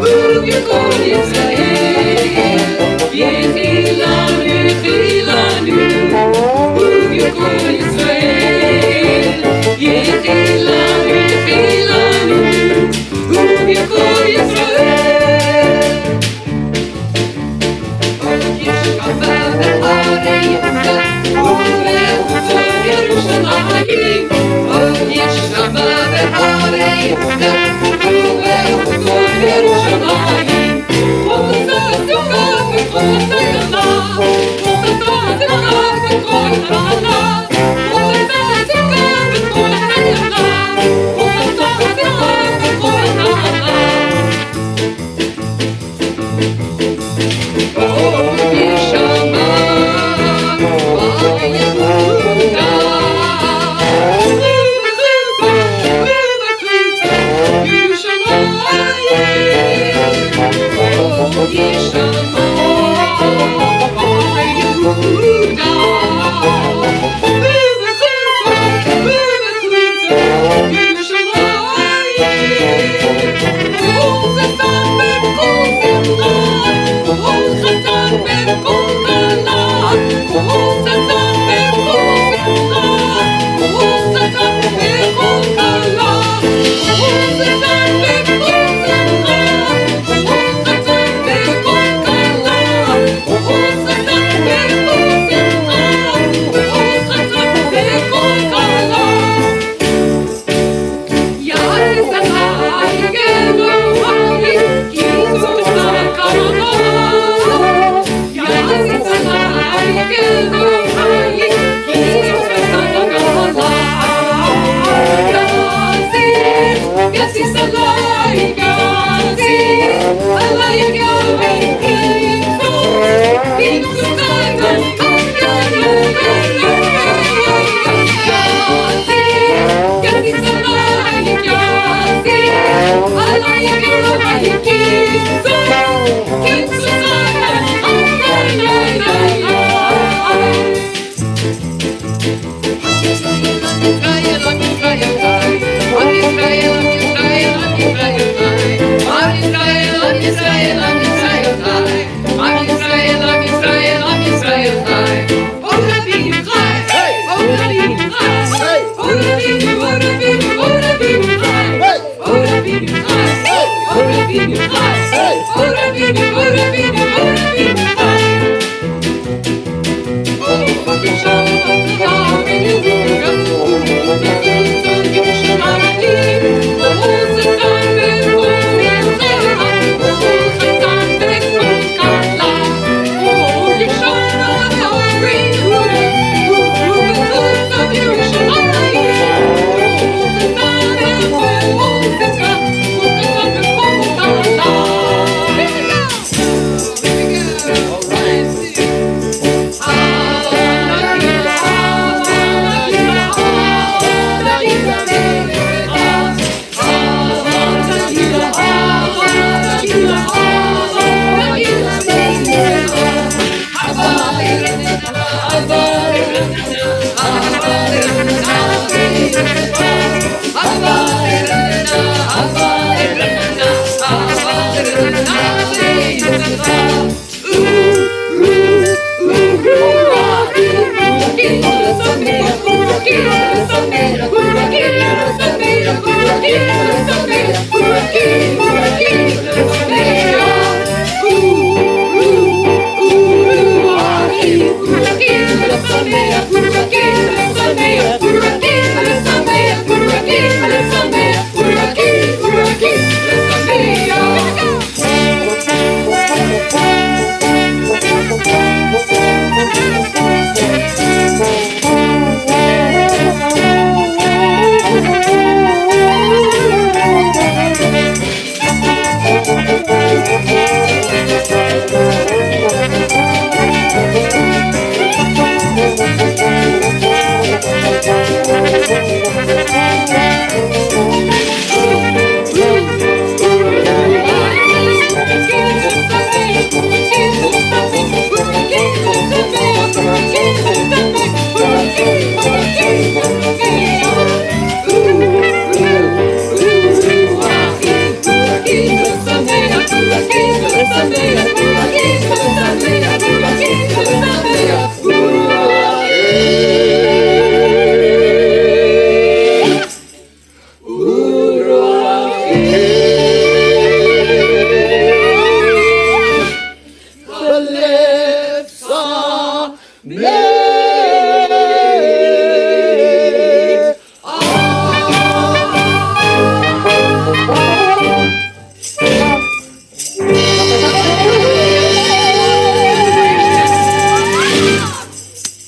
Move your Yisrael, Am Yisrael Chai. Am Yisrael, Am Yisrael, Am Yisrael Chai. Oh, Rabbeinu Chai. Oh, Rabbeinu Chai. Oh, Rabbeinu, oh, Rabbeinu, oh, Rabbeinu Chai. Oh, Rabbeinu Chai. Oh, Rabbeinu Chai. Oh, Rabbeinu, oh, Rabbeinu, oh, Rabbeinu Chai. Oh, Shalom,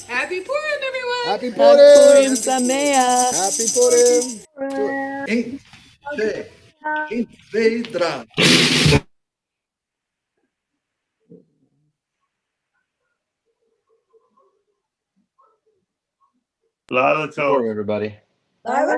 Happy Purim, everyone! Happy Purim! Sameach. Happy Purim! Eén, twee, drie. Lala Good morning, everybody. Bye.